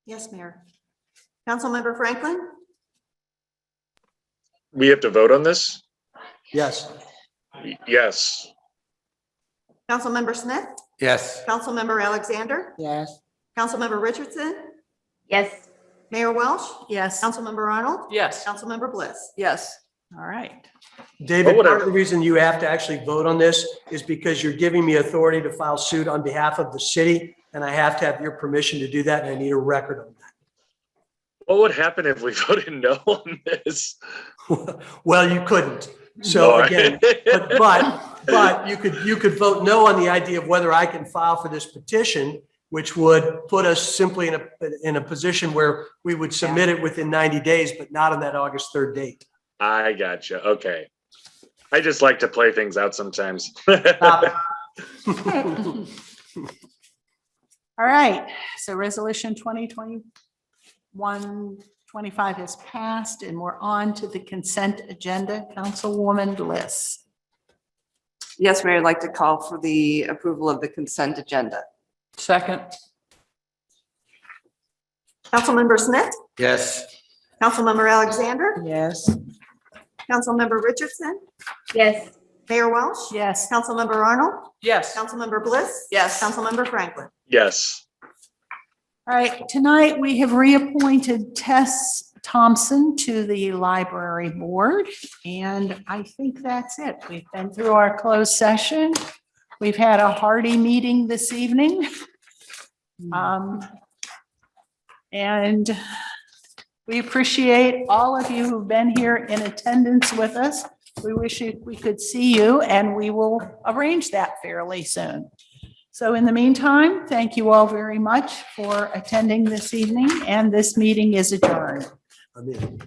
Yes, Mayor. Councilmember Franklin? We have to vote on this? Yes. Yes. Councilmember Smith? Yes. Councilmember Alexander? Yes. Councilmember Richardson? Yes. Mayor Welsh? Yes. Councilmember Arnold? Yes. Councilmember Bliss? Yes. All right. David, But part of the reason you have to actually vote on this is because you're giving me authority to file suit on behalf of the city, and I have to have your permission to do that, and I need a record on What would happen if we voted no on this? that. Well, you couldn't. So again, but you could vote no on the idea of whether I can file for this petition, which would put us simply in a position where we would submit it within 90 days, but not on that August 3rd date. I gotcha. Okay. I just like to play things out sometimes. Stop All right, so resolution 2021-25 has passed, and we're on to the consent agenda. Councilwoman Bliss. Yes, Mayor, I'd like to call for the approval of the consent agenda. Second. Councilmember Smith? Yes. Councilmember Alexander? Yes. Councilmember Richardson? Yes. Mayor Welsh? Yes. Councilmember Arnold? Yes. Councilmember Bliss? Yes. Councilmember Franklin? Yes. All right, tonight we have reappointed Tess Thompson to the library board, and I think that's it. We've been through our closed session. We've had a hearty meeting this evening. And we appreciate all of you who've been here in attendance with us. We wish we could see you, and we will arrange that fairly soon. So in the meantime, thank you all very much for attending this evening, and this meeting is adjourned. I'm in.